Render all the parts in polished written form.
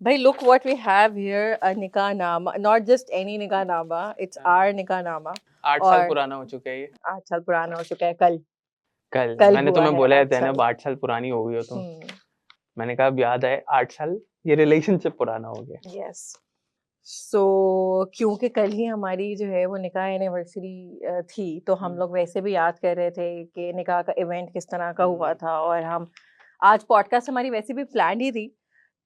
भाई look what we have here, a nikahnaama, not just any nikahnaama, it's our nikahnaama. 8 साल और पुराना हो चुका है ये 8 साल पुराना हो चुका है कल कल मैंने हुआ तुम्हें है बोला है 8 तेने साल 8 साल पुरानी हो गई हो तुम हम्म मैंने कहा अब याद आए 8 साल ये रिलेशनशिप पुराना हो गया यस सो क्योंकि कल ही हमारी जो है वो निकाह एनिवर्सरी थी तो हम लोग वैसे भी याद कर रहे थे कि निकाह का इवेंट किस तरह का हुआ था और हम आज पॉडकास्ट हमारी वैसे भी प्लान ही थी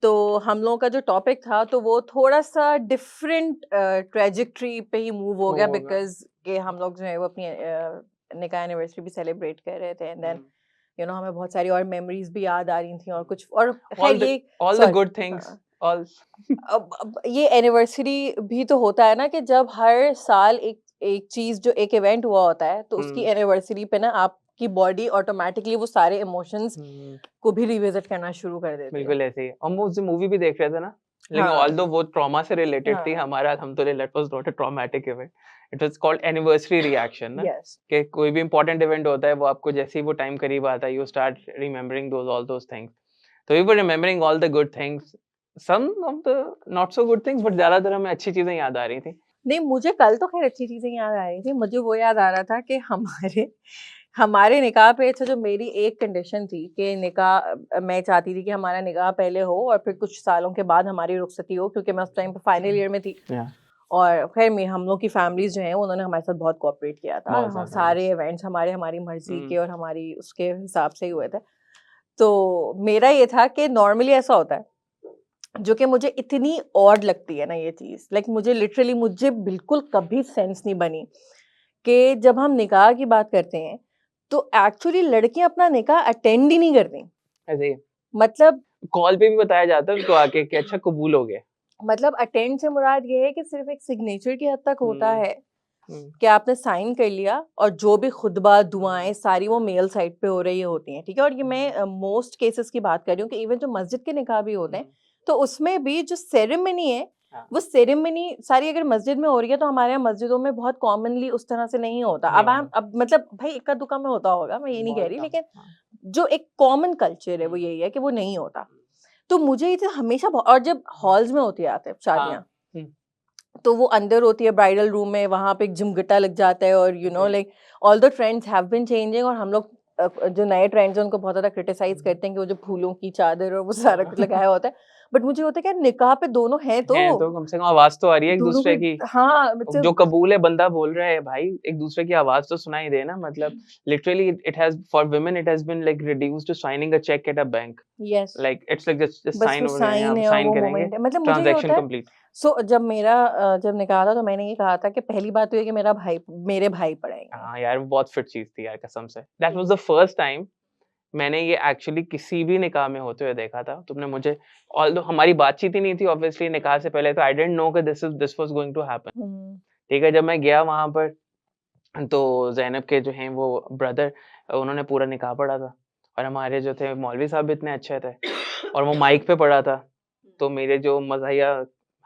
तो हम लोगों का जो टॉपिक था तो वो थोड़ा सा डिफरेंट ट्रेजेक्ट्री पे ही मूव हो गया बिकॉज कि हम लोग जो है वो अपनी निकाह एनिवर्सरी भी सेलिब्रेट कर रहे थे एंड देन हमें बहुत सारी और मेमोरीज भी याद आ रही थी और कुछ और खैर ये all the good things all अब ये एनिवर्सरी भी तो होता है ना कि जब हर साल एक चीज जो एक इवेंट हुआ होता है तो उसकी एनिवर्सरी पे ना आपकी बॉडी ऑटोमेटिकली वो सारे इमोशंस को भी रिविजिट करना शुरू कर देती है बिल्कुल ऐसे ही हम उस मूवी भी देख रहे थे ना लेकिन ऑल्दो वो ट्रॉमा से रिलेटेड थी हमारा अल्हम्दुलिल्लाह it was not a traumatic event it was called anniversary reaction ना कि कोई भी इंपॉर्टेंट इवेंट होता है वो आपको जैसे ही वो टाइम करीब आता है you start remembering all those things तो we were remembering all the good things some of the not so good things but ज्यादातर हमें अच्छी चीजें याद आ रही थी नहीं मुझे कल तो खैर अच्छी चीजें याद आ रही थी मुझे वो याद आ रहा था कि हमारे निकाह पे अच्छा जो मेरी एक कंडीशन थी कि निकाह मैं चाहती थी कि हमारा निकाह पहले हो और फिर कुछ सालों के बाद हमारी रुखसती हो क्योंकि मैं उस टाइम पे फाइनल ईयर में थी और खैर में हम लोग की फैमिलीज जो हैं उन्होंने हमारे साथ बहुत कोऑपरेट किया था सारे इवेंट्स हमारी मर्जी के और हमारी उसके हिसाब से ही हुए थे तो मेरा ये था कि नॉर्मली ऐसा होता है जो कि मुझे इतनी ऑड लगती है ना ये चीज़ मुझे बिल्कुल कभी सेंस नहीं बनी कि जब हम निकाह की बात करते हैं तो एक्चुअली लड़कियां अपना निकाह अटेंड ही नहीं करती ऐसे मतलब कॉल पे भी बताया जाता है उनको आके कि अच्छा कबूल हो गया मतलब अटेंड से मुराद ये है कि सिर्फ एक सिग्नेचर की हद तक होता है कि आपने साइन कर लिया और जो भी खुतबा दुआएं सारी वो मेल साइड पे हो रही होती हैं ठीक है और ये मैं मोस्ट केसेस की बात कर रही हूँ कि इवन जो मस्जिद के निकाह भी होते हैं तो उसमें भी जो सेरेमनी है वो सेरेमनी सारी अगर मस्जिद में हो रही है तो हमारे यहाँ मस्जिदों में बहुत कॉमनली उस तरह से नहीं होता अब मतलब भाई इक्का दुक्का में होता होगा मैं ये नहीं कह रही लेकिन जो एक कॉमन कल्चर है वो यही है कि वो नहीं होता तो मुझे ये तो हमेशा और जब हॉल्स में होती है शादियाँ तो वो अंदर होती है ब्राइडल रूम में वहाँ पे एक झुमगटा लग जाता है और like all the trends have been changing और हम लोग जो नए ट्रेंड्स हैं उनको बहुत ज़्यादा क्रिटिसाइज करते हैं कि वो जो फूलों की चादर और वो सारा कुछ लगाया होता है बट मुझे होता है कि निकाह पे दोनों हैं तो कम से कम आवाज तो आ रही है एक दूसरे की हाँ मतलब जो कबूल है बंदा बोल रहा है भाई एक दूसरे की आवाज तो सुनाई दे ना मतलब literally it has for women it has been like reduced to signing a cheque at a bank yes like it's like just sign over sign करेंगे मतलब मुझे ट्रांजैक्शन कंप्लीट जब निकाह था तो मैंने ये कहा था कि पहली बात तो ये कि मेरे भाई पढ़ाएंगे हाँ यार वो बहुत फिट चीज थी यार कसम say that was the first time मैंने ये एक्चुअली किसी भी निकाह में होते हुए देखा था तुमने मुझे ऑल्दो हमारी बातचीत ही नहीं थी ऑब्वियसली निकाह से पहले तो आई डिडंट नो कि this was going to happen ठीक है जब मैं गया वहां पर तो ज़ैनब के जो हैं वो ब्रदर उन्होंने पूरा निकाह पढ़ा था और हमारे जो थे मौलवी साहब भी इतने अच्छे थे और वो माइक पे पढ़ा था तो मेरे जो मज़ाहिया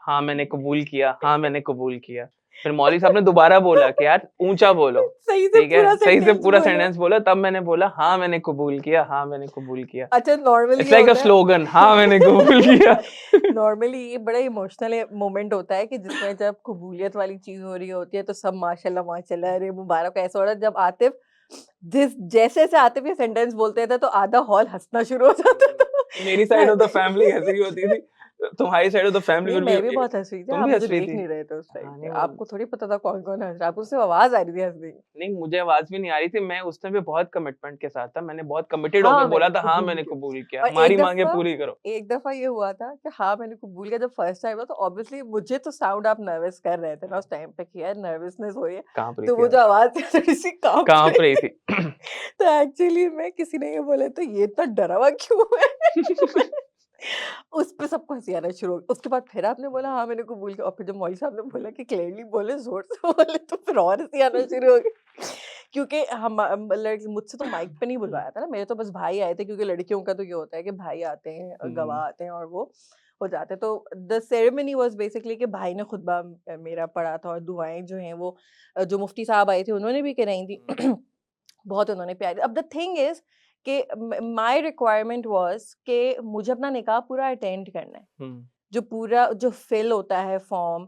हाँ मैंने कबूल किया हाँ मैंने कबूल किया फिर मौलवी साहब ने दोबारा बोला कि यार ऊंचा बोलो ठीक है सही से पूरा सेंटेंस बोला तब मैंने बोला हाँ मैंने कबूल किया हाँ मैंने कबूल किया अच्छा normally it's like a slogan हाँ मैंने कबूल किया नॉर्मली ये बड़ा इमोशनल मोमेंट होता है कि जिसमें जब कबूलियत वाली चीज हो रही होती है तो सब माशाल्लाह माशाल्लाह अरे मुबारक ऐसा हो रहा है जब आतिफ जैसे आतिफ ये सेंटेंस बोलते थे तो आधा हॉल हंसना शुरू हो जाता था मेरी साइड ऑफ द फैमिली हंस रही होती थी तुम्हारी साइड ऑफ द फैमिली मैं भी बहुत हंस रही थी आप मुझे देख नहीं रहे थे उस टाइम पे आपको थोड़ी पता था कौन कौन हंस रहा है आपको सिर्फ आवाज आ रही थी हंसने की नहीं मुझे आवाज भी नहीं आ रही थी मैं उस टाइम पे बहुत कमिटमेंट के साथ था मैंने बहुत कमिटेड होकर बोला था हाँ मैंने कबूल किया हमारी मांगे पूरी करो एक दफा ये हुआ था कि हाँ मैंने कबूल किया जब फर्स्ट टाइम था तो ऑब्वियसली मुझे तो साउंड आप नर्वस कर रहे थे ना उस टाइम पे कि यार नर्वसनेस हो रही है तो वो जो आवाज थोड़ी सी कांप रही थी तो एक्चुअली मैं किसी ने ये बोला तो ये तो डरा हुआ क्यों है उस पे सबको हंसी आना शुरू हो गई उसके बाद फिर आपने बोला हाँ मैंने कबूल किया और फिर जब मौलवी साहब ने बोला कि क्लियरली बोले जोर से बोले तो फिर और हंसी आना शुरू हो गई क्योंकि हम मुझसे तो माइक पे नहीं बुलवाया था ना मेरे तो बस भाई आए थे क्योंकि लड़कियों का तो ये होता है कि भाई आते हैं गवाह आते हैं और वो हो जाते तो द सेरेमनी वाज बेसिकली कि भाई ने खुतबा मेरा पढ़ा था और दुआएं जो हैं वो जो मुफ्ती साहब आए थे उन्होंने भी कराई थी बहुत उन्होंने प्यार अब द थिंग इज कि माय रिक्वायरमेंट वाज कि मुझे अपना निकाह पूरा अटेंड करना है जो पूरा जो फिल होता है फॉर्म,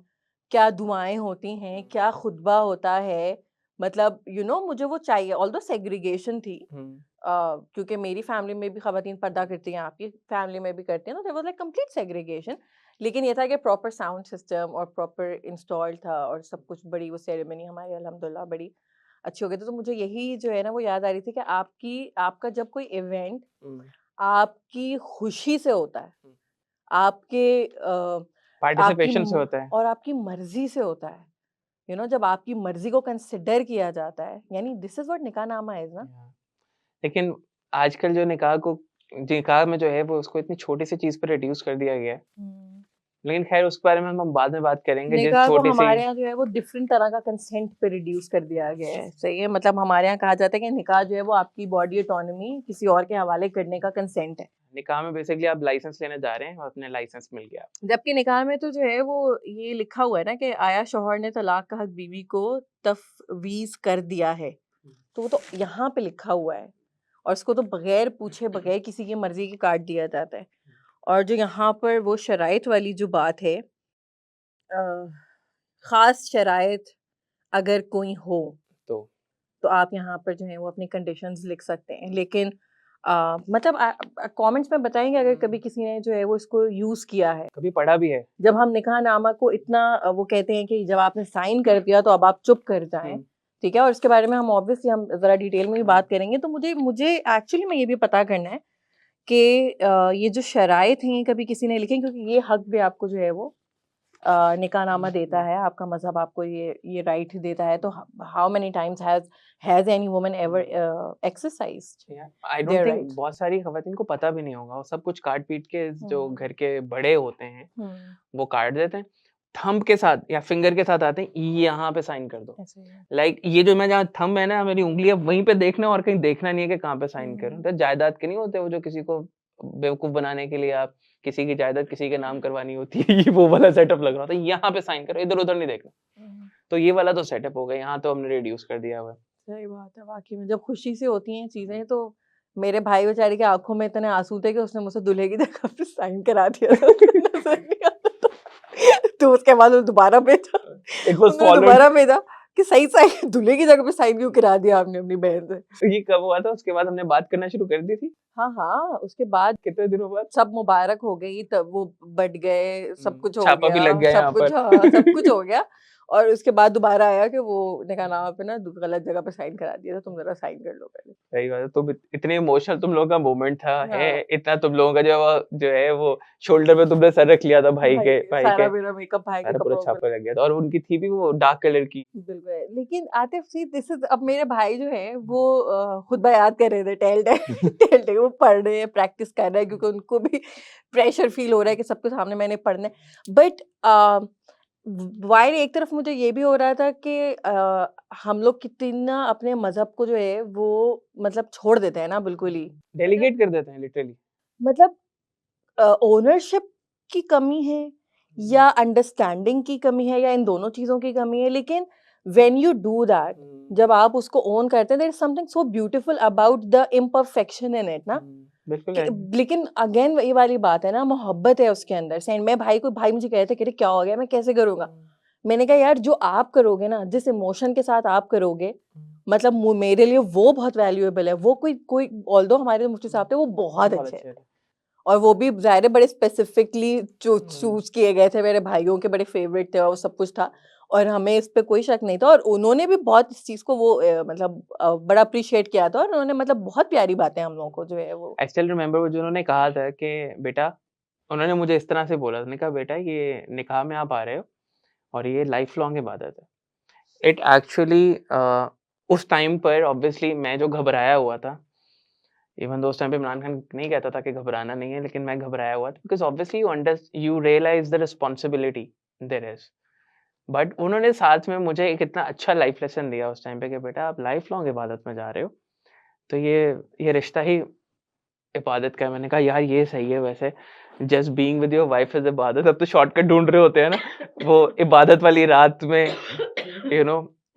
क्या दुआएं होती हैं, क्या खुतबा होता है, मतलब मुझे वो चाहिए। ऑल्दो सेग्रीगेशन थी, क्योंकि मेरी फैमिली में भी खवातीन पर्दा करती हैं, आपकी फैमिली में भी करती हैं, तो there was like complete segregation. लेकिन ये था कि प्रॉपर साउंड सिस्टम और प्रॉपर इंस्टॉल था और सब कुछ, बड़ी वो सेरेमनी हमारी अल्हम्दुलिल्लाह बड़ी अच्छी हो गई थी। तो मुझे यही जो है ना वो याद आ रही थी कि आपका जब कोई इवेंट आपकी खुशी से होता है, आपके आपकी पार्टिसिपेशन से होता है। और आपकी मर्जी से होता है, जब आपकी मर्जी को कंसिडर किया जाता है, यानी दिस इज व्हाट निकाहनामा इज ना। Yeah. लेकिन आजकल जो निकाह में जो है वो उसको इतनी छोटी सी चीज पर रिड्यूस कर दिया गया है। लेकिन खैर उसके बारे में हम बाद में बात करेंगे, जिस निकाह को छोटी सी हमारे यहाँ जो है वो डिफरेंट तरह का कंसेंट पे रिड्यूस कर दिया गया है। सही है, मतलब हमारे यहाँ कहा जाता है कि निकाह जो है वो आपकी बॉडी ऑटोनॉमी किसी और के हवाले करने का कंसेंट है। निकाह में बेसिकली आप लाइसेंस लेने जा रहे हैं और अपने लाइसेंस मिल गया। जबकि निकाह में तो जो है वो ये लिखा हुआ है ना कि आया शौहर ने तलाक का हक बीवी को तफवीज कर दिया है, तो वो तो यहाँ पे लिखा हुआ है और इसको तो बगैर पूछे बगैर किसी की मर्जी के काट दिया जाता है। और जो यहाँ पर वो शराइत वाली जो बात है, ख़ास शराइत अगर कोई हो तो आप यहाँ पर जो है वो अपनी कंडीशंस लिख सकते हैं। लेकिन मतलब कमेंट्स में बताएंगे अगर कभी किसी ने जो है वो इसको यूज़ किया है, कभी पढ़ा भी है। जब हम निकाहनामा को इतना वो कहते हैं कि जब आपने साइन कर दिया तो अब आप चुप कर जाएं, ठीक है। और इसके बारे में हम ऑब्वियसली हम ज़रा डिटेल में भी बात करेंगे। तो मुझे एक्चुअली में ये भी पता करना है कि ये जो शराइत हैं कभी किसी ने लिखे, क्योंकि ये हक भी आपको जो है वो निकाहनामा देता है, आपका मजहब आपको ये राइट देता है। तो how many times has any woman ever exercised I don't think बहुत सारी खवातीन को पता भी नहीं होगा। वो सब कुछ काट पीट के जो घर के बड़े होते हैं वो काट देते हैं, थंब के साथ या फिंगर के साथ आते हैं, यहाँ पे साइन कर दो। लाइक ये जो मैं जहाँ थंब है ना मेरी उंगली है वहीं पे देखना और कहीं देखना नहीं है कि कहाँ पे साइन करूं। तो जायदाद के नहीं होते वो जो किसी को बेवकूफ बनाने के लिए आप किसी की जायदाद किसी के नाम करवानी होती है, ये वो वाला सेटअप लग रहा था। यहाँ पे साइन करो, इधर उधर नहीं देखना। तो ये वाला तो सेटअप हो गया, यहाँ तो हमने रिड्यूस कर दिया हुआ है। सही बात है, वाकई में जब खुशी से होती हैं चीजें। तो मेरे भाई बेचारे की आंखों में इतने आंसू थे कि उसने मुझसे दूल्हे की जगह पे साइन करा दिया था। नजर नहीं आता था। तो उसके बाद वो दोबारा भेजा, दोबारा भेजा कि सही साइन दूल्हे की जगह पे साइन क्यों करा दिया आपने अपनी बहन से। तो ये कब हुआ था? उसके बाद हमने बात करना शुरू कर दी थी। हाँ, उसके बाद कितने दिनों बाद सब मुबारक हो गई, तब वो बढ़ गए, सब कुछ हो छापा भी लग गया सब कुछ, हाँ सब कुछ हो गया। और उसके बाद दोबारा आया कि वो निकाहनामा पे ना गलत जगह पे साइन करा दिया था, तुम जरा साइन कर लो पहले। सही बात है। तुम इतने इमोशनल तुम लोगों का मोमेंट था है, हाँ। इतना तुम लोगों का जो है वो शोल्डर पे तुमने सर रख लिया था भाई के सारा मेरा मेकअप भाई के सारा पूरा कपड़ों छापा लग गया था। और उनकी थी भी वो डार्क कलर की। बिल्कुल। लेकिन आतिफ सी दिस इज, अब मेरे भाई जो है वो खुद बयात कर रहे थे, टेल वो पढ़ रहे हैं, प्रैक्टिस कर रहे हैं, क्योंकि उनको भी प्रेशर फील हो रहा है कि सबके सामने मैंने पढ़ना है। बट वाइल एक तरफ मुझे ये भी हो रहा था कि हम लोग कितना अपने मजहब को जो है वो मतलब छोड़ देते हैं ना, बिल्कुल ही डेलीगेट कर देते हैं लिटरली। मतलब ओनरशिप की कमी है या अंडरस्टैंडिंग की कमी है या इन दोनों चीजों की कमी है। लेकिन व्हेन यू डू दैट, जब आप उसको ओन करते हैं, there is something so beautiful about the imperfection in it ना। बिल्कुल है। लेकिन अगेन ये वाली बात है ना, मोहब्बत है उसके अंदर से। मैं भाई मुझे कह रहे थे कि क्या हो गया, मैं कैसे करूंगा। मैंने कहा यार जो आप करोगे ना, जिस इमोशन के साथ आप करोगे, मतलब मेरे लिए वो बहुत वैल्यूएबल है। वो कोई ऑल्दो हमारे मुफ्ती साहब थे वो बहुत अच्छे थे, और वो भी ज़ाहिर बड़े स्पेसिफिकली चूज किए गए थे, मेरे भाइयों के बड़े फेवरेट थे और वो सब कुछ था। और हमें इस पे कोई शक नहीं था, और उन्होंने भी बहुत इस चीज़ को वो मतलब बड़ा अप्रिशिएट किया था। और उन्होंने मतलब बहुत प्यारी बातें हम लोगों को जो है वो। आई स्टिल रिमेम्बर वो जो उन्होंने कहा था कि बेटा, उन्होंने मुझे इस तरह से बोला, उन्होंने कहा बेटा ये निकाह में आप आ रहे हो और ये लाइफ लॉन्ग इबादत है। इट एक्चुअली उस टाइम पर ऑब्वियसली मैं जो घबराया हुआ था, इवन दो उस टाइम पे इमरान खान नहीं कहता था कि घबराना नहीं है, लेकिन मैं घबराया हुआ था because obviously you realise the responsibility there is. But उन्होंने साथ में मुझे एक इतना अच्छा लाइफ लेसन दिया उस टाइम पे कि बेटा आप लाइफ लॉन्ग इबादत में जा रहे हो, तो ये रिश्ता ही इबादत का है। मैंने कहा यार ये सही है। वैसे just being with your wife is इबादत। अब तो शॉर्टकट ढूंढ रहे होते हैं ना वो इबादत वाली रात में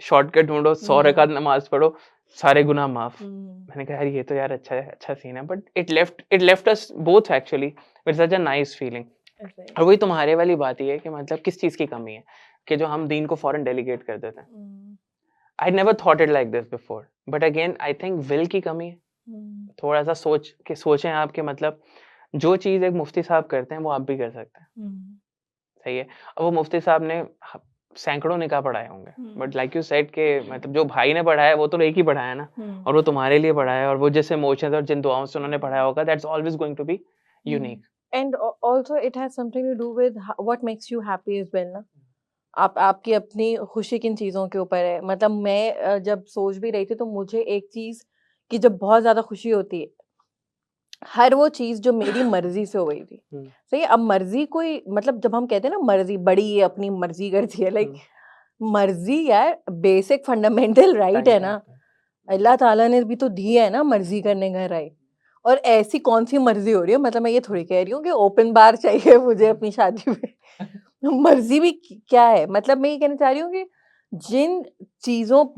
शॉर्टकट ढूंढो, 100 रकात नमाज पढ़ो, सारे गुनाह माफ। मैंने कहा यार ये तो यार अच्छा सीन है। But it left us both actually with such a nice feeling. ऐसे ही। और वही तुम्हारे वाली बात ही है कि मतलब किस चीज़ की कमी है कि जो हम दीन को फ़ौरन डेलीगेट कर देते हैं। Hmm, I never thought it like this before, but again I think will की कमी है। थोड़ा-सा सोचें आप कि मतलब जो चीज़ एक मुफ्ती साहब करते हैं, वो आप भी कर सकते हैं, सही है? अब वो मुफ्ती साहब ने ह सैकड़ों निकाह पढ़ाए होंगे, बट लाइक यू सेड कि मतलब जो भाई ने पढ़ाया है, वो तो एक ही पढ़ाया ना, और वो तुम्हारे लिए पढ़ाया है, और वो जिस इमोशंस और जिन दुआओं से उन्होंने पढ़ाया होगा, that's always going to be unique. And also it has something to do with what makes you happy as well ना। आपकी अपनी खुशी किन चीज़ों के ऊपर है। मतलब मैं जब सोच भी रही थी तो मुझे एक चीज़ कि जब बहुत ज़्यादा खुशी होती है, हर वो चीज़ जो मेरी मर्ज़ी से हो गई थी। हुँ, सही है, अब मर्ज़ी कोई मतलब जब हम कहते हैं ना मर्ज़ी बड़ी है, अपनी मर्ज़ी करती है, लाइक हुँ, मर्ज़ी यार बेसिक फंडामेंटल राइट है राइट ना। है। अल्लाह ताला ने भी तो दी है ना मर्ज़ी करने का राइट। और ऐसी कौन-सी मर्ज़ी हो रही है, मतलब मैं ये थोड़ी कह रही हूँ कि ओपन बार चाहिए मुझे अपनी शादी में। मर्ज़ी भी क्या है? मतलब मैं ये कहना चाह रही हूँ कि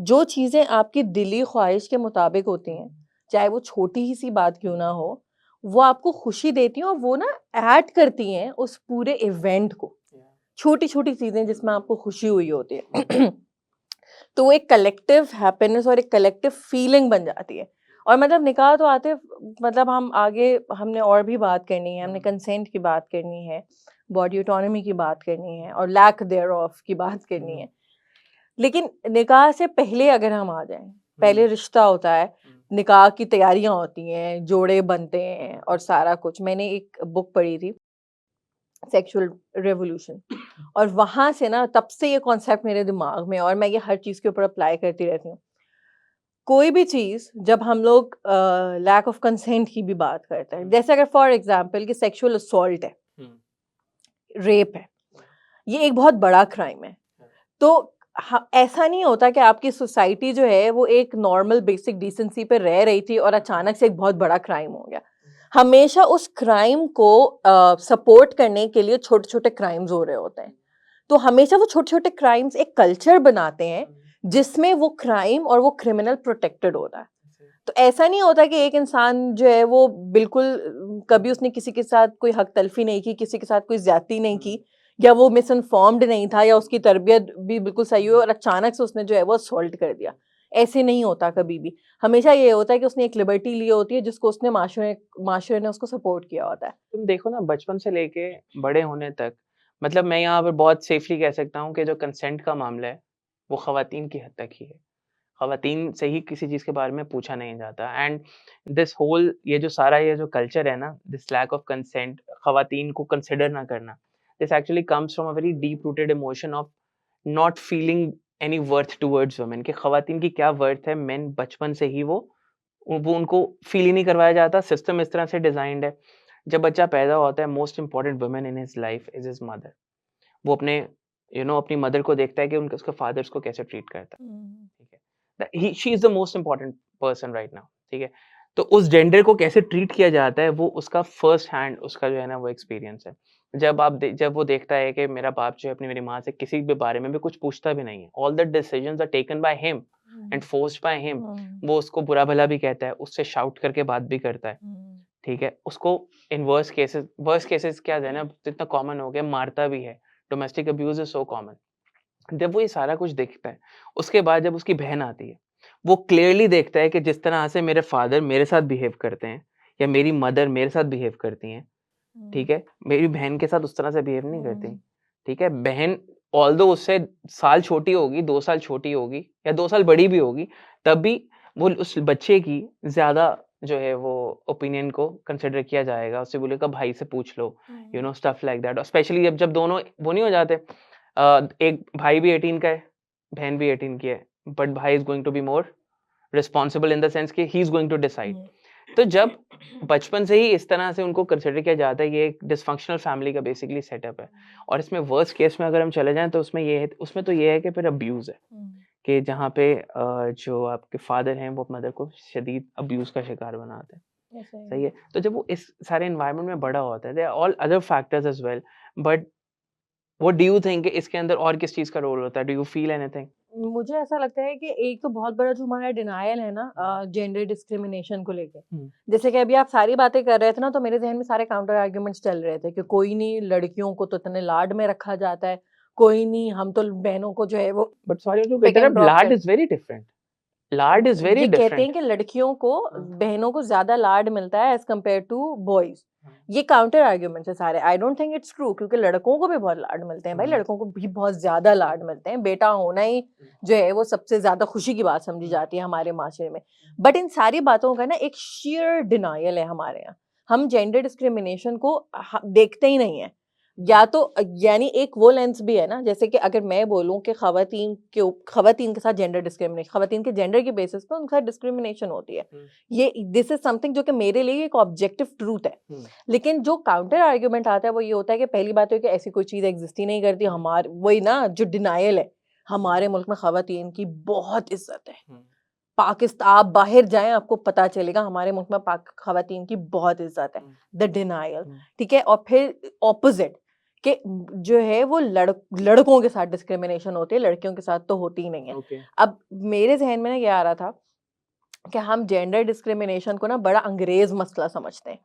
जो चीज़ें आपकी दिली ख्वाहिश के मुताबिक होती हैं, चाहे वो छोटी ही सी बात क्यों ना हो, वो आपको खुशी देती हैं और वो ना ऐड करती हैं उस पूरे इवेंट को। छोटी-छोटी चीज़ें जिसमें आपको खुशी हुई होती है। तो वो एक कलेक्टिव हैप्पीनेस और एक कलेक्टिव फीलिंग बन जाती है। और मतलब निकाह तो आते मतलब हम आगे हमने और भी बात करनी है, हमने कंसेंट की बात करनी है, बॉडी ऑटोनॉमी की बात करनी है और लैक देयरऑफ की बात करनी है। लेकिन निकाह से पहले अगर हम आ जाएँ, पहले रिश्ता होता है, निकाह की तैयारियाँ होती हैं, जोड़े बनते हैं और सारा कुछ। मैंने एक बुक पढ़ी थी, सेक्सुअल रिवॉल्यूशन, और वहाँ से ना तब से ये कॉन्सेप्ट मेरे दिमाग में है और मैं ये हर चीज़ के ऊपर अप्लाई करती रहती हूँ। कोई भी चीज़ जब हम लोग लैक ऑफ कंसेंट की भी बात करते हैं, जैसे अगर फॉर एग्ज़ाम्पल कि सेक्सुअल असॉल्ट है, रेप है, ये एक बहुत बड़ा क्राइम है। तो ऐसा नहीं होता कि आपकी सोसाइटी जो है वो एक नॉर्मल बेसिक डिसेंसी पे रह रही थी और अचानक से एक बहुत बड़ा क्राइम हो गया। हमेशा उस क्राइम को सपोर्ट करने के लिए छोटे-छोटे क्राइम्स हो रहे होते हैं। तो हमेशा वो छोटे-छोटे क्राइम्स एक कल्चर बनाते हैं, जिसमें वो क्राइम और वो क्रिमिनल प्रोटेक्टेड होता है। तो ऐसा नहीं होता कि एक इंसान जो है वो बिल्कुल कभी उसने किसी के साथ कोई हक तलफ़ी नहीं की, किसी के साथ कोई ज़्यादती नहीं की, या वो मिसइन्फॉर्म्ड नहीं था, या उसकी तरबियत भी बिल्कुल सही हो और अचानक से उसने जो है वो असॉल्ट कर दिया। ऐसे नहीं होता कभी भी। हमेशा ये होता है कि उसने एक लिबर्टी ली होती है जिसको उसने माशरे ने उसको सपोर्ट किया होता है। तुम देखो ना बचपन से लेके बड़े होने तक, मतलब मैं यहाँ पर बहुत सेफली कह सकता हूँ कि जो कंसेंट का मामला है, वो ख़वातीन की हद तक ही है। ख़वातीन से ही किसी चीज़ के बारे में पूछा नहीं जाता, एंड दिस होल ये जो कल्चर है ना, दिस लैक ऑफ कंसेंट, ख़वातीन को कंसिडर ना करना, this actually comes from a very deep rooted emotion of not feeling any worth towards women, कि ख़वातीन की क्या वर्थ है, मेन बचपन से ही वो उनको फ़ील ही नहीं करवाया जाता। सिस्टम इस तरह से डिज़ाइन्ड है, जब बच्चा पैदा होता है, most important woman in his life is his mother. वो अपने अपनी मदर को देखता है कि उनके उसके फादर उसको कैसे ट्रीट करता है, ठीक है? She is the most important person right now, ठीक है? तो उस जेंडर को कैसे ट्रीट किया जाता है, वो उसका फर्स्ट हैंड उसका जो है ना वो एक्सपीरियंस है। जब वो देखता है कि मेरा बाप जो है अपनी मेरी माँ से किसी भी बारे में भी कुछ पूछता भी नहीं है। All the decisions are taken by him and forced by him. वो उसको बुरा-भला भी कहता है, उससे शाउट करके बात भी करता है, ठीक है? उसको इन वर्स्ट केसेस क्या है ना, इतना कॉमन हो गया, मारता भी है। Domestic abuse is so common. जब वो ये सारा कुछ देखता है, उसके बाद जब उसकी बहन आती है, वो क्लियरली देखता है कि जिस तरह से मेरे फादर मेरे साथ बिहेव करते हैं या मेरी मदर मेरे साथ बिहेव करती हैं, ठीक है? मेरी बहन के साथ उस तरह से बिहेव नहीं करती, ठीक है? बहन ऑल्दो उससे साल छोटी होगी, 2 साल छोटी होगी या 2 साल बड़ी भी होगी, तब भी वो उस बच्चे की ज़्यादा जो है वो ओपिनियन को कंसिडर किया जाएगा। उससे बोलेगा भाई से पूछ लो, स्टफ लाइक दैट, और स्पेशली जब दोनों वो नहीं हो जाते, एक भाई भी 18 का है, बहन भी 18 की है, बट भाई is going to be more responsible in the sense कि he is going to decide. तो जब बचपन से ही इस तरह से उनको कंसिडर किया जाता है, ये एक डिसफंक्शनल फैमिली का बेसिकली सेटअप है। और इसमें वर्स्ट केस में अगर हम चले जाएँ तो उसमें तो ये है कि फिर अब्यूज़ है, कि जहाँ पे जो आपके फादर हैं वो मदर को शदीद अब्यूज़ का शिकार बनाते हैं। सही है? तो जब वो इस सारे एनवायरनमेंट में बड़ा होता है, there are all other factors as well, but what do you think इसके अंदर और किस चीज़ का रोल होता है? Do you feel anything? मुझे ऐसा लगता है कि एक तो बहुत बड़ा जो हमारा डिनायल है ना जेंडर डिस्क्रिमिनेशन को लेके, जैसे कि अभी आप सारी बातें कर रहे थे ना, तो मेरे जहन में सारे काउंटर आर्ग्यूमेंट्स चल रहे थे कि कोई नहीं, लड़कियों को तो इतने लाड में रखा जाता है, कोई नहीं, हम तो बहनों को जो है वो but sorry to pick and interrupt, drop लाड कर, इज वेरी डिफरेंट. लाड इज वेरी ये कहते डिफरेंट. हैं कि लड़कियों को हाँ. बहनों को ज्यादा लाड मिलता है एज कम्पेयर टू बॉयज. ये काउंटर आर्ग्यूमेंट्स है सारे. I don't think it's true, क्योंकि लड़कों को भी बहुत लाड मिलते हैं भाई, लड़कों को भी बहुत ज्यादा लाड मिलते हैं. बेटा होना ही जो है वो सबसे ज्यादा खुशी की बात समझी जाती है हमारे माशरे में. बट इन सारी बातों का ना एक शेयर डिनायल है हमारे यहाँ. हम जेंडर डिस्क्रिमिनेशन को देखते ही नहीं है. या तो यानी एक वो लेंस भी है ना, जैसे कि अगर मैं बोलूं कि खवातीन के साथ जेंडर डिस्क्रिमिनेशन, खवातीन के जेंडर की बेसिस पे उनके साथ डिस्क्रिमिनेशन होती है, ये दिस इज समथिंग जो कि मेरे लिए एक ऑब्जेक्टिव ट्रूथ है. लेकिन जो काउंटर आर्ग्यूमेंट आता है वो ये होता है कि पहली बात है कि ऐसी कोई चीज एग्जिस्ट ही नहीं करती. हमारे वही ना जो डिनायल है, हमारे मुल्क में खवातीन की बहुत इज्जत है. पाकिस्तान आप बाहर जाएं आपको पता चलेगा हमारे मुल्क में खवातीन की बहुत इज्जत है. द डिनायल, ठीक है. और फिर ऑपोजिट कि जो है वो लड़कों के साथ डिस्क्रिमिनेशन होती है, लड़कियों के साथ तो होती ही नहीं है. अब मेरे जहन में ना ये आ रहा था कि हम जेंडर डिस्क्रिमिनेशन को ना बड़ा अंग्रेज मसला समझते हैं.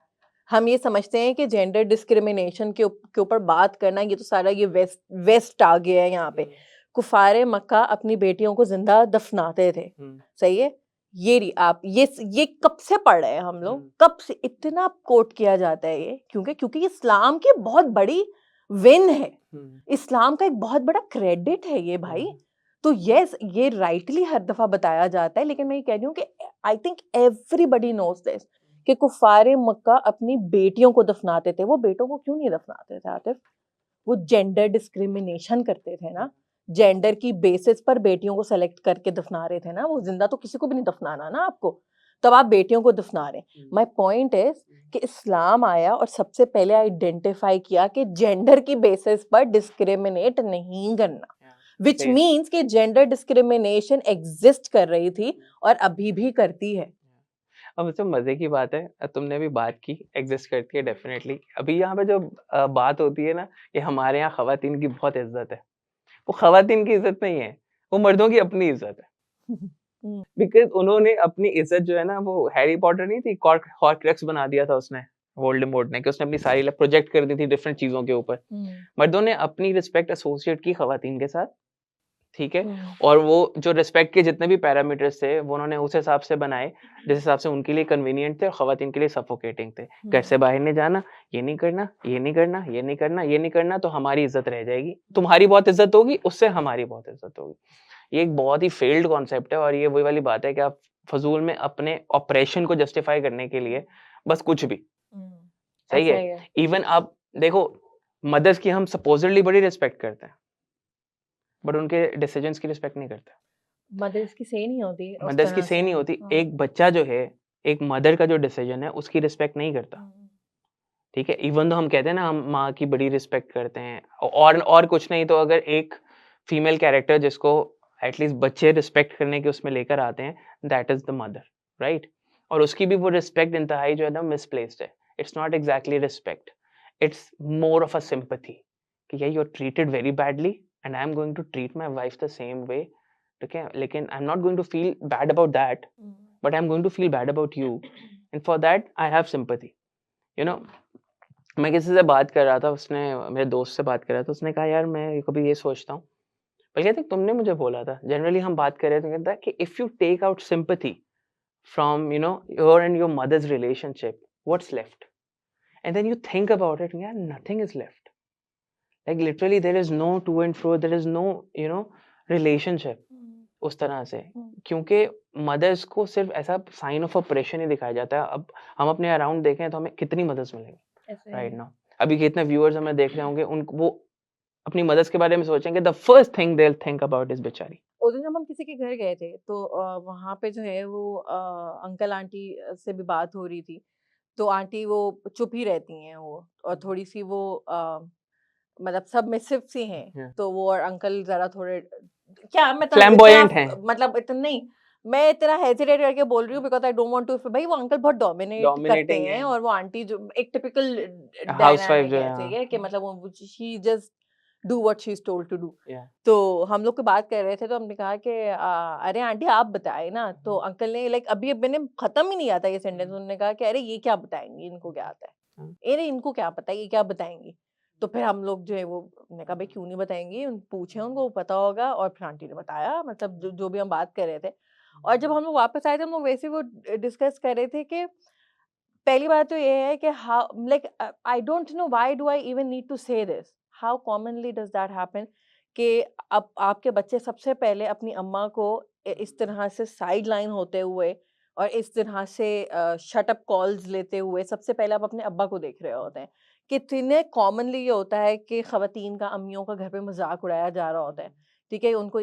हम ये समझते हैं कि जेंडर डिस्क्रिमिनेशन के ऊपर बात करना, ये तो सारा ये वेस्ट आ गया है यहाँ पे. कुफारे मक्का अपनी बेटियों को जिंदा दफनाते थे. सही है. ये कब से पढ़ रहे हैं हम लोग, कब से इतना कोट किया जाता है ये, क्योंकि इस्लाम की बहुत बड़ी विन है, इस्लाम का एक बहुत बड़ा क्रेडिट है ये भाई. तो यस, ये राइटली हर दफा बताया जाता है, लेकिन मैं ये कह रही हूँ कि I think everybody knows this कि कुफारे मक्का अपनी बेटियों को दफनाते थे. वो बेटों को क्यों नहीं दफनाते थे आतिफ? वो जेंडर डिस्क्रिमिनेशन करते थे ना, जेंडर की बेसिस पर बेटियों को सेलेक्ट करके दफना रहे थे ना. वो जिंदा तो किसी को भी नहीं दफनाना ना आपको, तब आप बेटियों को दफना रहे. माय पॉइंट इज कि इस्लाम आया और सबसे पहले आइडेंटिफाई किया कि जेंडर की बेसिस पर डिस्क्रिमिनेट नहीं करना, विच मीन्स कि जेंडर डिस्क्रिमिनेशन एग्जिस्ट कर रही थी और अभी भी करती है. अब तो मजे की बात है, तुमने भी बात की एग्जिस्ट करती है डेफिनेटली. अभी यहाँ पे जो बात होती है ना कि हमारे यहाँ खवातीन की बहुत इज्जत है, वो खवातीन की इज्जत नहीं है, वो मर्दों की अपनी इज्जत है. बिकॉज उन्होंने अपनी इज्जत जो है ना, वो हैरी पॉटर नहीं थी, हॉर्क्रेक्स बना दिया था उसने, वोल्डेमॉर्ट ने, कि उसने अपनी सारी प्रोजेक्ट कर दी थी डिफरेंट चीजों के ऊपर. मर्दों ने अपनी रिस्पेक्ट एसोसिएट की खवातीन के साथ, ठीक है. और वो जो रिस्पेक्ट के जितने भी पैरामीटर्स थे वो उन्होंने उस हिसाब से बनाए जिस हिसाब से उनके लिए कन्वीनियंट थे और खवातीन के लिए सफोकेटिंग थे. घर से बाहर नहीं जाना, ये नहीं करना, ये नहीं करना, ये नहीं करना, ये नहीं करना, तो हमारी इज्जत रह जाएगी, तुम्हारी बहुत इज्जत होगी, उससे हमारी बहुत इज्जत होगी. ये एक बहुत ही फेल्ड कॉन्सेप्ट है, और ये वही वाली बात है कि आप फजूल में अपने ऑपरेशन को जस्टिफाई करने के लिए बस कुछ भी. सही है. इवन आप देखो, मदर्स की हम सपोजिटली बड़ी रिस्पेक्ट करते हैं, बट उनके डिसीजंस की रिस्पेक्ट नहीं करते. मदर्स की से नहीं होती, मदर्स की से नहीं होती. एक बच्चा जो है, एक मदर का जो डिसीजन है उसकी रिस्पेक्ट नहीं करता. ठीक है. इवन तो हम कहते हैं ना हम माँ की बड़ी रिस्पेक्ट करते हैं, और कुछ नहीं तो अगर एक फीमेल कैरेक्टर जिसको एटलीस्ट बच्चे रिस्पेक्ट करने के उसमें लेकर आते हैं, that is the mother, right. और उसकी भी वो रिस्पेक्ट इंतहाई जो है ना मिसप्लेस्ड है. It's not exactly respect, it's more of a sympathy कि yeah, you're treated very badly and I'm going to treat my wife the same way. Okay, लेकिन I'm not going to feel bad about that, but I'm going to feel bad about you, and for that I have sympathy. You know, मैं किसी से बात कर रहा था, उसने मेरे दोस्त से बात कर रहा था, उसने कहा यार मैं कभी ये सोचता हूँ, बल्कि कहते तुमने मुझे बोला था, जनरली हम बात कर रहे थे, कहता है कि if you take out sympathy from your and your mother's relationship, what's left? And then you think about it, yeah, nothing is left. Like literally there is no to and fro, there is no relationship उस तरह से, क्योंकि mother's को सिर्फ ऐसा sign of operation ही दिखाया जाता है. अब हम अपने अराउंड देखें तो हमें कितनी मदर्स मिलेंगी राइट नाउ. अभी कितने व्यूअर्स हमें देख रहे होंगे, वो अपनी मदर्स के बारे में सोचेंगे, the first thing they will think about is बेचारी. उस दिन जब हम किसी के घर गए थे तो वहाँ पे जो है वो अंकल आंटी से भी बात हो रही थी. तो आंटी वो चुप ही रहती हैं वो, और थोड़ी सी वो मतलब सबमिसिव सी हैं. तो वो और अंकल जरा थोड़े क्या मैं फ्लैम्बॉयंट हैं, मतलब इतना नहीं, मैं इतना हेजिटेट करके बोल रही हूँ because I don't want to. भाई वो अंकल बहुत डोमिनेट करते हैं, और वो आंटी जो एक टिपिकल हाउसवाइफ जो है कि मतलब वो she just do what she's told to do. Yeah. तो हम लोग को बात कर रहे थे तो हमने कहा कि अरे आंटी आप बताए ना, तो अंकल ने लाइक अभी मैंने खत्म ही नहीं आता ये सेंटेंस, उन्होंने कहा कि अरे ये क्या बताएंगी, इनको क्या आता है, अरे इनको क्या पता है ये क्या बताएंगी। तो फिर हम लोग जो है वो, मैंने कहा भाई क्यों नहीं बताएंगी, पूछे उनको पता होगा। और फिर आंटी ने बताया, मतलब जो भी हम बात कर रहे थे। और जब हम लोग वापस आए थे हम लोग वैसे वो डिस्कस कर रहे थे कि पहली बात तो ये है कि how like I don't know why do I even need to say this, how commonly does that happen कि अब आपके बच्चे सबसे पहले अपनी अम्मा को इस तरह से साइड लाइन होते हुए और इस तरह से शट अप कॉल्स लेते हुए सबसे पहले आप अपने अब्बा को देख रहे होते हैं। कितने कॉमनली ये होता है कि ख़वातीन का अम्मियों का घर पे मजाक उड़ाया जा रहा होता है, ठीक है। उनको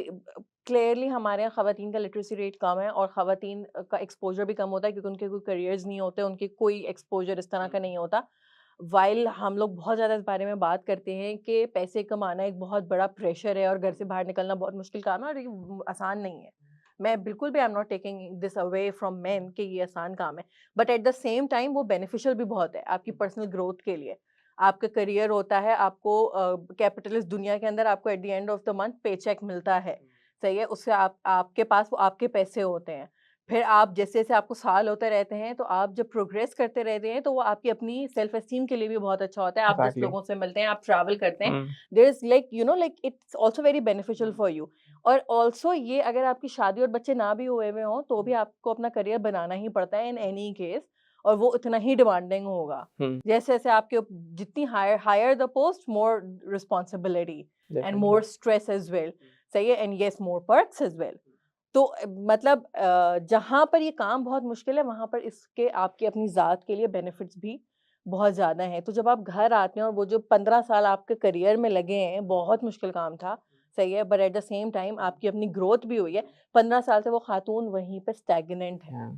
क्लियरली हमारे यहाँ ख़वातीन का लिटरेसी रेट कम है और ख़वातीन का एक्सपोजर भी कम होता है क्योंकि उनके कोई करियर्स नहीं होते, उनके कोई एक्सपोजर इस तरह का नहीं होता। वाइल हम लोग बहुत ज़्यादा इस बारे में बात करते हैं कि पैसे कमाना एक बहुत बड़ा प्रेशर है और घर से बाहर निकलना बहुत मुश्किल काम है और ये आसान नहीं है। मैं बिल्कुल भी आई am not taking this away from main कि ये आसान काम है, but at the same time वो बेनिफिशियल भी बहुत है आपकी पर्सनल ग्रोथ के लिए। आपका करियर होता है, आपको कैपिटलिस्ट दुनिया के अंदर आपको eight the end of the month पे चेक मिलता है, सही है। उससे आपके पास वो आपके पैसे होते हैं। फिर आप जैसे-जैसे आपको साल होते रहते हैं, तो आप जब प्रोग्रेस करते रहते हैं, तो वो आपकी अपनी सेल्फ एस्टीम के लिए भी बहुत अच्छा होता है। आप 10 लोगों से मिलते हैं, आप ट्रैवल करते हैं। There is like you know like it's also very beneficial for you. और आल्सो ये अगर आपकी शादी और बच्चे ना भी हुए हुए हों, तो भी आपको अपना करियर बनाना ही पड़ता है इन एनी केस, और वो उतना ही डिमांडिंग होगा। जैसे-जैसे आपके जितनी higher the post, more responsibility and more stress as well, सही है, and yes more perks as well. तो मतलब जहाँ पर ये काम बहुत मुश्किल है, वहाँ पर इसके आपकी अपनी ज़ात के लिए बेनिफिट्स भी बहुत ज़्यादा हैं। तो जब आप घर आते हैं और वो जो 15 साल आपके करियर में लगे हैं, बहुत मुश्किल काम था, सही है, but at the same time आपकी अपनी ग्रोथ भी हुई है। 15 साल से वो खातून वहीं पे स्टैग्नेंट है,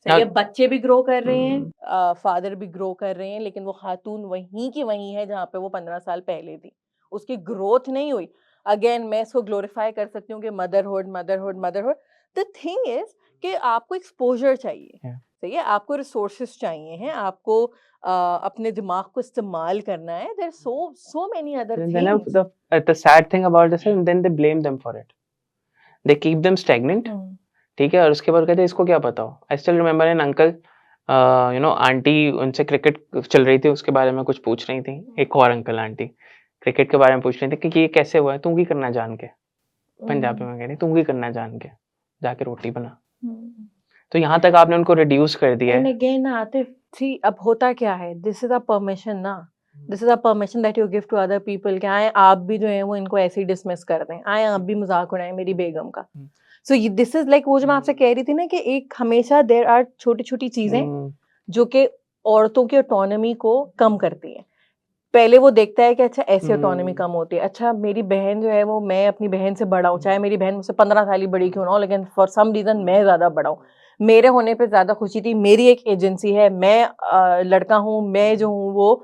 सही है। बच्चे भी ग्रो कर रहे हैं, फादर भी ग्रो कर रहे हैं, लेकिन वो खातून वहीं की वहीं है जहाँ पे वो 15 साल पहले थी। उसकी ग्रोथ नहीं हुई। अगेन मैं इसको ग्लोरीफाई कर सकती हूँ कि मदरहुड। द थिंग इज कि आपको एक्सपोजर चाहिए, सही है, आपको रिसोर्सेज चाहिए हैं, आपको अपने दिमाग को इस्तेमाल करना है। There so many other things. The sad thing about this is then they blame them for it. They keep them stagnant. ठीक है, और उसके बाद कहते हैं इसको क्या पता हो। I still remember an uncle, you know, aunty उनसे क्रिकेट चल रही थी, उसके बारे में कुछ पूछ रही थी। एक और अंकल आंटी क्रिकेट के बारे में पूछ रही थी कि ये कैसे हुआ है, तू की करना जान के, पंजाबी में कह रही तू की करना जान के, जाके रोटी बना। तो यहाँ तक आपने उनको रिड्यूस कर दिया है। अगेन आतिफ, सी अब होता क्या है, दिस इज अ परमिशन ना, this is a permission that you give to other people कि आए आप भी जो है वो इनको ऐसे ही डिसमिस कर दें, आए आप भी मजाक उड़ाएं मेरी बेगम का। सो दिस इज लाइक वो जो मैं आपसे कह रही थी ना कि एक हमेशा देयर आर छोटी छोटी चीजें जो कि औरतों की ऑटोनॉमी को कम करती हैं। पहले वो देखता है कि अच्छा ऐसे ऑटोनॉमी कम होती है, अच्छा मेरी बहन जो है वो, मैं अपनी बहन से बड़ा हूँ, चाहे मेरी बहन मुझसे 15 साल ही बड़ी क्यों ना हो, लेकिन फॉर सम रीजन मैं ज्यादा बड़ा हूँ, मेरे होने पे ज्यादा खुशी थी। मेरी एक एजेंसी है, मैं लड़का हूँ, मैं जो हूँ वो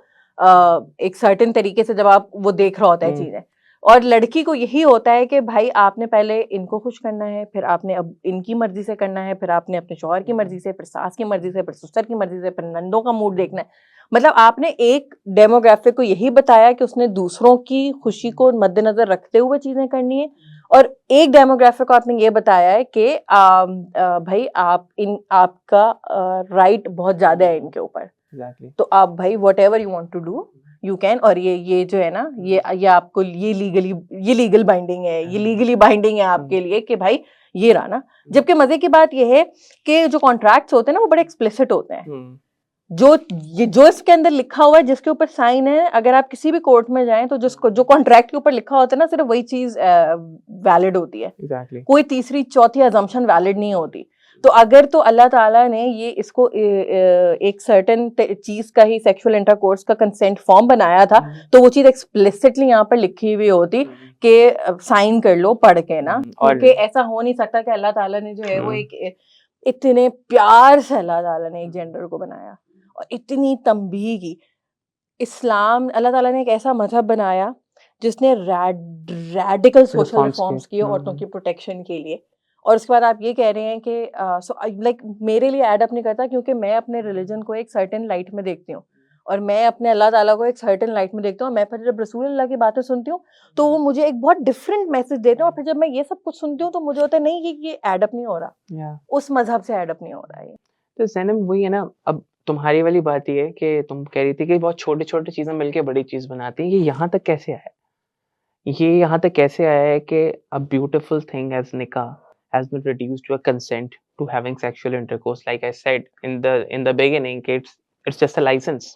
एक सर्टेन तरीके से जब आप वो देख रहा होता है चीजें। और लड़की को यही होता है कि भाई आपने पहले इनको खुश करना है, फिर आपने अब इनकी मर्जी से करना है, फिर आपने अपने शौहर की मर्जी से, फिर सास की मर्जी से, फिर ससुर की मर्जी से, फिर नंदों का मूड देखना है। मतलब आपने एक डेमोग्राफिक को यही बताया कि उसने दूसरों की खुशी को मद्देनजर रखते हुए चीजें करनी है, और एक डेमोग्राफिक को आपने ये बताया है कि भाई आपका राइट बहुत ज्यादा है इनके ऊपर। तो आप भाई whatever you want to do you can. और ये जो है ना, ये आपको ये लीगल बाइंडिंग है, ये लीगली बाइंडिंग है आपके लिए कि भाई ये रहा ना। जबकि मजे की बात ये है कि जो कॉन्ट्रैक्ट्स होते हैं ना वो बड़े एक्सप्लिसिट होते हैं। जो इसके अंदर लिखा हुआ है, जिसके ऊपर साइन है, अगर आप किसी भी कोर्ट में जाएं तो जो कॉन्ट्रैक्ट के ऊपर लिखा होता है ना, सिर्फ वही चीज वैलिड होती है। कोई तीसरी चौथी अजम्पशन वैलिड नहीं होती। तो अगर तो अल्लाह ताला ने ये इसको एक सर्टेन चीज का ही, सेक्सुअल इंटरकोर्स का कंसेंट फॉर्म बनाया था, तो वो चीज एक्सप्लिसिटली यहाँ पर लिखी हुई होती कि साइन कर लो पढ़ के ना। क्योंकि ऐसा हो नहीं सकता कि अल्लाह ताला ने जो है वो एक इतने प्यार से अल्लाह ताला ने एक जेंडर को बनाया और इतनी तंबीह की। इस्लाम, अल्लाह ताला ने एक ऐसा मजहब बनाया जिसने रैडिकल सोशल रिफॉर्म्स किए औरतों की प्रोटेक्शन के लिए। और उसके बाद आप ये कह रहे हैं कि लाइक मेरे लिए एड अप नहीं करता, क्योंकि मैं अपने रिलीजन को एक सर्टेन लाइट में देखती हूँ और मैं अपने अल्लाह ताला को एक सर्टेन लाइट में देखता हूँ, मैं फिर जब रसूल अल्लाह की बातें सुनती हूँ तो वो मुझे एक बहुत डिफरेंट मैसेज देते हैं, और फिर जब मैं ये सब कुछ सुनती हूँ तो मुझे होता है नहीं कि ये एड अप नहीं हो रहा, या उस मजहब से एड अप नहीं हो रहा है ये। तो ज़ैनब वही है ना, अब तुम्हारी वाली बात ये है कि तुम कह रही थी कि बहुत छोटी-छोटी चीज़ें मिलके बड़ी चीज़ बनाती हैं, ये यहाँ तक कैसे आया? ये यहाँ तक कैसे आया है कि a beautiful thing as nikah has been reduced to a consent to having sexual intercourse? Like I said in the beginning, it's just a license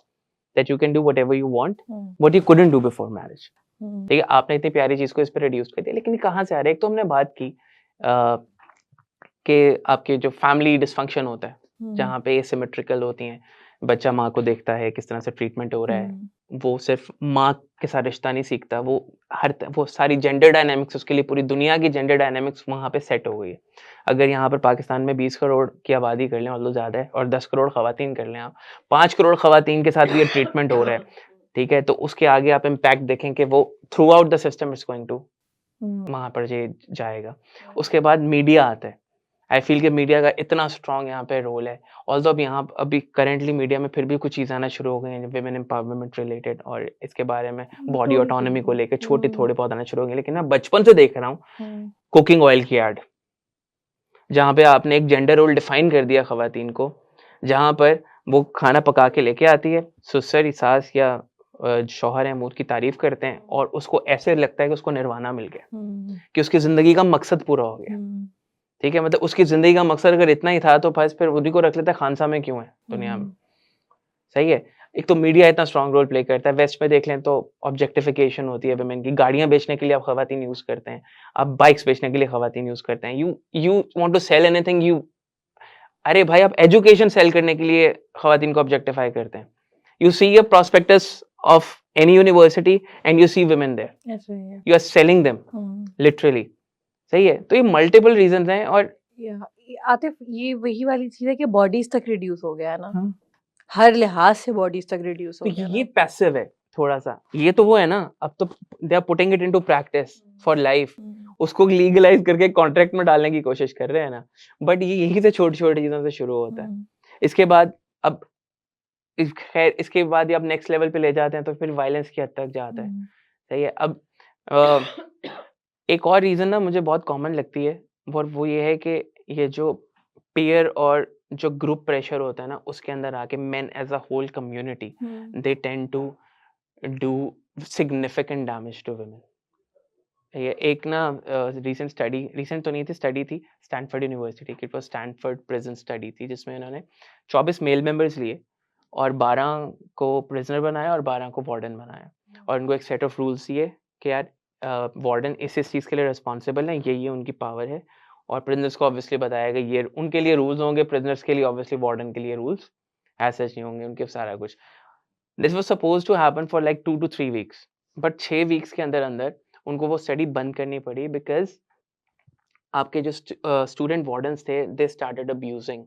that you can do whatever you want, what you couldn't do before marriage. ठीक है, आपने इतनी प्यारी चीज़ को इस पे reduce कर दिया, लेकिन ये कहाँ से आ रहा है? एक तो हमने बात की कि आपके जो फैमिली डिस्फंक्शन होता है, जहाँ पे एसिमेट्रिकल होती हैं, बच्चा माँ को देखता है किस तरह से ट्रीटमेंट हो रहा है, वो सिर्फ माँ के साथ रिश्ता नहीं सीखता, वो सारी जेंडर डायनामिक्स, उसके लिए पूरी दुनिया की जेंडर डायनामिक्स वहाँ पे सेट हो गई है। अगर यहाँ पर पाकिस्तान में 20 करोड़ की आबादी कर लें, ऑल्दो ज़्यादा है, और 10 करोड़ खवातीन कर लें आप, 5 करोड़ खवातीन के साथ ये ट्रीटमेंट हो रहा है, ठीक है? तो उसके आगे आप इम्पैक्ट देखें कि वो throughout the system it's going to वहाँ पर ये जाएगा। उसके बाद मीडिया आता है। आई फ़ील कि मीडिया का इतना स्ट्रॉन्ग यहाँ पे रोल है। ऑल्दो अब यहाँ अभी करंटली मीडिया में फिर भी कुछ चीज़ें आना शुरू हो गई हैं वुमेन एम्पावरमेंट रिलेटेड, और इसके बारे में बॉडी ऑटोनॉमी को लेके छोटे थोड़े बहुत आना शुरू हो गए। लेकिन मैं बचपन से देख रहा हूँ कुकिंग ऑयल की ऐड, जहाँ पे आपने एक जेंडर रोल डिफाइन कर दिया खवातीन को, जहाँ पर वो खाना पका के लेके आती है, ससुर सास या शौहर हैं वो उसकी तारीफ करते हैं, और उसको ऐसे लगता है कि उसको निर्वाणा मिल गया, कि उसकी ज़िंदगी का मकसद पूरा हो गया। ठीक है, मतलब उसकी ज़िंदगी का मकसद अगर इतना ही था तो बस फिर उन्हीं को रख लेता है, खानसा में क्यों है दुनिया में? सही है। एक तो मीडिया इतना स्ट्रॉन्ग रोल प्ले करता है। वेस्ट में देख लें तो ऑब्जेक्टिफिकेशन होती है वुमेन की, गाड़ियाँ बेचने के लिए आप खवातीन यूज़ करते हैं, आप बाइक्स बेचने के लिए खवातीन यूज़ करते हैं। You want to sell anything, अरे भाई आप एजुकेशन सेल करने के लिए खवातीन को ऑब्जेक्टिफाई करते हैं। You see a prospectus of any university and you see women there, you are selling them literally. सही है, तो ये मल्टीपल रीजंस हैं। और आतिफ, ये वही वाली चीज है कि बॉडीज तक रिड्यूस हो गया है ना, हर लिहाज से बॉडीज तक रिड्यूस हो गया। ये पैसिव है थोड़ा सा, ये तो वो है ना, अब तो they are putting it into practice for life, उसको लीगलाइज करके कॉन्ट्रैक्ट में डालने की कोशिश कर रहे हैं ना, बट ये यही से छोटी छोटी चीजों से शुरू होता है। इसके बाद अब खैर इसके बाद आप नेक्स्ट लेवल पे ले जाते हैं तो फिर वायलेंस की हद तक जाता है। सही है। अब एक और रीजन ना मुझे बहुत कॉमन लगती है, और वो ये है कि ये जो पीयर और जो ग्रुप प्रेशर होता है ना, उसके अंदर आके men as a whole community they tend to do significant damage to women. ये एक ना रीसेंट तो नहीं थी, स्टडी थी स्टैनफोर्ड यूनिवर्सिटी की, it was Stanford prison study थी, जिसमें इन्होंने 24 मेल मेंबर्स लिए और 12 को प्रिजनर बनाया और 12 को वार्डन बनाया, और उनको एक सेट ऑफ रूल्स दिए कि यार वार्डन इस चीज़ के लिए रिस्पॉन्सिबल है, ये उनकी पावर है, और प्रिजनर्स को ऑब्वियसली बताया कि ये उनके लिए रूल्स होंगे, प्रिजनर्स के लिए ऑब्वियसली वार्डन के लिए रूल्स एज सच नहीं होंगे, उनके सारा कुछ। This was supposed to happen for like 2 to 3 weeks, but 6 weeks के अंदर अंदर उनको वो स्टडी बंद करनी पड़ी, बिकॉज आपके जो स्टूडेंट वार्डन्स थे they started abusing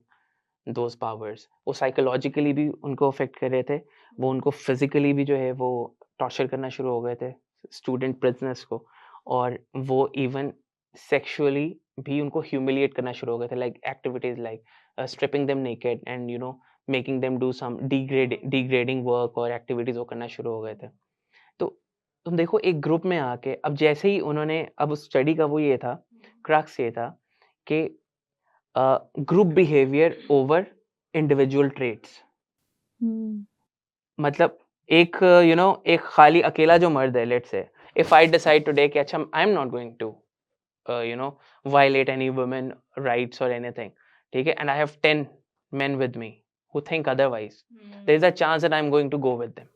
those powers. वो साइकोलॉजिकली भी उनको अफेक्ट कर रहे थे, वो उनको फिजिकली भी जो है वो टॉर्चर करना शुरू हो गए थे स्टूडेंट प्रिजनर्स को, और वो इवन सेक्सुअली भी उनको ह्यूमिलिएट करना शुरू हो गए थे, like activities like stripping them naked and you know making them do some degrading work और एक्टिविटीज वो करना शुरू हो गए थे। तो तुम देखो एक ग्रुप में आके अब जैसे ही उन्होंने, अब उस स्टडी का वो ये था, क्रक्स ये था कि group behaviour over individual traits. मतलब एक एक खाली अकेला जो मर्द है, let's say if I decide today कि अच्छा I am not going to violate any women rights और एनीथिंग, ठीक है, and I have 10 men with me who think otherwise, there is a chance that I am going to go with them.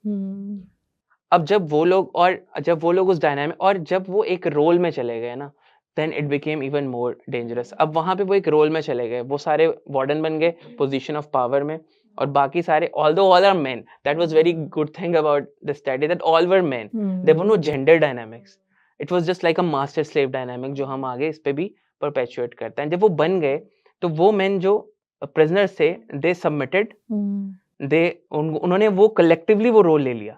अब जब वो लोग उस dynamic, और जब वो एक रोल में चले गए ना, then it became even more dangerous. अब वहां पे वो एक रोल में चले गए, वो सारे वार्डन बन गए पोजीशन ऑफ पावर में, और बाकी सारे all are men, that was very good thing about the study, that all were men, there were no gender dynamics, it was just like a master slave dynamic, जो हम आगे इस पे भी परपेचुएट करते हैं। जब वो बन गए तो वो मेन जो प्रिजनर्स थे दे सबमिटेड, उन्होंने वो कलेक्टिवली वो रोल ले लिया,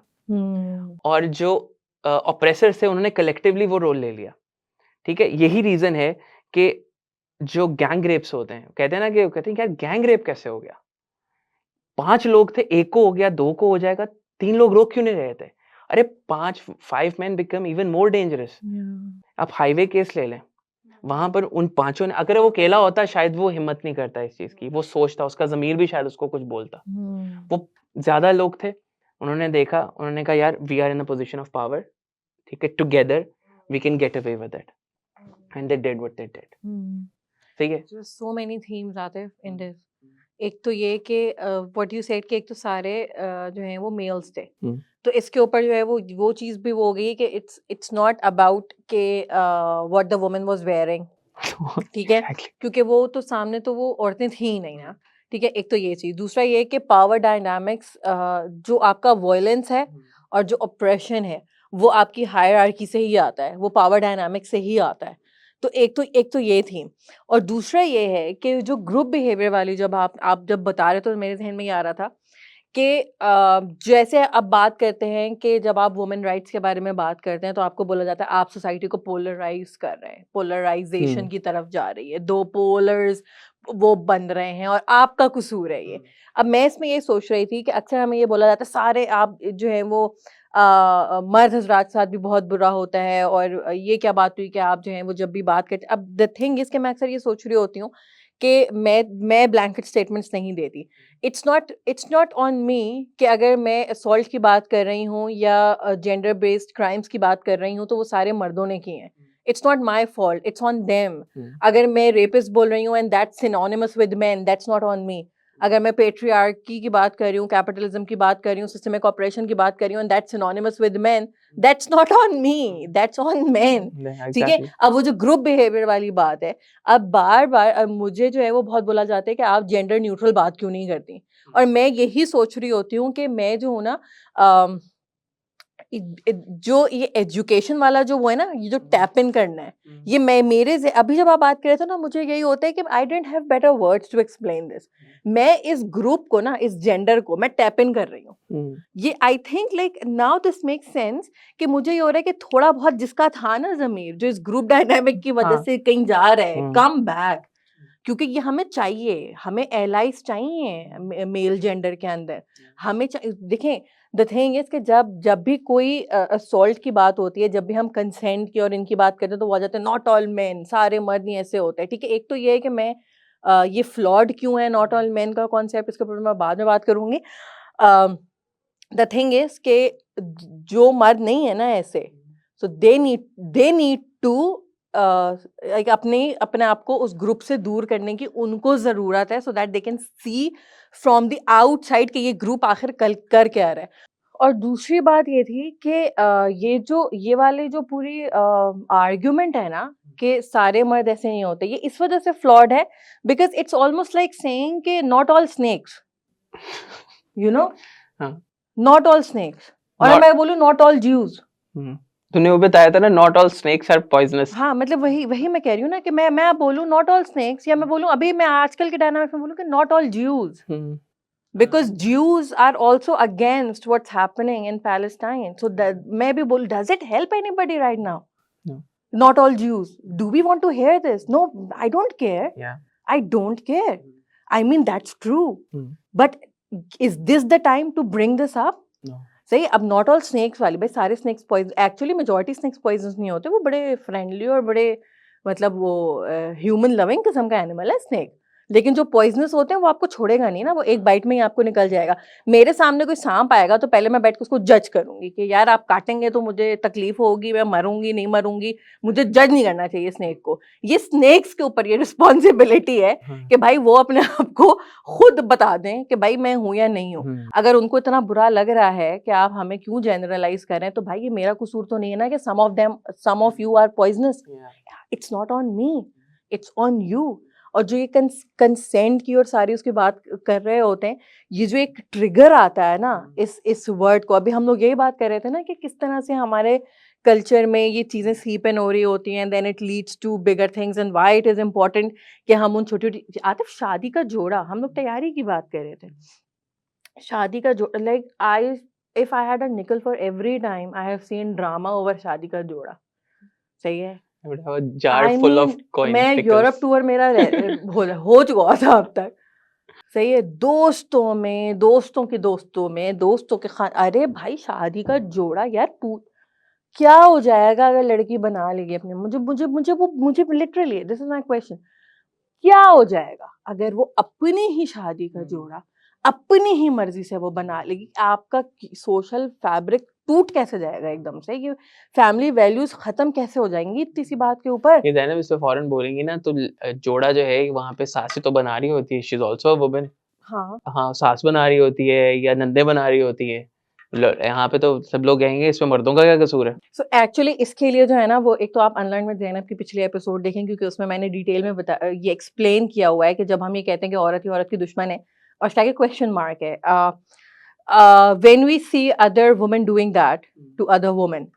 और जो ऑपरेसर्स थे उन्होंने कलेक्टिवली वो रोल ले लिया। ठीक है, यही रीजन है कि जो गैंग रेप्स होते हैं, कहते हैं ना कि कहते हैं यार गैंग रेप कैसे हो गया, 5 लोग थे, 1 को हो गया, 2 को हो जाएगा, 3 लोग रोक क्यों नहीं रहे थे? अरे 5 men become even more dangerous. आप हाईवे केस ले लें, वहाँ पर उन 5 ने, अगर वो अकेला होता शायद वो हिम्मत नहीं करता इस चीज़ की, वो सोचता, उसका ज़मीर भी शायद उसको कुछ बोलता। वो ज़्यादा लोग थे, उन्होंने देखा, उन्होंने कहा यार we are in a position of power, ठीक है, together we can get away with it, and they did what they did. ठीक है? सो मेनी थीम्स आते हैं इन दिस। एक तो ये कि व्हाट यू सेड कि एक तो सारे जो हैं वो मेल्स थे, तो इसके ऊपर जो है वो चीज़ भी वो हो गई कि इट्स नॉट अबाउट के what the woman was wearing, ठीक है, Exactly. क्योंकि वो तो सामने तो वो औरतें थी ही नहीं ना, ठीक है। एक तो ये चीज़, दूसरा ये कि पावर डायनामिक्स, जो आपका वॉयलेंस है और जो ऑपरेशन है वो आपकी हायरार्की से ही आता है, वो पावर डायनामिक्स से ही आता है। तो एक तो ये थी, और दूसरा ये है कि जो ग्रुप बिहेवियर वाली जब आप जब बता रहे तो मेरे जहन में ये आ रहा था कि जैसे अब बात करते हैं कि जब आप वुमेन राइट्स के बारे में बात करते हैं तो आपको बोला जाता है आप सोसाइटी को पोलराइज कर रहे हैं, पोलराइजेशन की तरफ जा रही है, 2 पोलर्स वो बन रहे हैं और आपका कसूर है ये। अब मैं इसमें ये सोच रही थी कि अक्सर हमें ये बोला जाता है सारे आप जो है वो मर्द हजरात के साथ भी बहुत बुरा होता है, और ये क्या बात हुई कि आप जो है वो जब भी बात करते, अब द थिंग इज कि मैं अक्सर ये सोच रही होती हूँ कि मैं ब्लैंकेट स्टेटमेंट्स नहीं देती। इट्स नॉट ऑन मी कि अगर मैं असॉल्ट की बात कर रही हूँ या जेंडर बेस्ड क्राइम्स की बात कर रही हूँ तो वो सारे मर्दों ने किए हैं। It's not my fault, it's on them. अगर मैं रेपिस्ट बोल रही हूँ and that's synonymous with main, that's not on मी। अगर मैं पेट्रियार्की की बात कर रही हूँ, कैपिटलिज्म की बात कर रही हूँ, सिस्टमिक ऑपरेशन की बात कर रही हूँ and that's synonymous with main, that's not on me, that's on main. ठीक है। अब वो जो ग्रुप बिहेवियर वाली बात है, अब बार-बार मुझे जो है वो बहुत बोला जाता है कि आप जेंडर न्यूट्रल बात क्यों नहीं करती? और मैं यही सोच रही होती हूँ कि मैं जो हूँ ना, जो ये एजुकेशन वाला जो वो है ना, ये जो टैप इन करना है, ये मैं मेरे से अभी जब आप बात कर रहे थे ना, मुझे यही होता है कि I don't have better words to explain this. मैं इस ग्रुप को ना, इस जेंडर को मैं टैप इन कर रही हूँ। ये I think like now this makes sense कि मुझे ये हो रहा है कि थोड़ा बहुत जिसका था ना ज़मीर, जो इस ग्रुप डायनामिक की वजह से कहीं जा रहा है, कम बैक, क्योंकि ये हमें चाहिए, हमें एलाइज चाहिए मेल जेंडर के अंदर। हमें देखें, द थिंग इज कि जब भी कोई असॉल्ट की बात होती है, जब भी हम कंसेंट की और इनकी बात करते हैं तो वो आ जाते हैं नॉट ऑल मेन, सारे मर्द नहीं ऐसे होते हैं, ठीक है। एक तो ये है कि मैं ये फ्लॉड क्यों है नॉट ऑल मेन का कॉन्सेप्ट, इसके ऊपर मैं बाद में बात करूंगी। द थिंग इज कि जो मर्द नहीं है ना ऐसे, सो दे नीड टू लाइक अपने आप को उस ग्रुप से दूर करने की उनको जरूरत है, so that they can see from the outside कि ये ग्रुप आखिर कल कर क्या रहा है। और दूसरी बात ये थी कि ये वाली जो पूरी आर्ग्यूमेंट है ना कि सारे मर्द ऐसे नहीं होते, ये इस वजह से फ्लॉड है because it's almost like saying कि not all snakes, you know, not all snakes, और मैं बोलूं नॉट ऑल ज्यूज। तूने वो बताया था ना, not all snakes are poisonous. हाँ, मतलब वही मैं कह रही हूँ ना कि मैं बोलूं नॉट ऑल स्नेक्स, या मैं बोलूं अभी मैं आजकल के डायनामिक्स में बोलूं कि not all Jews, because Jews are also against what's happening in Palestine. So that maybe does it help anybody right now? No. Not all Jews. Do we want to hear this? No, I don't care. Yeah. I don't care. I mean, that's true. But is this the time to bring this up? No. सही, अब not all snacks वाली, भाई सारे snakes poison, actually majority snakes poison नहीं होते, वो बड़े friendly और बड़े मतलब वो ह्यूमन लविंग किस्म का एनिमल है स्नेक, लेकिन जो पॉइजनस होते हैं वो आपको छोड़ेगा नहीं ना, वो एक बाइट में ही आपको निकल जाएगा। मेरे सामने कोई सांप आएगा तो पहले मैं बैठ के उसको जज करूंगी कि यार आप काटेंगे तो मुझे तकलीफ होगी, मैं मरूंगी नहीं मरूंगी, मुझे जज नहीं करना चाहिए स्नेक को। ये स्नेक्स के ऊपर ये रिस्पॉन्सिबिलिटी है कि भाई वो अपने आप को खुद बता दें कि भाई मैं हूं या नहीं हूं। अगर उनको इतना बुरा लग रहा है कि आप हमें क्यों जनरलाइज कर रहे हैं, तो भाई ये मेरा कसूर तो नहीं है ना कि some of you are poisonous. It's not on me, it's on you. और जो ये कंसेंट की और सारी उसकी बात कर रहे होते हैं, ये जो एक ट्रिगर आता है ना इस वर्ड को, अभी हम लोग यही बात कर रहे थे ना कि किस तरह से हमारे कल्चर में ये चीज़ें सीप इन हो रही होती हैं, then it leads to bigger things and why it is important कि हम उन छोटी छोटी आतिफ शादी का जोड़ा, हम लोग तैयारी की बात कर रहे थे, शादी का जोड़ा, like if I had a nickel for every time I have seen drama over शादी का जोड़ा, सही है। I would have a jar full of coins. मैं यूरोप टूर मेरा हो चुका था अब तक, सही है, दोस्तों में, दोस्तों के दोस्तों में, दोस्तों के अरे भाई शादी का जोड़ा यार क्या हो जाएगा अगर लड़की बना लेगी अपने, मुझे literally this is my question, क्या हो जाएगा अगर वो अपनी ही शादी का जोड़ा अपनी ही मर्जी से वो बना लेगी? आपका सोशल फैब्रिक टूट कैसे जाएगा एकदम से, कि फैमिली वैल्यूज खत्म कैसे हो जाएंगी इतनी सी बात के ऊपर? ये ज़ैनब इस पे फौरन बोलेंगी ना तो जोड़ा जो है वहाँ पे सासें तो बना रही होती है, she is also a woman. हाँ, हाँ, सास बना रही होती है या नंदे बना रही होती है। यहाँ पे तो सब लोग कहेंगे इसमें मर्दों का क्या कसूर है? सो एक्चुअली इसके लिए जो है ना, वो एक तो आप अनलर्न विद ज़ैनब की पिछली एपिसोड देखें, क्योंकि उसमें मैंने डिटेल में ये एक्सप्लेन किया हुआ है कि जब हम ये कहते हैं कि औरत ही औरत की दुश्मन है, और उसका एक क्वेश्चन मार्क है, when we see other women doing that to other women,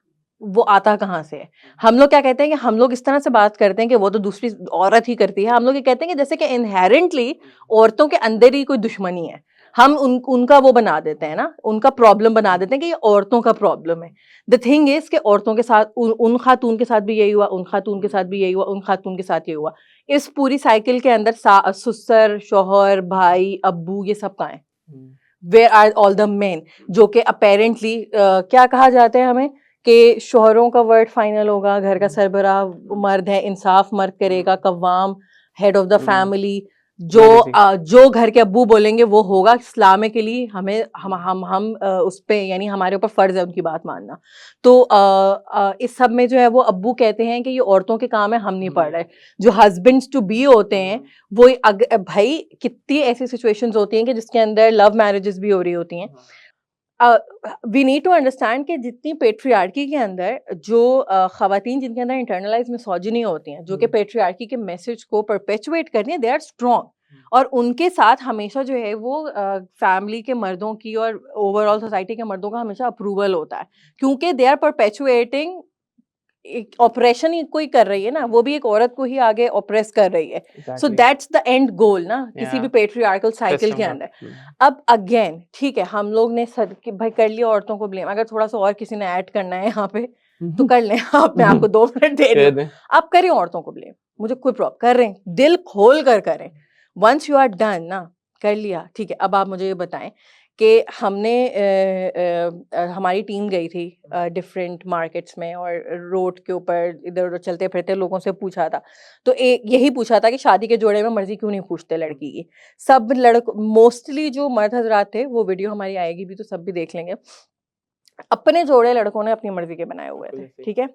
वो आता कहाँ से है? हम लोग क्या कहते हैं कि हम लोग इस तरह से बात करते हैं कि वो तो दूसरी औरत ही करती है। हम लोग ये कहते हैं कि जैसे कि इनहेरेंटली औरतों के अंदर ही कोई दुश्मनी है। हम उनका वो बना देते हैं ना, उनका प्रॉब्लम बना देते हैं कि ये औरतों का प्रॉब्लम है। द थिंग इज कि औरतों के साथ उन खातून के साथ भी यही हुआ, उन खातून के साथ भी यही हुआ, उन खातून के साथ ये हुआ। इस पूरी साइकिल के अंदर ससुर, शौहर, भाई, अब्बू, ये सब कहाँ है? Where are all the men? जो कि अपेरेंटली क्या कहा जाता है हमें कि शौहरों का वर्ड फाइनल होगा, घर का सरबराह मर्द है, इंसाफ मर्द करेगा, कव्वाम, हेड ऑफ द फैमिली, जो घर के अब्बू बोलेंगे वो होगा। इस्लामिकली हमें हम उस पे, यानी हमारे ऊपर फर्ज है उनकी बात मानना। तो इस सब में जो है वो अब्बू कहते हैं कि ये औरतों के काम है, हम नहीं पढ़ रहे। जो हस्बैंड्स टू बी होते हैं वो भाई कितनी ऐसी सिचुएशंस होती हैं कि जिसके अंदर लव मैरिजेस भी हो रही होती हैं। वी नीड टू अंडरस्टैंड कि जितनी पेट्रियार्की के अंदर जो खवातीन जिनके अंदर इंटरनलाइज मिसोजिनी होती हैं, जो कि पेट्रियार्की के मैसेज को परपेचुएट कर रही हैं, दे आर स्ट्रॉन्ग, और उनके साथ हमेशा जो है वो फैमिली के मर्दों की और ओवरऑल सोसाइटी के मर्दों का हमेशा अप्रूवल होता है, क्योंकि दे आर परपेचुएटिंग एक ऑपरेशन ही कोई कर रही है ना, वो भी एक औरत को ही आगे ऑपरेस कर रही है। सो दैट्स द एंड गोल ना, किसी भी पेट्रियार्कल साइकिल के अंदर। अब अगेन ठीक है, हम लोग ने कि भाई कर लिया औरतों को ब्लेम, अगर थोड़ा सा और किसी ने ऐड करना है यहाँ पे तो कर लें आप, मैं आपको 2 मिनट दे रही हूँ, आप करें औरतों को ब्लेम, मुझे कोई प्रॉब्लम, कर रहे हैं, दिल खोल कर करें। वंस यू आर डन ना, कर लिया ठीक है। अब आप मुझे ये बताएं कि हमने हमारी टीम गई थी डिफरेंट मार्केट्स में और रोड के ऊपर इधर उधर चलते फिरते लोगों से पूछा था, तो यही पूछा था कि शादी के जोड़े में मर्जी क्यों नहीं पूछते लड़की की। सब मोस्टली जो मर्द हजरात थे, वो वीडियो हमारी आएगी भी तो सब भी देख लेंगे, अपने जोड़े लड़कों ने अपनी मर्जी के बनाए हुए थे, ठीक है।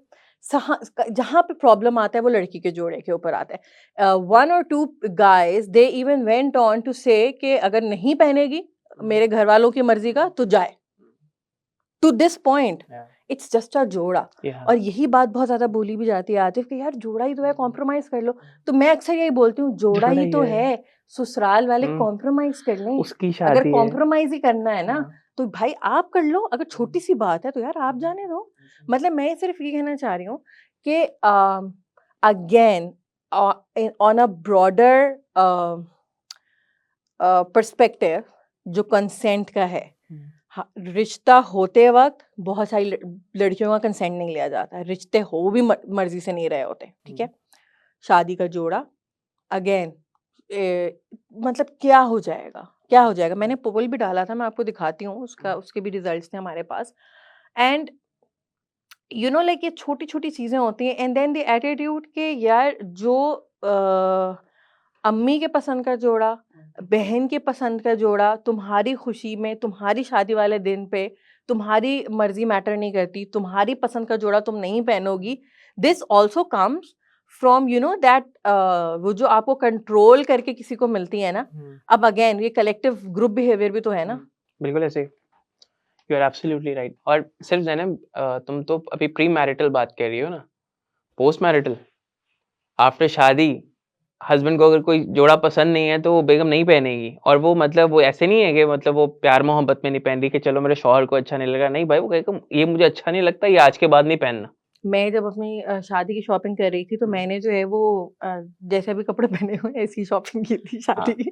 जहां पे प्रॉब्लम आता है वो लड़की के जोड़े के ऊपर आता है। 1 or 2 guys they even went on to say कि अगर नहीं पहनेगी मेरे घर वालों की मर्जी का तो जाए। To this point it's just a जोड़ा। और यही बात बहुत ज्यादा बोली भी जाती है आतिफ कि यार जोड़ा ही तो है, कॉम्प्रोमाइज कर लो। तो मैं अक्सर यही बोलती हूँ, जोड़ा ही तो है, ससुराल वाले कॉम्प्रोमाइज कर लें। उसकी शादी अगर कॉम्प्रोमाइज ही करना है ना तो भाई आप कर लो, अगर छोटी सी बात है तो यार आप जाने दो। मतलब मैं सिर्फ ये कहना चाह रही हूँ कि again on a broader perspective जो कंसेंट का है, रिश्ता होते वक्त बहुत सारी लड़कियों का कंसेंट नहीं लिया जाता, रिश्ते हो भी मर्जी से नहीं रहे होते, ठीक है। शादी का जोड़ा अगेन मतलब क्या हो जाएगा, क्या हो जाएगा। मैंने पोल भी डाला था, मैं आपको दिखाती हूँ, उसके भी रिजल्ट्स थे हमारे पास। एंड यू नो लाइक ये छोटी छोटी चीजें होती हैं, एंड देन द एटीट्यूड के यार जो अम्मी के पसंद का जोड़ा, बहन के पसंद का जोड़ा, तुम्हारी खुशी में, तुम्हारी शादी वाले दिन पे तुम्हारी मर्जी मैटर नहीं करती, तुम्हारी पसंद का जोड़ा तुम नहीं पहनोगी। This also comes from you know that वो जो आपको कंट्रोल करके किसी को मिलती है ना। अब अगेन ये कलेक्टिव ग्रुप बिहेवियर भी तो है ना। बिल्कुल ऐसे, यू आर एब्सोल्युटली राइट। और सिर्फ ज़ैनब तुम तो अभी प्री मैरिटल बात कर रही हो ना, पोस्ट मैरिटल आफ्टर शादी हस्बैंड को अगर कोई जोड़ा पसंद नहीं है तो वो बेगम नहीं पहनेगी। और वो मतलब वो ऐसे नहीं है कि मतलब वो प्यार मोहब्बत में नहीं पहन रही कि चलो मेरे शौहर को अच्छा नहीं लगा, नहीं भाई, वो कहेगा ये मुझे अच्छा नहीं लगता, ये आज के बाद नहीं पहनना। मैं जब अपनी शादी की शॉपिंग कर रही थी तो मैंने जो है वो जैसे भी कपड़े पहने हुए ऐसी शॉपिंग की थी शादी की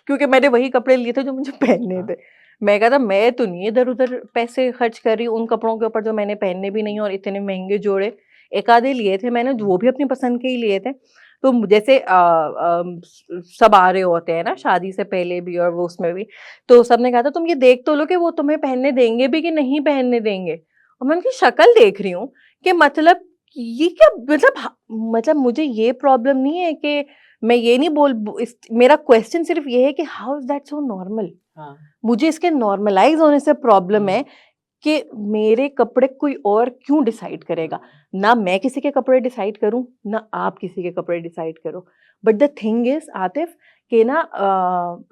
क्योंकि मैंने वही कपड़े लिए थे जो मुझे पहनने थे। मैं कहा था मैं तो नहीं इधर उधर पैसे खर्च कर रही उन कपड़ों के ऊपर जो मैंने पहनने भी नहीं, और इतने महंगे जोड़े एक आधे लिए थे मैंने, वो भी अपनी पसंद के ही लिए थे। तो जैसे सब आ रहे होते हैं ना शादी से पहले भी और वो उसमें भी, तो सबने कहा था तुम ये देख तो लो कि वो तुम्हें पहनने देंगे भी कि नहीं पहनने देंगे, और मैं उनकी शक्ल देख रही हूँ कि मतलब ये क्या, मतलब मुझे ये प्रॉब्लम नहीं है कि मैं ये नहीं मेरा क्वेश्चन सिर्फ ये है कि how is that so normal. हाँ, मुझे इसके नॉर्मलाइज होने से प्रॉब्लम है कि मेरे कपड़े कोई और क्यों डिसाइड करेगा। ना मैं किसी के कपड़े डिसाइड करूं, ना आप किसी के कपड़े डिसाइड करो। But the thing is Atif कि ना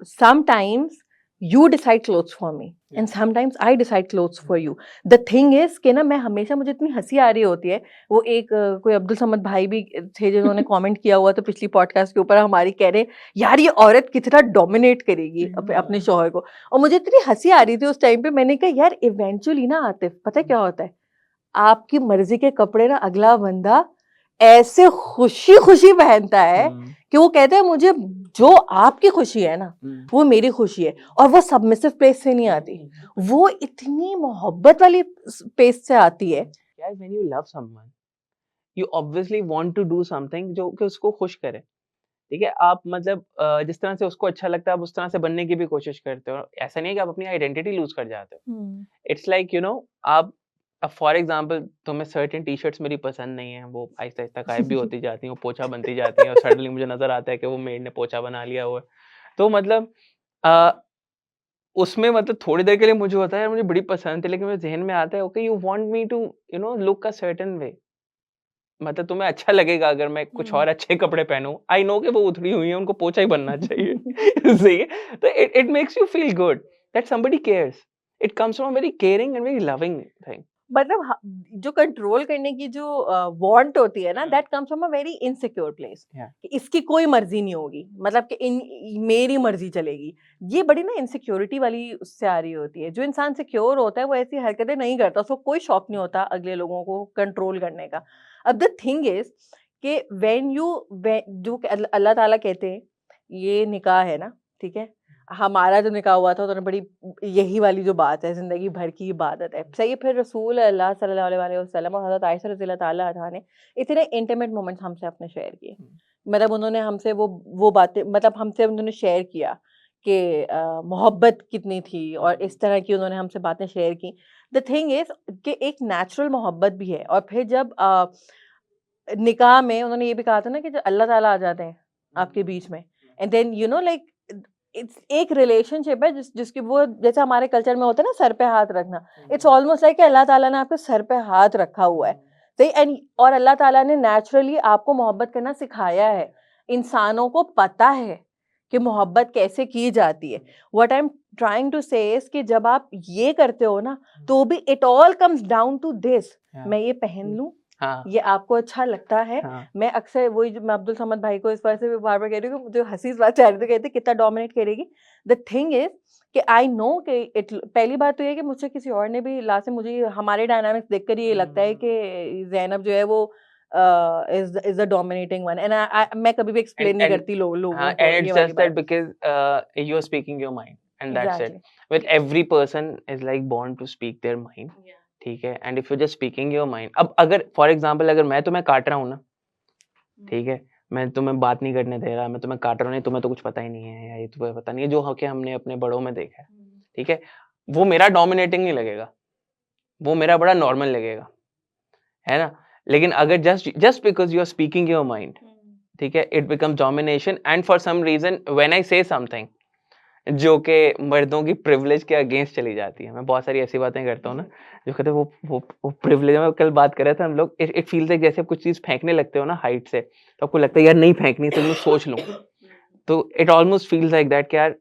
sometimes you decide clothes for me and sometimes I decide clothes for you. The thing is कि ना मैं हमेशा, मुझे इतनी हंसी आ रही होती है, वो एक कोई अब्दुल समद भाई भी थे जिन्होंने कमेंट किया हुआ था पिछली पॉडकास्ट के ऊपर हमारी, कह रहे यार ये औरत कितना डोमिनेट करेगी अपने शौहर को, और मुझे इतनी हंसी आ रही थी उस टाइम पे। मैंने कहा यार इवेंचुअली ना आतिफ पता है क्या होता है, आपकी मर्जी के कपड़े ना अगला बंदा ऐसे खुशी खुशी पहनता है कि वो कहता है मुझे जो आपकी खुशी है ना वो मेरी खुशी है, और वो सबमिसिव प्लेस से नहीं आती, वो इतनी मोहब्बत वाली प्लेस से आती है। यार when you love someone you obviously want to do something जो कि उसको खुश करे, ठीक है? आप मतलब जिस तरह से उसको अच्छा लगता है आप उस तरह से बनने की भी कोशिश करते हो। ऐसा नहीं है कि आप अपनी आइडेंटिटी लूज़ कर जाते हो। इट्स लाइक यू नो आप फॉर एग्जांपल तुम्हें सर्टेन टी-शर्ट्स मेरी पसंद नहीं है, वो आहिस्ता-आहिस्ता गायब भी होती जाती हैं, वो पोंछा बनती जाती हैं और सडनली मुझे नज़र आता है कि वो मेड ने पोंछा बना लिया हुआ है। तो मतलब अ, उसमें मतलब थोड़ी देर के लिए मुझे होता है यार मुझे बड़ी पसंद थी, लेकिन मेरे ज़हन में आता है okay you want me to you know look a certain way. मतलब तुम्हें अच्छा लगेगा अगर मैं कुछ और अच्छे कपड़े पहनूँ। आई नो कि वो उधड़ी हुई हैं, उनको पोंछा ही बनना चाहिए। सही है? तो it makes you feel good that somebody cares. It comes from very caring and very loving thing. मतलब जो कंट्रोल करने की जो वांट होती है ना, that comes from a very insecure place, Yeah. कि इसकी कोई मर्जी नहीं होगी, मतलब कि मेरी मर्जी चलेगी। ये बड़ी ना इनसिक्योरिटी वाली उससे आ रही होती है। जो इंसान सिक्योर होता है वो ऐसी हरकतें नहीं करता, उसको कोई शौक नहीं होता अगले लोगों को कंट्रोल करने का। अब द थिंग इज कि व्हेन यू जो अल्लाह ताला कहते हैं ये निकाह है ना, ठीक है, हमारा जो निकाह हुआ था तो बड़ी यही वाली जो बात है, ज़िंदगी भर की इबादत है। सही है, फिर रसूल अल्लाह सल्लल्लाहु अलैहि वसल्लम और हज़रत आयशा रज़ियल्लाहु ताला अन्हा ने इतने इंटीमेट मोमेंट्स हमसे अपने शेयर किए। मतलब उन्होंने हमसे वो बातें, मतलब हमसे उन्होंने शेयर किया कि मोहब्बत कितनी थी, और इस तरह की उन्होंने हमसे बातें शेयर की। द थिंग इज़ कि एक नेचुरल मोहब्बत भी है, और फिर जब निकाह में उन्होंने ये भी कहा था ना कि जब अल्लाह ताला आ जाते हैं आपके बीच में, and then you know like it's एक रिलेशनशिप है जिसकी वो, जैसे हमारे कल्चर में होता है ना सर पे हाथ रखना, इट्स ऑलमोस्ट लाइक अल्लाह ताला ने आपके सर पे हाथ रखा हुआ है। सही, एंड और अल्लाह ताला ने नेचुरली आपको मोहब्बत करना सिखाया है। इंसानों को पता है कि मोहब्बत कैसे की जाती है। What I am trying to say is कि जब आप ये करते हो ना, तो भी it all comes down to this, मैं ये पहन लूं, हाँ, ये आपको अच्छा लगता है। हाँ। मैं अक्सर वही जो मैं अब्दुल समद भाई को इस वजह से भी बार-बार कह रही हूँ कि मुझे हँसी इस बात से आ रही थी, कहते कितना डोमिनेट करेगी। द थिंग इज़ कि आई नो कि पहली बात तो ये है कि मुझसे किसी और ने भी लास्ट में मुझे हमारे डायनामिक्स देखकर ये लगता है कि ज़ैनब जो है वो is the dominating one, and मैं कभी भी एक्सप्लेन नहीं And करती लोगों को and ये it's वाली just that बात। because you are speaking your mind and that's it. Exactly. With every person is like born to speak their mind. ठीक है? And if you're just speaking your mind, अब अगर for example अगर मैं तुम्हें काट रहा हूँ ना, ठीक है? मैं तुम्हें बात नहीं करने दे रहा, मैं तुम्हें काट रहा हूँ, नहीं तुम्हें तो कुछ पता ही नहीं है या ये तुम्हें पता नहीं है, जो हक़ है हमने अपने बड़ों में देखा है, ठीक है? वो मेरा डोमिनेटिंग नहीं लगेगा, वो मेरा बड़ा नॉर्मल लगेगा, है ना? लेकिन अगर just because you are speaking your mind, ठीक है, it becomes domination and for some reason when I say something जो कि मर्दों की प्रिविलेज के अगेंस्ट चली जाती है। मैं बहुत सारी ऐसी बातें करता हूँ ना जो कहते हैं वो प्रिविलेज में कल बात कर रहे थे हम लोग, इट फील्स लाइक जैसे आप कुछ चीज़ फेंकने लगते हो ना हाइट से, तो आपको लगता है यार नहीं फेंकनी तो मैं सोच लूँ। तो it almost feels like that कि यार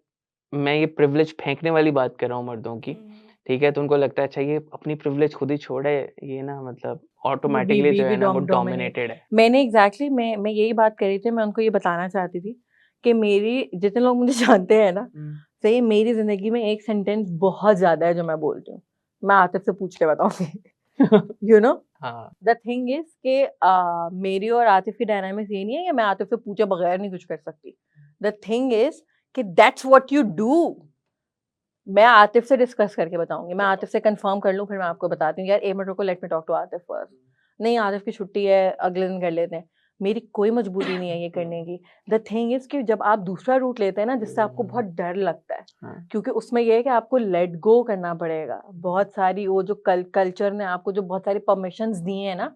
मैं ये प्रिविलेज फेंकने वाली बात कर रहा हूँ मर्दों की, ठीक है? तो उनको लगता है अच्छा ये अपनी प्रिविलेज खुद ही छोड़े, ये ना मतलब वो ऑटोमैटिकली जो भी है ना वो डोमिनेट। डोमिनेटेड है। मैंने एग्जैक्टली मैं यही बात कर रही थी, मैं उनको ये बताना चाहती थी कि मेरी जितने लोग मुझे जानते हैं ना, सही, मेरी जिंदगी में एक सेंटेंस बहुत ज्यादा है जो मैं बोलती हूँ, मैं आतिफ से पूछ के बताऊंगी। यू नो, हाँ, द थिंग इज कि मेरी और आतिफ की डायनामिक्स ये नहीं है कि मैं आतिफ से पूछे बगैर नहीं कुछ कर सकती। द थिंग इज कि दैट्स व्हाट यू डू। मैं आतिफ से डिस्कस करके बताऊंगी, मैं आतिफ से कंफर्म कर लूँ फिर मैं आपको बताती हूँ यार एक मिनट रुको, let me talk to Atif first. नहीं आतिफ की छुट्टी है, अगले दिन कर लेते हैं। मेरी कोई मजबूरी नहीं है ये करने की। द थिंग इज कि जब आप दूसरा रूट लेते हैं ना, जिससे आपको बहुत डर लगता है, हाँ, क्योंकि उसमें ये है कि आपको लेट गो करना पड़ेगा। बहुत सारी वो जो कल्चर ने आपको जो बहुत सारी परमिशंस दी हैं ना,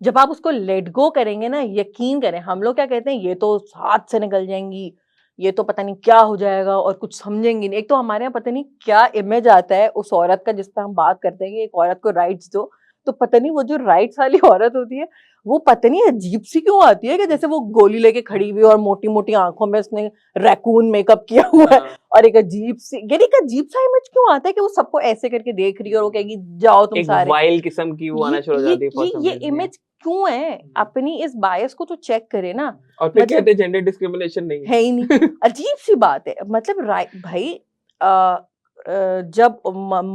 जब आप उसको लेट गो करेंगे ना, यकीन करें, हम लोग क्या कहते हैं, ये तो हाथ से निकल जाएंगी, ये तो पता नहीं क्या हो जाएगा और कुछ समझेंगी नहीं। एक तो हमारे यहाँ पता नहीं क्या इमेज आता है उस औरत का, जिस पे हम बात करते हैं कि एक औरत को राइट्स दो, तो पता नहीं वो जो राइट्स वाली औरत होती है वो पता नहीं अजीब सी क्यों आती है, कि जैसे वो गोली लेके खड़ी हुई है और मोटी मोटी आंखों में उसने रैकून मेकअप किया हुआ है, हाँ, और एक अजीब सी, यानी एक अजीब सा इमेज क्यों आता है कि वो सबको ऐसे करके देख रही है और वो कहेगी जाओ तुम एक सारे। वाइल्ड किस्म की वो आना शुरू हो जाती है फॉर सम ये रीजन। इमेज क्यों है? अपनी इस बायस को तो चेक करे ना। और फिर मतलब कहते हैं जेंडर डिस्क्रिमिनेशन नहीं है ही नहीं, है। अजीब सी बात है। मतलब भाई, जब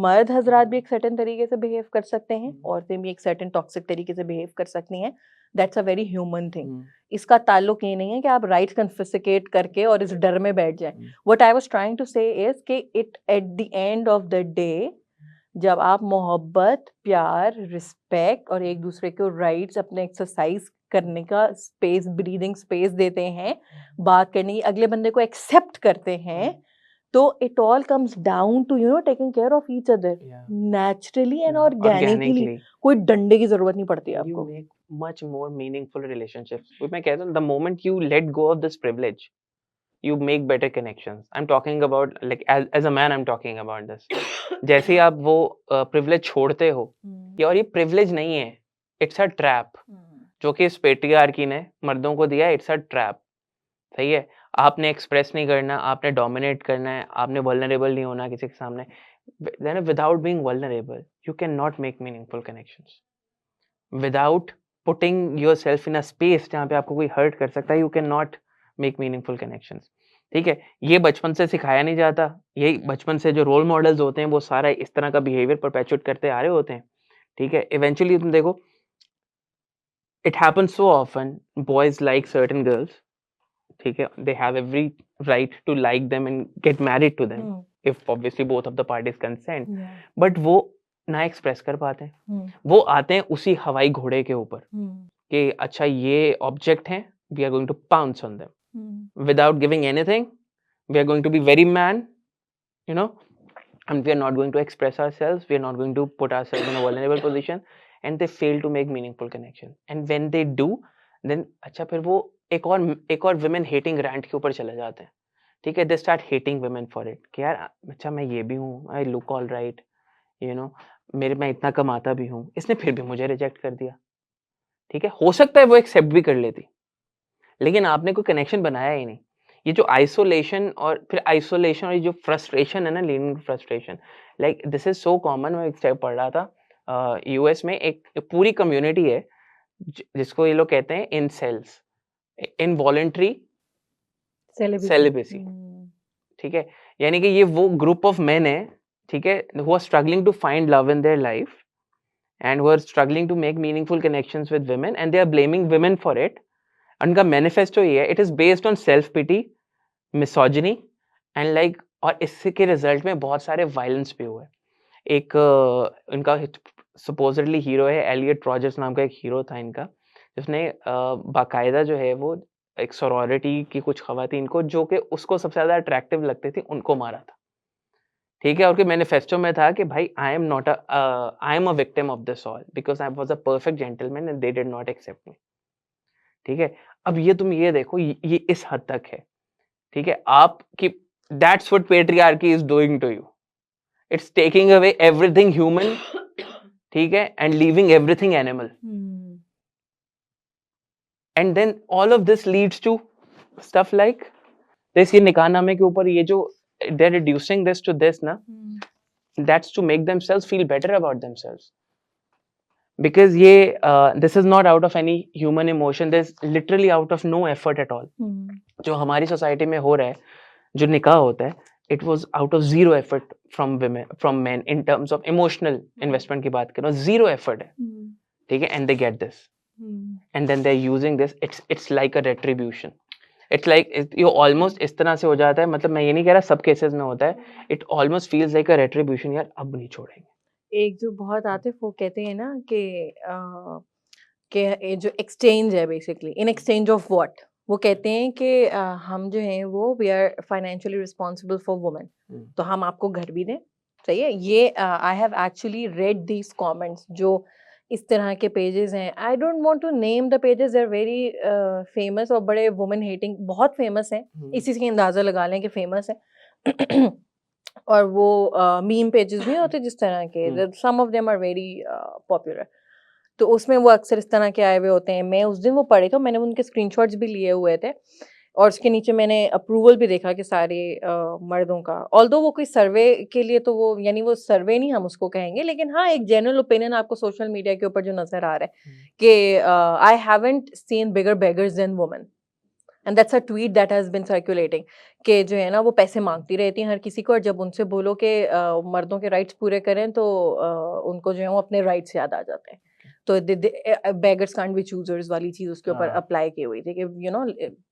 मर्द हजरात भी एक सर्टेन तरीके से बिहेव कर सकते हैं, औरतें भी एक सर्टेन टॉक्सिक तरीके से बिहेव कर सकती हैं, that's a very human thing. इसका ताल्लुक ये नहीं है कि आप राइट्स कन्फिस्केट करके और इस डर में बैठ जाएं। What I was trying to say is कि it at the end of the day, जब आप मोहब्बत, प्यार, रिस्पेक्ट और एक दूसरे को राइट्स, अपने एक्सरसाइज करने का स्पेस, ब्रीदिंग स्पेस देते हैं, बात करने की, अगले बंदे को एक्सेप्ट करते हैं, तो it all comes down to taking care of each other naturally and organically. Organically कोई डंडे की जरूरत नहीं पड़ती यू आपको। Make much more meaningful relationships. मैं कहता हूँ the moment you let go of this privilege you make better connections. I'm talking about like as a man I'm talking about this. जैसे ही आप वो privilege छोड़ते हो, ये और ये privilege नहीं है, it's a trap जो कि इस पेट्रियार्की ने मर्दों को दिया है। it's a trap, सही है। आपने एक्सप्रेस नहीं करना, आपने डोमिनेट करना है, आपने वल्नरेबल नहीं होना किसी के सामने। then without being vulnerable you cannot make meaningful connections. Without putting yourself in a space जहाँ पे आपको कोई hurt कर सकता है, you cannot make meaningful connections. ठीक है, ये बचपन से सिखाया नहीं जाता। ये बचपन से जो रोल मॉडल्स होते हैं वो सारा इस तरह का बिहेवियर परपेचुएट करते आ रहे होते हैं। ठीक है, इवेंचुअली तुम देखो, it happens so often, boys like certain girls, ठीक है, they have every right to like them and get married to them if obviously both of the parties consent, but वो ना एक्सप्रेस कर पाते हैं। वो आते हैं उसी हवाई घोड़े के ऊपर कि अच्छा ये ऑब्जेक्ट है, we are going to pounce on them without giving anything. We are going to be very man, you know, and we are not going to express ourselves. We are not going to put ourselves in a vulnerable position, and they fail to make meaningful connection. And when they do, then अच्छा फिर वो एक और women hating rant के ऊपर चले जाते हैं। ठीक है, they start hating women for it कि यार अच्छा मैं ये भी हूँ, I look all right, you know, मैं इतना कमाता भी हूँ, इसने फिर भी मुझे रिजेक्ट कर दिया। ठीक है, हो सकता है वो एक्सेप्ट भी कर लेती, लेकिन आपने कोई कनेक्शन बनाया ही नहीं। ये जो आइसोलेशन और ये जो फ्रस्ट्रेशन है ना, leading frustration, like this is so common. मैं एक स्टेप पढ़ रहा था, यूएस में एक पूरी कम्युनिटी है जिसको ये लोग कहते हैं इनसेल्स, इनवॉलंटरी सेलिबेसी। ठीक है, यानी कि ये वो ग्रुप ऑफ मेन है, ठीक है, who are struggling to find love in their life and who are struggling to make meaningful connections with women and they are blaming women for it. उनका मैनिफेस्टो ये है, it is based on self pity, misogyny and like, और इसके result में बहुत सारे violence भी हुए। एक उनका सपोजिटली हीरो है एलियट रॉजर्स नाम का एक हीरो था इनका, जिसने बाकायदा जो है वो एक सोरोरिटी की कुछ खवातीन को जो कि उसको सबसे ज्यादा अट्रैक्टिव लगती थी उनको मारा था। ठीक है, और कि मैनिफेस्टो में था कि भाई I am a victim of this all because I was a perfect gentleman and they did not accept me. ठीक है, अब ये तुम ये देखो, ये इस हद तक है। ठीक है, आपकी that's what patriarchy is doing to you, it's taking away everything human, ठीक है, and leaving everything animal, and then all of this leads to stuff like this. ये निकाहनामे के ऊपर ये जो they are reducing this to this ना, that's to make themselves feel better about themselves, because ये this is not out of any human emotion, this is literally out of no effort at all. जो हमारी society में हो रहा है, जो निकाह होता है, it was out of zero effort from women, from men in terms of emotional investment की बात करो, zero effort है, ठीक है, and they get this, and then they're using this, it's like a retribution, it's like you almost इस तरह से हो जाता है, मतलब मैं ये नहीं कह रहा सब केसेस में होता है, it almost feels like a retribution, यार अब नहीं छोड़ेंगे। एक जो बहुत आतिफ वो कहते हैं ना कि ये जो एक्सचेंज है basically, in exchange of what, वो कहते हैं कि हम जो हैं वो we are financially responsible for women, तो हम आपको घर भी दें, सही है। ये I have actually read these comments जो इस तरह के पेजेस हैं। I don't want to name the pages, they are very famous और बड़े वुमेन हेटिंग, बहुत फेमस हैं, इसी से अंदाजा लगा लें कि फेमस है। और वो मीम पेजेस भी होते हैं जिस तरह के, some of them are very popular, तो उसमें वो अक्सर इस तरह के आए हुए होते हैं। मैं उस दिन वो पढ़े तो मैंने उनके स्क्रीनशॉट्स भी लिए हुए थे और उसके नीचे मैंने अप्रूवल भी देखा कि सारे मर्दों का, ऑल्दो वो कोई सर्वे के लिए तो वो, यानी वो सर्वे नहीं हम उसको कहेंगे, लेकिन हाँ एक जनरल ओपिनियन आपको सोशल मीडिया के ऊपर जो नजर आ रहा है कि I haven't seen bigger beggars than women, and that's a tweet that has been circulating, कि जो है ना वो पैसे मांगती रहती हैं हर किसी को, और जब उनसे बोलो कि मर्दों के राइट्स पूरे करें तो उनको जो है वो अपने राइट्स याद आ जाते हैं। तो बेगर्स कांट बी चूजर्स वाली चीज उसके ऊपर अप्लाई की हुई थी कि यू नो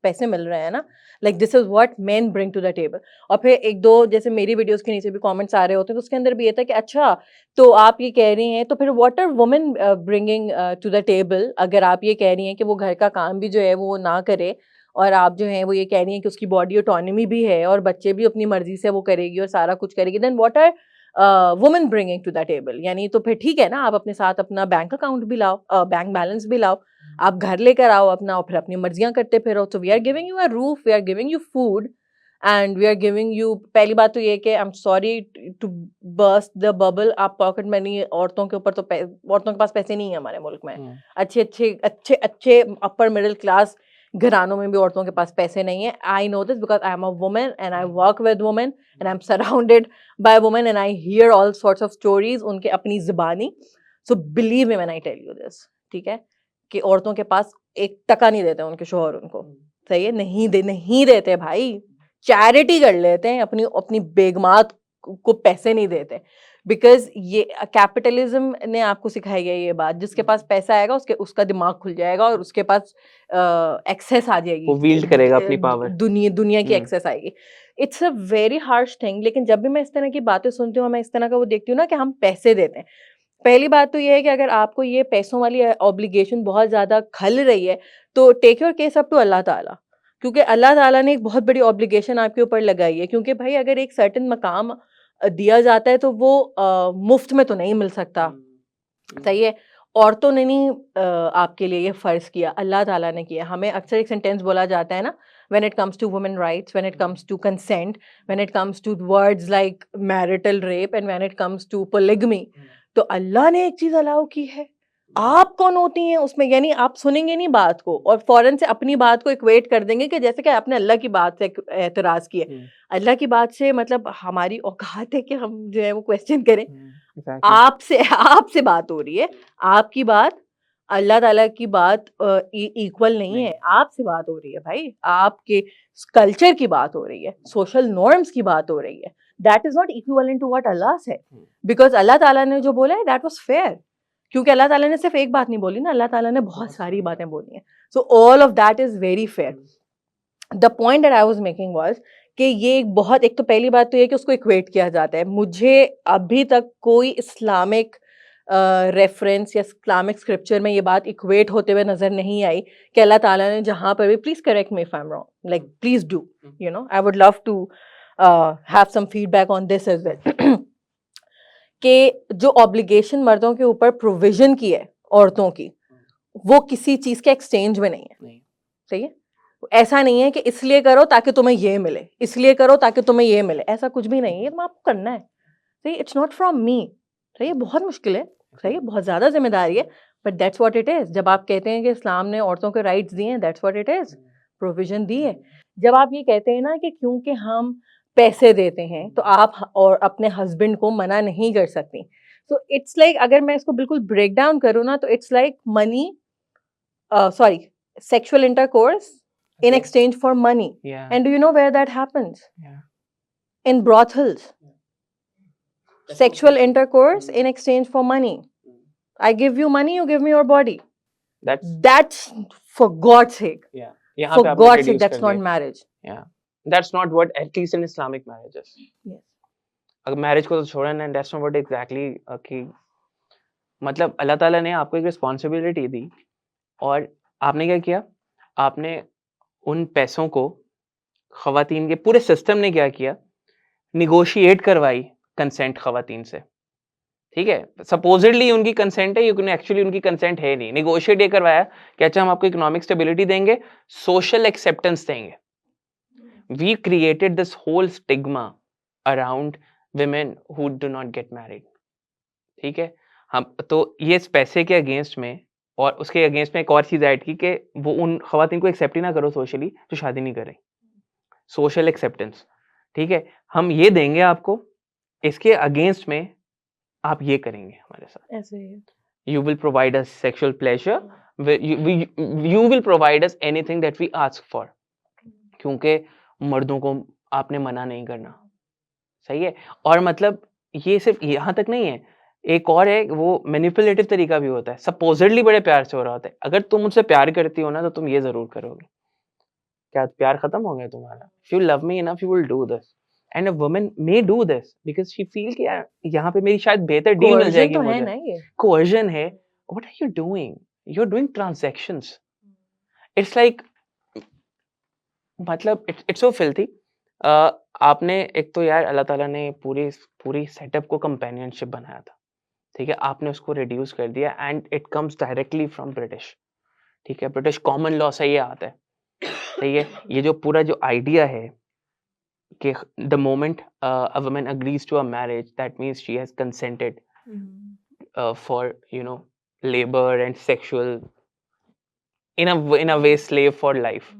पैसे मिल रहे हैं ना, like this is what men bring to the table. और फिर एक दो जैसे मेरी वीडियोस के नीचे भी कमेंट्स आ रहे होते हैं, तो उसके अंदर भी ये था कि अच्छा तो आप ये कह रही हैं तो फिर what are women bringing to the table, अगर आप ये कह रही हैं कि वो घर का काम भी जो है वो ना करे, और आप जो हैं वो ये कह रही हैं कि उसकी बॉडी ऑटोनॉमी भी है और बच्चे भी अपनी मर्जी से वो करेगी और सारा कुछ करेगी, then what are women bringing to the table. यानी तो फिर ठीक है ना, आप अपने साथ अपना बैंक अकाउंट भी लाओ, बैंक बैलेंस भी लाओ, आप घर लेकर आओ अपना और फिर अपनी मर्जियां करते फिरो। तो we are giving you a roof, we are giving you food, and we are giving you, पहली बात तो ये कि I am sorry to burst the bubble, आप पॉकेट मनी औरतों के ऊपर तो औरतों के पास पैसे नहीं है हमारे मुल्क में, अच्छे अच्छे अच्छे अच्छे अपर मिडिल क्लास घरानों में भी औरतों के पास पैसे नहीं है। I know this because I am a woman and I work with women and I am surrounded by women and I hear all sorts of stories उनके अपनी ज़बानी। So believe me when I tell you this, ठीक है, कि औरतों के पास एक टका नहीं देते उनके शोहर उनको, सही है, नहीं देते भाई, चैरिटी कर लेते हैं, अपनी अपनी बेगमात को पैसे नहीं देते, बिकॉज ये कैपिटलिज्म ने आपको सिखाई है ये बात, जिसके पास पैसा आएगा उसका दिमाग खुल जाएगा और उसके पास एक्सेस आ जाएगी, वो wield करेगा अपनी पावर, दुनिया की एक्सेस आएगी। It's a very harsh thing, लेकिन जब भी मैं इस तरह की बातें सुनती हूँ, मैं इस तरह का वो देखती हूँ ना कि हम पैसे देते हैं। पहली बात तो ये है कि अगर आपको ये पैसों वाली ऑब्लिगेशन बहुत ज्यादा खल रही है तो take your case up to Allah ताला, क्योंकि अल्लाह ताला ने एक बहुत बड़ी ऑब्लिगेशन आपके ऊपर लगाई है, क्योंकि भाई अगर एक सर्टेन मकाम दिया जाता है तो वो मुफ्त में तो नहीं मिल सकता, सही है। औरतों ने नहीं आपके लिए ये फर्ज किया, अल्लाह ताला ने किया। हमें अक्सर एक सेंटेंस बोला जाता है ना, when it comes to women rights, when it comes to consent, when it comes to words like marital rape and when it comes to polygamy, तो अल्लाह ने एक चीज अलाउ की है, आप कौन होती हैं उसमें? यानी आप सुनेंगे नहीं बात को और फौरन से अपनी बात को इक्वेट कर देंगे कि जैसे कि आपने अल्लाह की बात से एतराज किया। अल्लाह की बात से मतलब हमारी औकात है कि हम जो है वो क्वेश्चन करें? आपसे बात हो रही है, आपकी बात अल्लाह ताला की बात इक्वल नहीं है, आपसे बात हो रही है भाई, आपके कल्चर की बात हो रही है, सोशल नॉर्म्स की बात हो रही है। That is not equivalent to what Allah said, because Allah ताला ने जो बोला है दैट वाज फेयर, क्योंकि अल्लाह ताला ने सिर्फ एक बात नहीं बोली ना, अल्लाह ताला ने बहुत सारी बातें बोली हैं। So all of that is very fair. The point that I was making was कि ये एक बहुत, एक तो पहली बात तो ये कि उसको इक्वेट किया जाता है। मुझे अभी तक कोई इस्लामिक रेफरेंस या इस्लामिक स्क्रिप्चर में ये बात इक्वेट होते हुए नजर नहीं आई कि अल्लाह ताला ने जहाँ पर भी, please correct me if I am wrong, like please do, you know, I would love to have some feedback on this as well, कि जो ऑब्लिगेशन मर्दों के ऊपर प्रोविजन की है औरतों की, वो किसी चीज के एक्सचेंज में नहीं है, सही है। ऐसा नहीं है कि इसलिए करो ताकि तुम्हें ये मिले, इसलिए करो ताकि तुम्हें ये मिले, ऐसा कुछ भी नहीं है, ये आपको करना है, सही। इट्स नॉट फ्रॉम मी, सही है, बहुत मुश्किल है, सही है, बहुत ज्यादा जिम्मेदारी है, but that's what it is. जब आप कहते हैं कि इस्लाम ने औरतों के राइट्स दिए हैं, that's what it is, provision दी है। जब आप ये कहते हैं ना कि क्योंकि हम पैसे देते हैं तो आप और अपने हस्बैंड को मना नहीं कर सकती, तो इट्स लाइक, अगर मैं इसको बिल्कुल ब्रेक डाउन करूँ ना, तो it's like money, sorry, sexual intercourse in exchange for money. Yeah. And do you know where that happens? Yeah. In brothels. Sexual intercourse in exchange for money. I give you money, you give me your body. That's for God's sake. Yeah. For God's sake, that's not marriage. Yeah. That's not what, at least in Islamic marriages. Yes. अगर marriage को तो छोड़ना, and that's not what exactly कि मतलब अल्लाह ताला ने आपको एक रिस्पॉन्सिबिलिटी दी और आपने क्या किया, आपने उन पैसों को खवातीन के पूरे सिस्टम ने क्या किया, निगोशिएट करवाई कंसेंट खवातीन से, ठीक है, सपोजिटली उनकी कंसेंट है, लेकिन एक्चुअली उनकी कंसेंट है नहीं। निगोशिएट ये करवाया कि अच्छा हम आपको इकोनॉमिक स्टेबिलिटी देंगे, सोशल एक्सेप्टेंस देंगे। We created this whole stigma around women who do not get married, ठीक है। हम तो ये इस पैसे के अगेंस्ट में, और उसके अगेंस्ट में एक और चीज ऐड की कि वो उन खवातीन को एक्सेप्ट ही ना करो सोशली जो शादी नहीं करें, सोशल एक्सेप्टेंस, ठीक है, हम ये देंगे आपको, इसके अगेंस्ट में आप ये करेंगे हमारे साथ, ऐसे ही you will provide us sexual pleasure, you will provide us anything that we ask for, क्योंकि मर्दों को आपने मना नहीं करना, सही है। और मतलब ये सिर्फ यहाँ तक नहीं है, एक और है, वो मैनिपुलेटिव तरीका भी होता है, सपोजिटली बड़े प्यार से हो रहा होता है, अगर तुम मुझसे प्यार करती हो ना तो तुम ये जरूर करोगे, क्या प्यार खत्म हो गया तुम्हारा, if you love me enough you will do this, and a woman may do this because she feel कि यार यहाँ पे मेरी शायद बेहतर डील मिल coercion जाएगी तो है मुझे, ना ये। coercion है, what are you doing, you're doing transactions, it's like, मतलब it's so filthy। आपने एक तो यार अल्लाह ताला ने पूरी सेटअप को कंपेनियनशिप बनाया था, ठीक है, आपने उसको रिड्यूस कर दिया, and it comes directly from British, ठीक है, ब्रिटिश कॉमन लॉ से ये आता है, ठीक है। ये जो पूरा जो आइडिया है कि the moment a woman agrees to a marriage that means she has consented for you know labour and sexual in a way slave for life,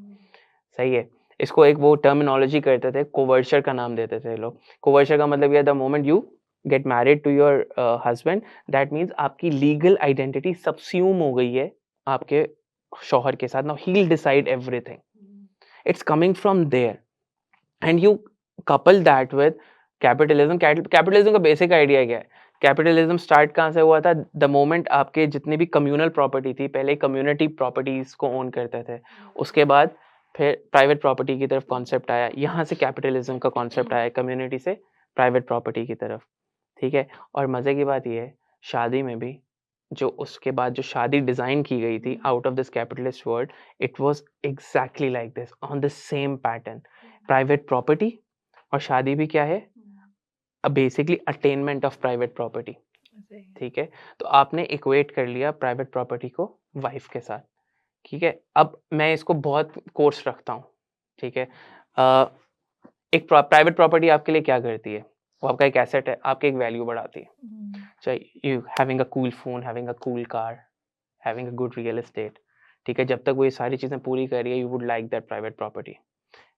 सही है। इसको एक वो टर्मिनोलॉजी करते थे, कोवर्चर का नाम देते थे लोग। कोवर्चर का मतलब ये, the moment you get married to your husband, that means आपकी लीगल आइडेंटिटी सबस्यूम हो गई है आपके शौहर के साथ, now he will decide everything, it's coming from there, and you couple that with capitalism. Capitalism का बेसिक आइडिया क्या है, कैपिटलिज्म स्टार्ट कहाँ से हुआ था, द मोमेंट आपके जितनी भी कम्युनल प्रॉपर्टी थी, पहले कम्युनिटी प्रॉपर्टीज को ओन करते थे, उसके बाद फिर प्राइवेट प्रॉपर्टी की तरफ कॉन्सेप्ट आया, यहाँ से कैपिटलिज्म का कॉन्सेप्ट आया, कम्युनिटी से प्राइवेट प्रॉपर्टी की तरफ, ठीक है। और मजे की बात ये है, शादी में भी जो उसके बाद जो शादी डिजाइन की गई थी out of this capitalist world, it was exactly like this, on the same pattern, private property, और शादी भी क्या है, basically attainment of private property, ठीक है। तो आपने इक्वेट कर लिया प्राइवेट प्रॉपर्टी को वाइफ के साथ, ठीक है। अब मैं इसको बहुत कोर्स रखता हूँ, ठीक है। एक प्राइवेट प्रॉपर्टी आपके लिए क्या करती है, वो आपका एक एसेट है, आपकी एक वैल्यू बढ़ाती है, चाहे you having a cool phone, having a cool car, having a good real estate, ठीक है। जब तक वो ये सारी चीजें पूरी कर रही है, you would like that private property,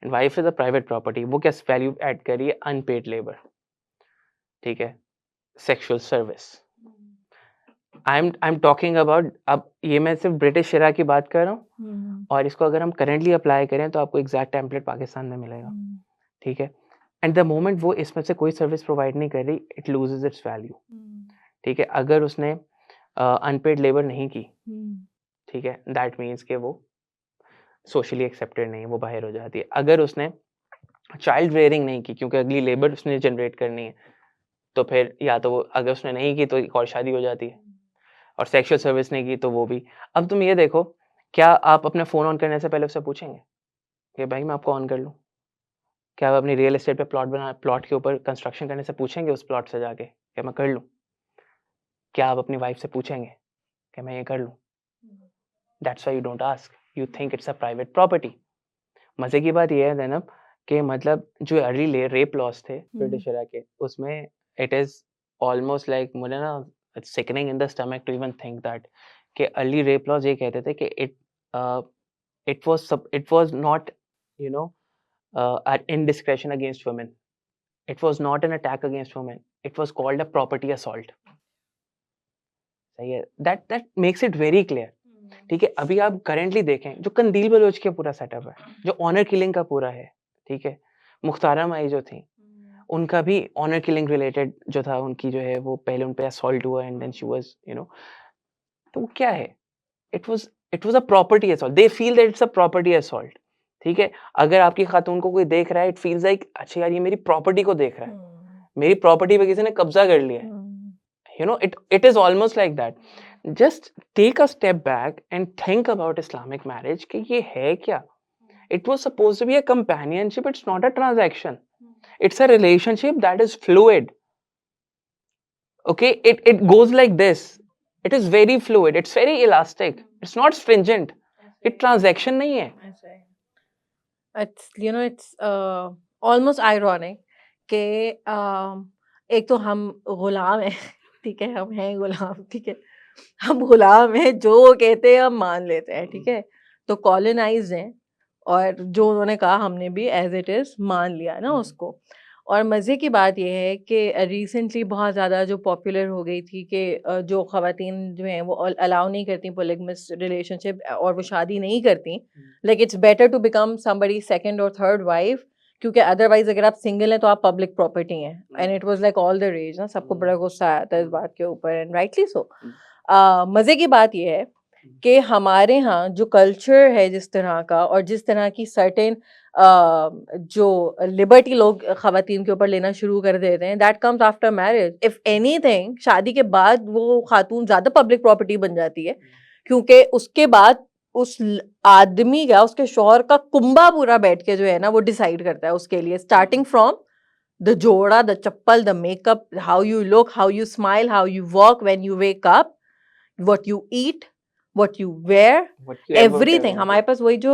and wife is a private property, वो क्या वैल्यू ऐड कर रही है, अनपेड लेबर, ठीक है, sexual service. I am talking about, अब ये मैं सिर्फ ब्रिटिश शरा की बात कर रहा हूँ, और इसको अगर हम करेंटली अप्लाई करें तो आपको एग्जैक्ट टेम्पलेट पाकिस्तान में मिलेगा, ठीक है। एंड द मोमेंट वो इसमें से कोई सर्विस प्रोवाइड नहीं कर रही, इट लूजेस इट्स वैल्यू, ठीक है। अगर उसने अनपेड लेबर नहीं की, ठीक है, दैट मीन्स कि वो सोशली एक्सेप्टेड नहीं है, वो बाहर हो जाती है। अगर उसने चाइल्ड रेयरिंग नहीं की, क्योंकि अगली लेबर उसने जनरेट करनी है, तो फिर या तो वो, अगर उसने नहीं की तो एक और शादी हो जाती है, और सेक्सुअल सर्विस नहीं की तो वो भी। अब तुम ये देखो, क्या आप अपने फोन ऑन करने से पहले उससे पूछेंगे कि भाई मैं आपको ऑन कर लूं? क्या आप अपनी रियल एस्टेट पे प्लॉट के ऊपर कंस्ट्रक्शन करने से पूछेंगे उस प्लॉट से जाके क्या मैं कर लूं? क्या आप अपनी वाइफ से पूछेंगे कि मैं ये कर लूं? That's why you don't ask, you think it's a private property. मजे की बात ये है जैनब कि मतलब जो अर्ली रेप लॉस थे ब्रिटिश एरा के, उसमें इट इज ऑलमोस्ट लाइक, मुझे ना sickening in the stomach to even think that, कि अर्ली रेप लॉस ये कहते थे कि it was not you know an indiscretion against women, it was not an attack against women, it was called a property assault, सही है। that makes it very clear, ठीक है। अभी आप करेंटली देखें जो कंदील बलोच का पूरा सेटअप है, जो ऑनर किलिंग का पूरा है, ठीक है, मुख्तारा माई जो थी उनका भी ऑनर किलिंग रिलेटेड जो था, उनकी जो है वो पहले उन पे असॉल्ट हुआ एंड देन शी वाज तो वो क्या है, it was a property assault, they feel that it's a property assault, ठीक है। अगर आपकी खातून को कोई देख रहा है, इट फील्स लाइक अच्छा यार ये मेरी प्रॉपर्टी को देख रहा है, मेरी प्रॉपर्टी पे किसी ने कब्जा कर लिया है, it is almost like that. just take a step back and think about Islamic marriage कि ये है क्या? It was supposed to be a companionship. It's not a transaction. It's a relationship that is fluid. Okay, it goes like this. It is very fluid. It's very elastic. It's not stringent. It transaction नहीं है. It's almost ironic कि एक तो हम गुलाम हैं, ठीक है, हम हैं गुलाम, ठीक है, हम गुलाम हैं, जो वो कहते हैं हम मान लेते हैं, ठीक है, तो कॉलोनाइज्ड हैं और जो उन्होंने कहा हमने भी एज इट इज़ मान लिया ना उसको। और मज़े की बात ये है कि रिसेंटली बहुत ज़्यादा जो पॉपुलर हो गई थी कि जो ख़वातीन जो हैं वो अलाउ नहीं करती पॉलीगैमस रिलेशनशिप और वो शादी नहीं करती, like it's better to become somebody second और थर्ड वाइफ, क्योंकि अदरवाइज अगर आप सिंगल हैं तो आप पब्लिक प्रॉपर्टी हैं। And it was like all the rage ना, सबको बड़ा गुस्सा आया था इस बात के ऊपर, एंड राइटली सो। मज़े की बात ये है कि हमारे यहाँ जो कल्चर है जिस तरह का और जिस तरह की सर्टेन जो लिबर्टी लोग ख़वातीन के ऊपर लेना शुरू कर देते हैं, that comes after marriage. If anything शादी के बाद वो खातून ज़्यादा पब्लिक प्रॉपर्टी बन जाती है, क्योंकि उसके बाद उस आदमी का, उसके शौहर का कुंबा पूरा बैठ के जो है ना वो डिसाइड करता है उसके लिए, स्टार्टिंग फ्रॉम द जोड़ा, the chappal, the makeup, how you look, how you smile, how you walk when you wake up, what you eat, what you wear, everything। हमारे पास वही जो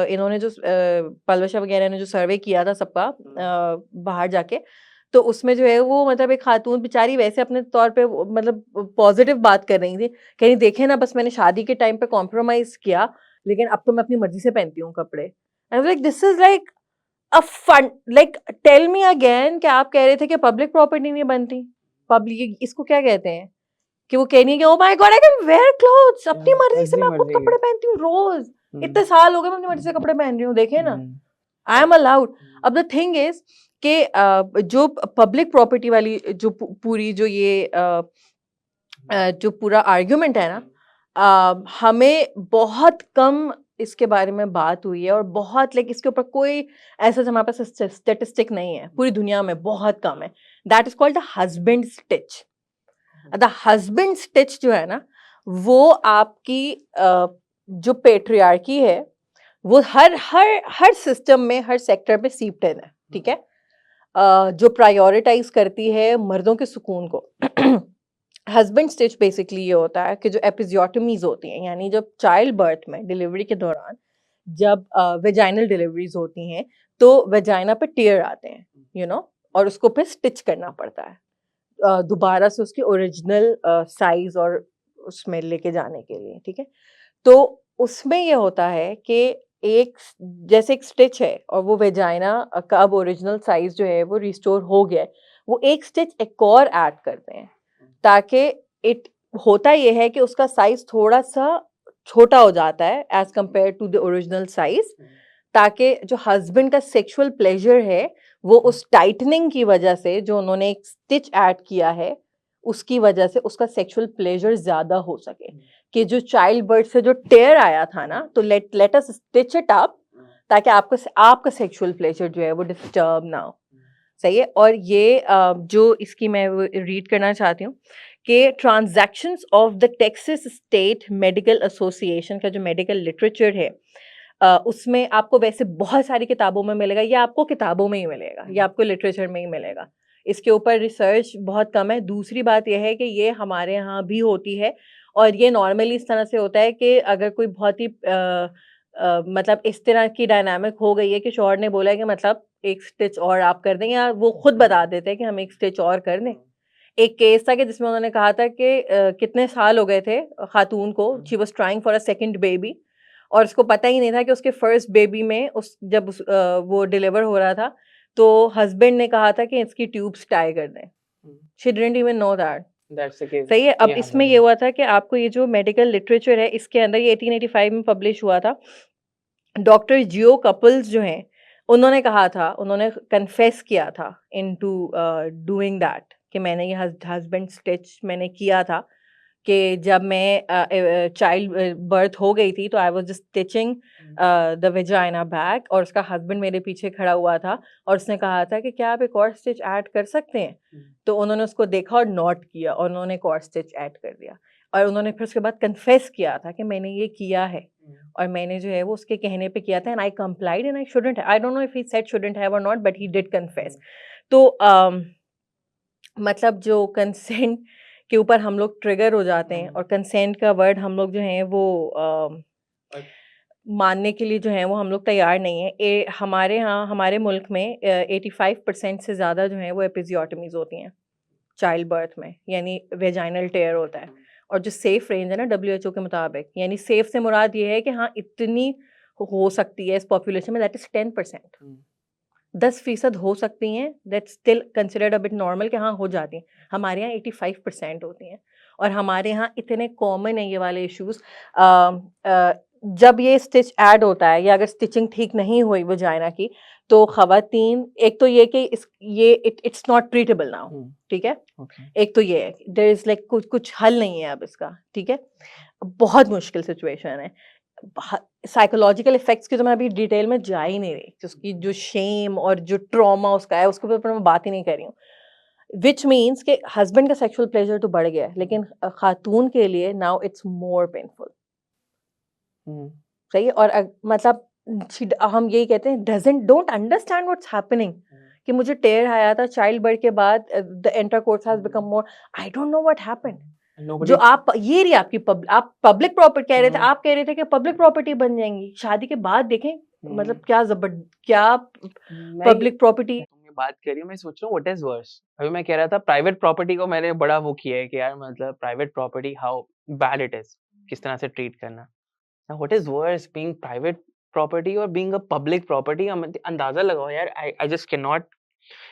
इन्होंने जो पलवशा वगैरह ने जो सर्वे किया था सबका बाहर जाके, तो उसमें जो है वो मतलब एक खातून बेचारी वैसे अपने तौर पे मतलब पॉजिटिव बात कर रही थी, कहीं देखे ना बस मैंने शादी के टाइम पे कॉम्प्रोमाइज किया, लेकिन अब तो मैं अपनी मर्जी से पहनती हूँ कपड़े। I was like this is like a fun, like tell me again कि आप कह रहे थे कि पब्लिक प्रॉपर्टी नहीं बनती, पब्लिक इसको क्या कहते हैं कि वो कह नहीं कि oh my God I can wear clothes, अपनी मर्जी से मैं खुद कपड़े पहनती हूँ रोज, इतने साल हो गए मैं अपनी मर्जी से कपड़े पहन रही हूँ, देखे ना, आई एम अलाउड। अब द थिंग इज कि जो पब्लिक प्रॉपर्टी वाली जो पूरी जो ये जो पूरा आर्ग्यूमेंट है ना, हमें बहुत कम इसके बारे में बात हुई है और बहुत लाइक इसके ऊपर कोई ऐसा हमारे पास स्टेटिस्टिक नहीं है, पूरी दुनिया में बहुत कम है। That is called the husband stitch. The husband stitch जो है ना, वो आपकी जो पेट्रियार्की है वो हर हर हर सिस्टम में, हर सेक्टर में सीप्टेन है, ठीक है, जो प्रायोरिटाइज करती है मर्दों के सुकून को। हस्बैंड स्टिच बेसिकली ये होता है कि जो एपिजियोटमीज होती हैं, यानी जब चाइल्ड बर्थ में डिलीवरी के दौरान जब वेजाइनल डिलीवरीज होती हैं तो वेजाइना पे टीयर आते हैं, यू नो, और उसको फिर स्टिच करना पड़ता है दोबारा से उसकी ओरिजिनल साइज और उसमें लेके जाने के लिए, ठीक है। तो उसमें ये होता है कि एक जैसे एक स्टिच है और वो वेजाइना का अब ओरिजिनल साइज जो है वो रिस्टोर हो गया है, वो एक स्टिच एक और ऐड करते हैं ताकि इट होता ये है कि उसका साइज थोड़ा सा छोटा हो जाता है as compared to the original size, ताकि जो हस्बैंड का सेक्सुअल प्लेजर है वो उस टाइटनिंग की वजह से जो उन्होंने एक स्टिच ऐड किया है उसकी वजह से उसका सेक्सुअल प्लेजर ज्यादा हो सके, कि जो चाइल्ड बर्थ से जो टेयर आया था ना, तो let us stitch it up ताकि आपका सेक्सुअल प्लेजर जो है वो डिस्टर्ब ना हो। सही है। और ये जो इसकी मैं रीड करना चाहती हूँ कि transactions of the Texas state medical association का जो मेडिकल लिटरेचर है उसमें आपको वैसे बहुत सारी किताबों में मिलेगा, या आपको किताबों में ही मिलेगा या आपको लिटरेचर में ही मिलेगा, इसके ऊपर रिसर्च बहुत कम है। दूसरी बात यह है कि ये हमारे यहाँ भी होती है और ये नॉर्मली इस तरह से होता है कि अगर कोई बहुत ही मतलब इस तरह की डायनामिक हो गई है कि शौहर ने बोला है कि मतलब एक स्टिच और आप कर दें, या वो खुद बता देते हैं कि हम एक स्टिच और कर दें। एक केस था कि जिसमें उन्होंने कहा था कि कितने साल हो गए थे खातून को, she was trying for a second baby, और उसको पता ही नहीं था कि उसके फर्स्ट बेबी में वो डिलीवर हो रहा था तो हस्बैंड ने कहा था कि इसकी ट्यूब्स टाई कर दें। She didn't even know that. सही है। अब इसमें ये हुआ था कि आपको ये जो मेडिकल लिटरेचर है इसके अंदर ये 1885 में पब्लिश हुआ था। डॉक्टर जियो कपल्स जो हैं उन्होंने कहा था, उन्होंने कन्फेस किया था इनटू डूइंग दैट कि मैंने ये हस्बैंड स्टिच मैंने किया था कि जब मैं चाइल्ड बर्थ हो गई थी तो I was just stitching the vagina back, और उसका हस्बैंड मेरे पीछे खड़ा हुआ था और उसने कहा था कि क्या आप एक और स्टिच ऐड कर सकते हैं, तो उन्होंने उसको देखा और नोट किया और उन्होंने एक और स्टिच ऐड कर दिया। और उन्होंने फिर उसके बाद कन्फेस किया था कि मैंने ये किया है और मैंने जो है वो उसके कहने पे किया था and I complied and I shouldn't, I don't know if he said shouldn't have or not, but he did confess. तो मतलब जो कंसेंट के ऊपर हम लोग ट्रिगर हो जाते हैं और कंसेंट का वर्ड हम लोग जो है वो मानने के लिए जो है वो हम लोग तैयार नहीं है। हमारे यहाँ हमारे मुल्क में 85% से ज़्यादा जो है वो एपिजियोटमीज होती हैं चाइल्ड बर्थ में, यानी वेजाइनल टेयर होता है। और जो सेफ रेंज है ना WHO के मुताबिक, यानी सेफ से मुराद ये है कि हाँ इतनी हो सकती है इस पॉपुलेशन में, दैट इज 10%। 10% हो सकती हैं, that's still considered a bit normal कि हाँ हो जाती हैं। हमारे यहाँ 85% होती हैं और हमारे यहाँ इतने कॉमन है ये वाले इश्यूज। जब ये स्टिच ऐड होता है या अगर स्टिचिंग ठीक नहीं हुई वजाइना की, तो खवातीन, एक तो ये कि इट्स नॉट ट्रीटेबल नाउ, ठीक है। एक तो ये है देयर इज लाइक कुछ हल नहीं है अब इसका, ठीक है। बहुत मुश्किल सिचुएशन है। साइकोलॉजिकल इफेक्ट्स की तो मैं अभी डिटेल में जा ही नहीं रही, उसकी जो शेम और जो ट्रॉमा उसका है उसके ऊपर मैं बात ही नहीं कर रही हूँ। विच मीन्स कि हस्बैंड का सेक्सुअल प्लेजर तो बढ़ गया है, लेकिन खातून के लिए नाउ इट्स मोर पेनफुल। सही है। और मतलब हम यही कहते हैं डोंट अंडरस्टैंड व्हाट्स हैपनिंग, कि मुझे टेयर आया था चाइल्ड बर्थ के बाद, the intercourse has become more, I don't know what happened. जो आप ये रही आपकी आप पब्लिक प्रॉपर्टी कह रहे थे, आप कह रहे थे कि पब्लिक प्रॉपर्टी बन जाएंगी शादी के बाद, देखें मतलब क्या पब्लिक प्रॉपर्टी। तुम ये बात कर रही हो, मैं सोच रहा हूँ व्हाट इज वर्स। अभी मैं कह रहा था प्राइवेट प्रॉपर्टी को मैंने बड़ा वो किया है कि यार मतलब private property how bad it is, किस तरह से ट्रीट करना। Now, what is worse, being private property or being a public property? अंदाजा लगाओ यार। I just cannot.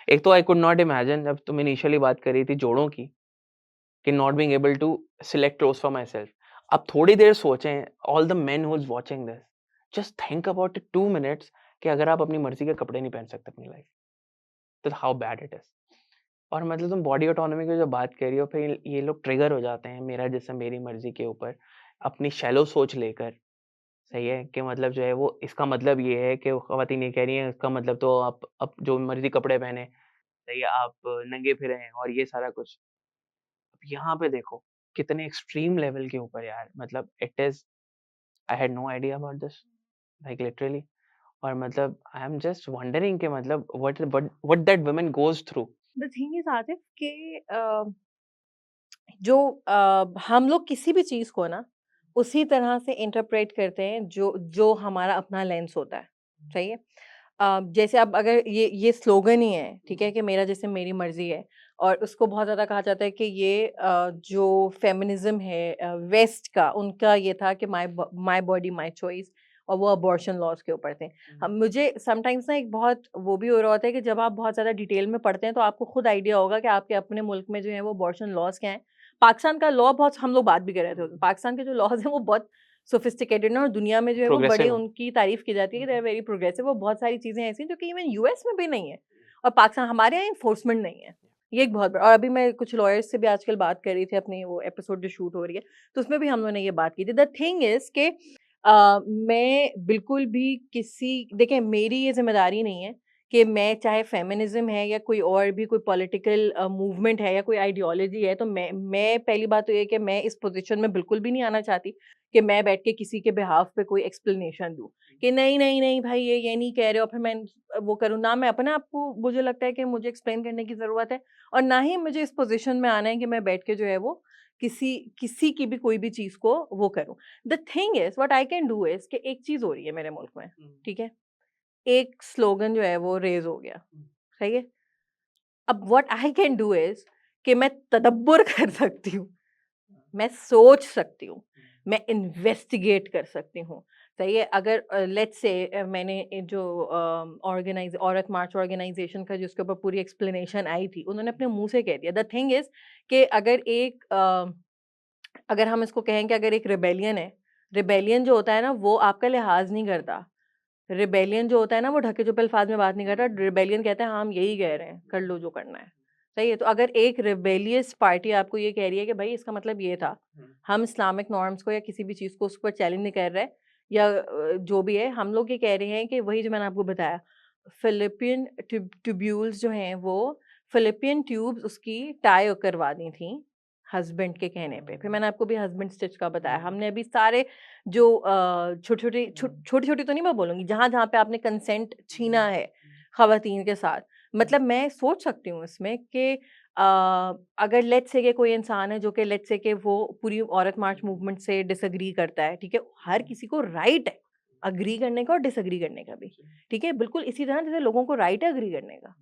एक तो I could not imagine जब तुम इनिशियली बात कर रही थी जोड़ों की, कि not being able to select clothes for myself. अब थोड़ी देर सोचें, all the men who's watching this, just think about it 2 minutes कि अगर आप अपनी मर्जी के कपड़े नहीं पहन सकते अपनी लाइफ, तो how bad it is. और मतलब तुम बॉडी ऑटोनॉमी की जो बात कर रही हो, फिर ये लोग ट्रिगर हो जाते हैं मेरा जिसम मेरी मर्जी के ऊपर, अपनी शैलो सोच लेकर। सही है कि मतलब जो है वो इसका मतलब ये है कि ख़वातीन ये कह रही हैं, इसका मतलब तो आप जो मर्ज़ी कपड़े पहने, सही है, आप नंगे फिरें और ये सारा कुछ। अब यहाँ पे देखो कितने एक्सट्रीम लेवल के ऊपर यार, मतलब it is, I had no idea about this, like literally. और मतलब आई एम जस्ट वंडरिंग कि मतलब what that woman goes through. The thing is Atif कि जो हम लोग किसी भी चीज़ को ना उसी तरह से इंटरप्रेट करते हैं जो जो हमारा अपना लेंस होता है, सही है। जैसे अब अगर ये स्लोगन ही है, ठीक है, कि मेरा जैसे मेरी मर्जी है, और उसको बहुत ज़्यादा कहा जाता है कि ये जो फेमिनिज्म है वेस्ट का, उनका ये था कि माय बॉडी माय चॉइस, और वो अबॉर्शन लॉज के ऊपर थे। हम मुझे समटाइम्स ना एक बहुत वो भी हो रहा होता है कि जब आप बहुत ज़्यादा डिटेल में पढ़ते हैं तो आपको खुद आइडिया होगा कि आपके अपने मुल्क में जो है वो अबॉर्शन लॉज क्या हैं। पाकिस्तान का लॉ बहुत, हम लोग बात भी कर रहे थे, पाकिस्तान के जो लॉज हैं वो बहुत सोफिस्टिकेटेड है और दुनिया में जो है वो बड़े प्रोग्रेसिव है। उनकी तारीफ की जाती है कि दे आर वेरी प्रोग्रेसिव। वो बहुत सारी चीज़ें ऐसी हैं जो कि इवन यूएस में भी नहीं है और पाकिस्तान, हमारे यहाँ इन्फोर्समेंट नहीं है। ये एक बहुत बड़ा, और अभी मैं कुछ लॉयर्स से भी आजकल बात कर रही थी, अपनी वो एपिसोड जो शूट हो रही है तो उसमें भी हम लोगों ने ये बात की थी। द थिंग इज के मैं बिल्कुल भी किसी, देखें मेरी ये जिम्मेदारी नहीं है कि मैं, चाहे फेमिनिज्म है या कोई और भी कोई पॉलिटिकल मूवमेंट है या कोई आइडियोलॉजी है, तो मैं पहली बात तो ये कि मैं इस पोजीशन में बिल्कुल भी नहीं आना चाहती कि मैं बैठ के किसी के बिहाफ पे कोई एक्सप्लेनेशन दूँ कि नहीं नहीं नहीं भाई ये नहीं कह रहे हो, फिर मैं वो करूँ ना। मैं अपने आप को, मुझे लगता है कि मुझे एक्सप्लेन करने की ज़रूरत है, और ना ही मुझे इस पोजीशन में आना है कि मैं बैठ के जो है वो किसी किसी की भी कोई भी चीज़ को वो करूँ। The thing is what I can do is कि एक चीज़ हो रही है मेरे मुल्क में, ठीक है? एक स्लोगन जो है वो रेज़ हो गया, सही है? अब what I can do is कि मैं तदब्बुर कर सकती हूँ, मैं सोच सकती हूँ, मैं इन्वेस्टिगेट कर सकती हूँ, सही है? अगर लेट्स से मैंने जो ऑर्गेनाइज़ औरत मार्च ऑर्गेनाइज़ेशन का जिसके ऊपर पूरी एक्सप्लेनेशन आई थी, उन्होंने अपने मुँह से कह दिया। द थिंग इज़ कि अगर हम इसको कहें कि अगर एक रिबेलियन है, रिबेलियन जो होता है ना वो आपका लिहाज़ नहीं करता। रिबेलियन जो होता है ना वो ढके चुपे अल्फाज में बात नहीं करता। रिबेलियन कहता है हाँ हम यही कह रहे हैं, कर लो जो करना है, सही है। तो अगर एक रिबेलियस पार्टी आपको ये कह रही है कि भाई इसका मतलब ये था, हम इस्लामिक नॉर्म्स को या किसी भी चीज़ को उस पर चैलेंज नहीं कर रहे, या जो भी है, हम लोग ये कह रहे हैं कि वही जो मैंने आपको बताया, फिलिपियन ट्यूब्यूल्स जो हैं वो फिलिपियन ट्यूब्स उसकी टाई करवा दी थी हस्बैंड के कहने पे। फिर मैंने आपको भी हस्बैंड स्टिच का बताया। हमने अभी सारे जो छोटी-छोटी तो नहीं मैं बोलूँगी, जहाँ-जहाँ पे आपने कंसेंट छीना है ख़वातीन के साथ, मतलब मैं सोच सकती हूँ इसमें कि अगर लेट्स से कि कोई इंसान है जो कि लेट्स से कि वो पूरी औरत मार्च मूवमेंट से डिसएग्री करता है, ठीक है? हर किसी को राइट है एग्री करने का और डिसएग्री करने का भी, ठीक है? बिल्कुल इसी तरह जैसे लोगों को राइट है एग्री करने का,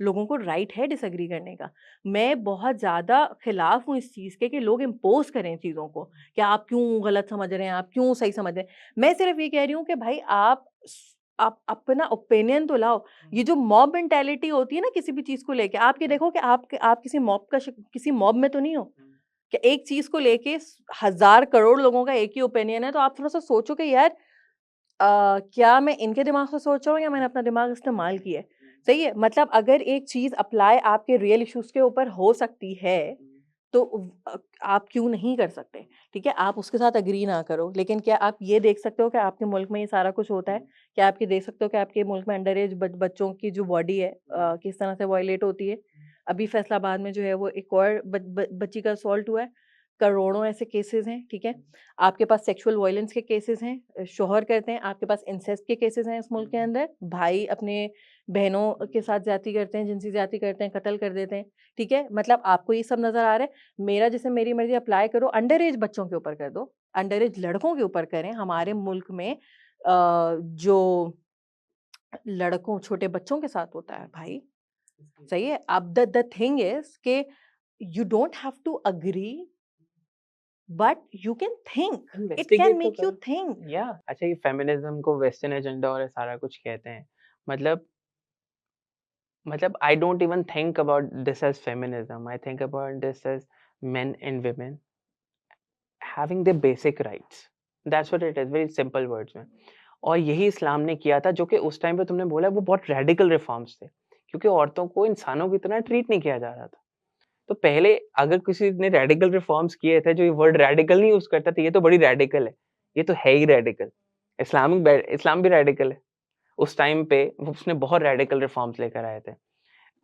लोगों को राइट है डिसएग्री करने का। मैं बहुत ज़्यादा खिलाफ हूँ इस चीज़ के कि लोग इम्पोज़ करें चीज़ों को, कि आप क्यों गलत समझ रहे हैं, आप क्यों सही समझ रहे हैं। मैं सिर्फ़ ये कह रही हूँ कि भाई आप अपना ओपिनियन तो लाओ। ये जो मॉब मेंटालिटी होती है ना किसी भी चीज़ को लेके, आप ये देखो कि आप किसी मॉब में तो नहीं हो। कि एक चीज़ को लेके हज़ार करोड़ लोगों का एक ही ओपिनियन है, तो आप थोड़ा-सा सोचो कि यार क्या मैं इनके दिमाग से सोच रहा हूँ या मैंने अपना दिमाग इस्तेमाल किया है? सही है? मतलब अगर एक चीज़ अप्लाई आपके रियल इश्यूज़ के ऊपर हो सकती है, तो आप क्यों नहीं कर सकते? ठीक है? आप उसके साथ एग्री ना करो, लेकिन क्या आप ये देख सकते हो कि आपके मुल्क में ये सारा कुछ होता है? क्या आप ये देख सकते हो कि आपके मुल्क में अंडर एज बच्चों की जो बॉडी है किस तरह से वायलेट होती है? अभी फैसलाबाद में जो है वो एक और बच्ची का असॉल्ट हुआ है। करोड़ों ऐसे केसेज़ हैं, ठीक है? आपके पास सेक्सुअल वायलेंस के केसेज़ हैं, शौहर करते हैं, आपके पास इंसेस्ट के केसेज़ हैं इस मुल्क के अंदर, भाई अपने बहनों के साथ ज़्यादती करते हैं, जिनसी ज़्यादती करते हैं, कत्ल कर देते हैं, ठीक है? मतलब आपको ये सब नज़र आ रहा है। मेरा जैसे मेरी मर्ज़ी अप्लाई करो, अंडर एज बच्चों के ऊपर कर दो, अंडर एज लड़कों के ऊपर करें। हमारे मुल्क में जो लड़कों छोटे बच्चों के साथ होता है भाई, सही है? अब द थिंग इज़ के you don't have to agree but you can think, it can investigate to make you करो। थिंक। या अच्छा, ये फेमिनिज्म को वेस्टर्न एजेंडा और ये सारा कुछ कहते हैं। मतलब I don't even think about this as feminism. I think about this as men and women having their basic rights. That's what it is, very simple words में। और यही इस्लाम ने किया था, जो कि उस टाइम पे तुमने बोला वो बहुत रेडिकल रिफॉर्म्स थे, क्योंकि औरतों को इंसानों की तरह ट्रीट नहीं किया जा रहा था। तो पहले अगर किसी ने रेडिकल रिफॉर्म्स किए थे, जो ये वर्ड रेडिकल नहीं यूज करता था, ये तो बड़ी रेडिकल है, ये तो है ही रेडिकल। इस्लाम भी रेडिकल है। उस टाइम पे उसने बहुत रेडिकल रिफॉर्म्स लेकर आए थे।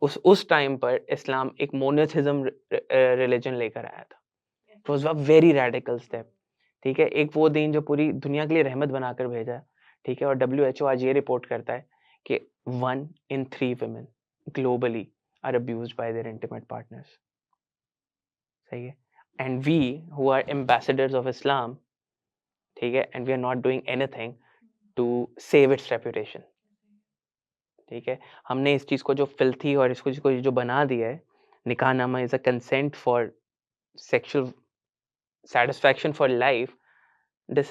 उस टाइम पर इस्लाम एक मोनोथिज्म रिलीजन लेकर आया था। It was a very radical step. ठीक है, एक वो दिन जो पूरी दुनिया के लिए रहमत बनाकर भेजा है। ठीक है, और WHO आज ये रिपोर्ट करता है कि 1 in 3 women globally are abused by their intimate partners. सही है, and we who are ambassadors of Islam, ठीक है, and we are not doing anything to save its reputation. ठीक है, हमने इस चीज को जो फिल्थी और इसको जो बना दिया है, nikahnama is a consent for sexual satisfaction for life. This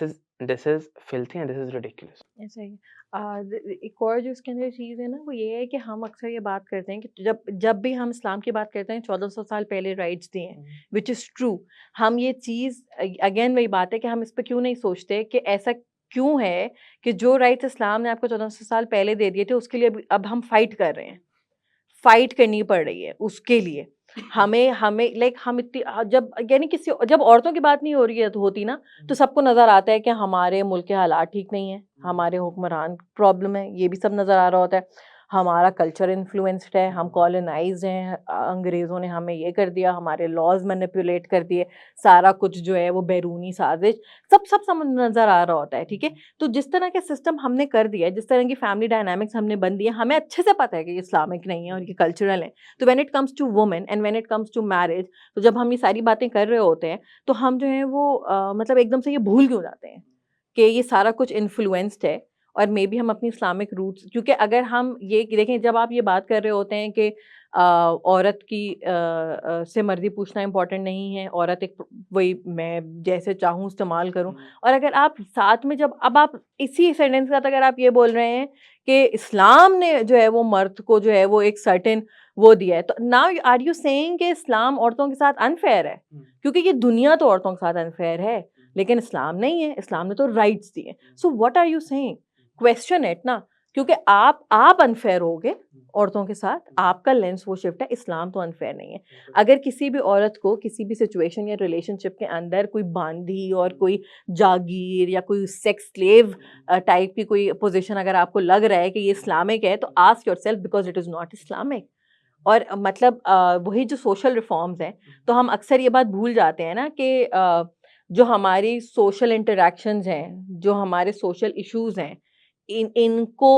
is filthy and this is ridiculous. ऐसा ही एक और जो इसके अंदर चीज़ है ना वो ये है कि हम अक्सर ये बात करते हैं कि जब जब भी हम इस्लाम की बात करते हैं 1400 साल पहले राइट्स दिए हैं, विच इज़ ट्रू। हम ये चीज़ अगेन वही बात है कि हम इस पर क्यों नहीं सोचते कि ऐसा क्यों है कि जो राइट्स इस्लाम ने आपको 1400 साल पहले दे दिए थे उसके लिए अब हम फाइट कर रहे हैं, फाइट करनी पड़ रही है उसके लिए। हमें हमें लाइक हम इतनी जब यानी किसी जब औरतों की बात नहीं हो रही है तो होती ना, तो सबको नज़र आता है कि हमारे मुल्क के हालात ठीक नहीं है, हमारे हुक्मरान प्रॉब्लम है, ये भी सब नज़र आ रहा होता है। हमारा कल्चर इन्फ्लुएंस्ड है, हम कॉलोनाइज्ड हैं, अंग्रेज़ों ने हमें ये कर दिया, हमारे लॉज़ मैनिपुलेट कर दिए, सारा कुछ जो है वो बैरूनी साजिश, सब सब सब नज़र आ रहा होता है, ठीक है? तो जिस तरह के सिस्टम हमने कर दिया है, जिस तरह की फैमिली डायनामिक्स हमने बन दी है, हमें अच्छे से पता है कि ये इस्लामिक नहीं है और ये कल्चरल है। तो when it comes to women and when it comes to marriage, तो जब हम ये सारी बातें कर रहे होते हैं, तो हम जो है वो मतलब एकदम से ये भूल क्यों जाते हैं कि ये सारा कुछ इन्फ्लुएंस्ड है और मे बी हम अपनी इस्लामिक रूट्स, क्योंकि अगर हम ये देखें जब आप ये बात कर रहे होते हैं कि औरत की से मर्ज़ी पूछना इम्पोर्टेंट नहीं है, औरत एक वही मैं जैसे चाहूँ इस्तेमाल करूँ। और अगर आप साथ में जब अब आप इसी सेंटेंस के साथ अगर आप ये बोल रहे हैं कि इस्लाम ने जो है वो मर्द को जो है वो एक सर्टेन वो दिया है, तो नाउ आर यू सेइंग कि इस्लाम औरतों के साथ अनफेयर है? क्योंकि ये दुनिया तो औरतों के साथ अनफेयर है, लेकिन इस्लाम नहीं है, इस्लाम ने तो राइट्स दिए। So what are you saying? Question it ना, क्योंकि आप अनफेयर होगे औरतों के साथ, आपका लेंस वो शिफ्ट है, इस्लाम तो अनफेयर नहीं है। अगर किसी भी औरत को किसी भी सिचुएशन या रिलेशनशिप के अंदर कोई बांदी और कोई जागीर या कोई सेक्स स्लेव टाइप की कोई पोजीशन अगर आपको लग रहा है कि ये इस्लामिक है, तो ask yourself because it is not Islamic. और मतलब वही जो सोशल रिफॉर्म्स हैं, तो हम अक्सर ये बात भूल जाते हैं ना कि जो हमारी सोशल इंटरैक्शंस हैं, जो हमारे सोशल इश्यूज हैं, इनको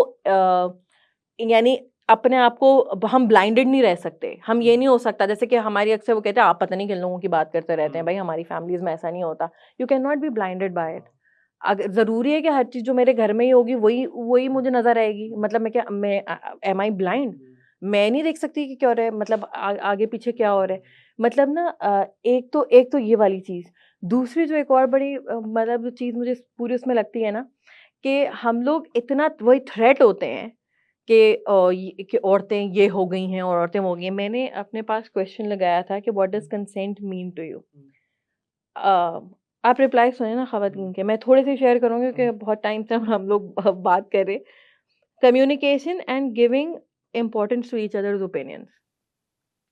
यानी अपने आप को हम ब्लाइंडेड नहीं रह सकते। हम ये नहीं हो सकता जैसे कि हमारी अक्सर वो कहते हैं आप पता नहीं किन लोगों की बात करते रहते हैं, भाई हमारी फैमिलीज में ऐसा नहीं होता। You can not be blinded bye it. अगर ज़रूरी है कि हर चीज़ जो मेरे घर में ही होगी वही वही मुझे नज़र आएगी, मतलब मैं एम आई ब्लाइंड? मैं नहीं देख सकती कि क्या हो रहा है, मतलब आगे पीछे क्या हो रहा है। मतलब ना एक तो ये वाली चीज़। दूसरी जो एक और बड़ी मतलब जो चीज़ मुझे पूरी उसमें लगती है ना, कि हम लोग इतना वही थ्रेट होते हैं कि कि औरतें ये हो गई हैं और औरतें वो हो गई हैं। मैंने अपने पास क्वेश्चन लगाया था कि what does consent mean to you? आप रिप्लाई सुने ना ख़वातीन के, मैं थोड़े से शेयर करूँगी क्योंकि बहुत टाइम से हम लोग बात कर रहे हैं। Communication and giving importance to each others opinions.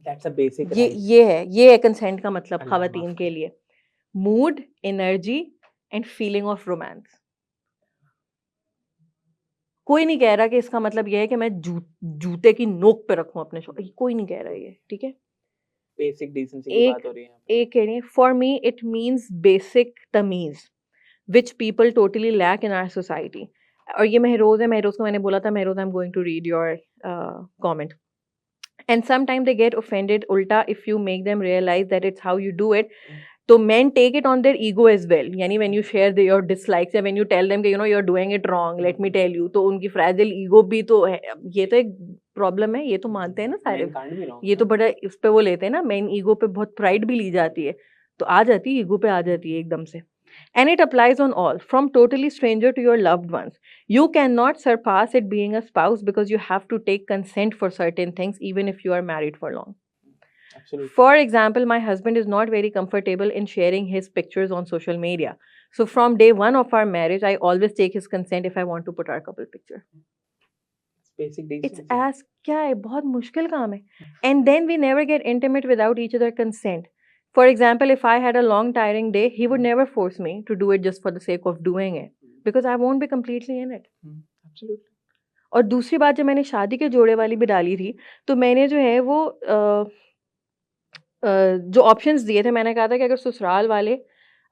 That's a basic right. ये है कंसेंट का मतलब अल्लाह माफ ख़वातीन के करे। लिए। Mood, energy and feeling of romance. कोई नहीं कह रहा कि इसका मतलब ये है कि मैं जूते की नोक पे रखूँ अपने कोई नहीं कह रहा ये, ठीक है? बेसिक डिसेंसी की एक बात हो रही है यहाँ पे। एक कह रही है for me it means basic तमीज़ which people totally lack in our society. और ये महरोज़ को मैंने बोला था, Mehroz I am going to read your comment. And sometime they get offended उल्टा if you make them realize that it's how you do it. तो men take it on their ego as well, यानी when you share your dislikes या when you tell them कि you know you're doing it wrong, let me tell you, तो उनकी fragile ego भी तो है। ये तो एक प्रॉब्लम है, ये तो मानते हैं ना सारे। Men can't be wrong ये ना। तो बड़ा उस पे वो लेते हैं ना, मेन ईगो पे बहुत प्राइड भी ली जाती है, तो आ जाती है ईगो पे, आ जाती है एकदम से। And it applies on all, from totally stranger to your loved ones. You cannot surpass it being a spouse because you have to take consent for certain things, even if you are married for long. Absolutely. For example, my husband is not very comfortable in sharing his pictures on social media. So from day one of our marriage, I always take his consent if I want to put our couple picture. Basic It's decency. as क्या है, बहुत मुश्किल काम है. And then we never get intimate without each other consent. For example, if I had a long tiring day, he would never force me to do it just for the sake of doing it, because I won't be completely in it. Absolutely. और दूसरी बात, जब मैंने शादी के जोड़े वाली भी डाली थी, तो मैंने जो है वो जो ऑप्शंस दिए थे, मैंने कहा था कि अगर ससुराल वाले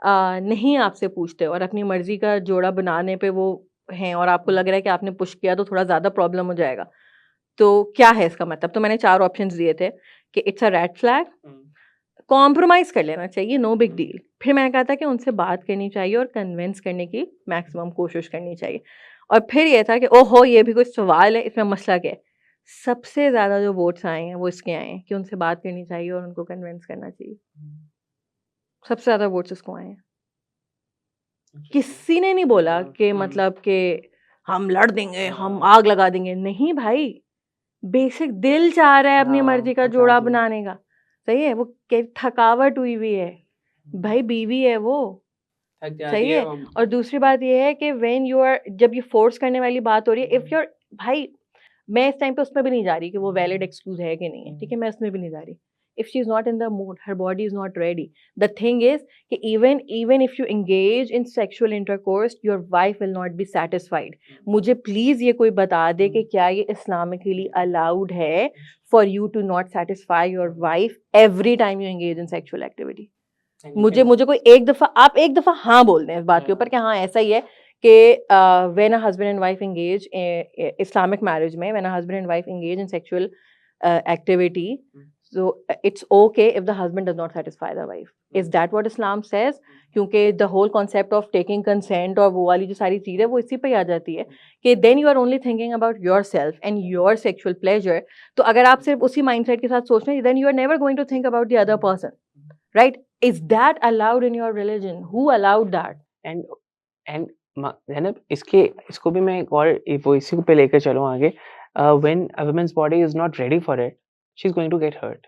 नहीं आपसे पूछते और अपनी मर्ज़ी का जोड़ा बनाने पे वो हैं और आपको लग रहा है कि आपने पुश किया तो थोड़ा ज़्यादा प्रॉब्लम हो जाएगा, तो क्या है इसका मतलब? तो मैंने 4 ऑप्शंस दिए थे कि it's a red flag, compromise कर लेना चाहिए, नो बिग डील। फिर मैंने कहा था कि उनसे बात करनी चाहिए और कन्विंस करने की मैक्सिमम कोशिश करनी चाहिए। और फिर ये था कि ओहो! ये भी कोई सवाल है, इसमें मसला क्या है? सबसे ज़्यादा जो वोट्स आए हैं, वो इसके आए हैं कि उनसे बात करनी चाहिए और उनको कन्विंस करना चाहिए। सबसे ज़्यादा वोट्स इसको आए हैं। किसी ने नहीं बोला कि मतलब कि हम लड़ देंगे, हम आग लगा देंगे। नहीं भाई, बेसिक दिल चाह रहा है अपनी मर्ज़ी का जोड़ा बनाने का। सही है? वो थकावट हुई हुई है। भाई बीवी है वो, सही है? और दूसरी बात ये है कि जब ये फ़ोर्स करने वाली बात हो रही है, भाई मैं इस टाइम पे उसमें भी नहीं जा रही कि वो वैलिड एक्सक्यूज़ है कि नहीं है, ठीक है? मैं उसमें भी नहीं जा रही। If she is not in the mood, her body is not ready. The thing is कि even if you engage in sexual intercourse, your wife will not be satisfied. मुझे प्लीज़ ये कोई बता दे कि क्या ये इस्लामिकली अलाउड है for you to not satisfy your wife every time you engage in sexual activity? मुझे कोई एक दफ़ा हाँ बोल दें इस बात के ऊपर कि हाँ ऐसा ही है कि when a husband and wife engage Islamic marriage में, when a husband and wife engage in sexual activity, so it's okay if the husband does not satisfy the wife. Is that what Islam says? क्योंकि the whole concept of taking consent और वो वाली जो सारी चीज़ है वो इसी पे ही आ जाती है कि then you are only thinking about yourself and your sexual pleasure. तो अगर आप सिर्फ उसी mindset के साथ सोच रहे हैं, then you are never going to think about the other person, right? Is that allowed in your religion? Who allowed that? And Zainab इसको भी मैं एक और वो इसी पे लेकर चलूँ आगे। When a woman's body is not ready for it, she's going to get hurt.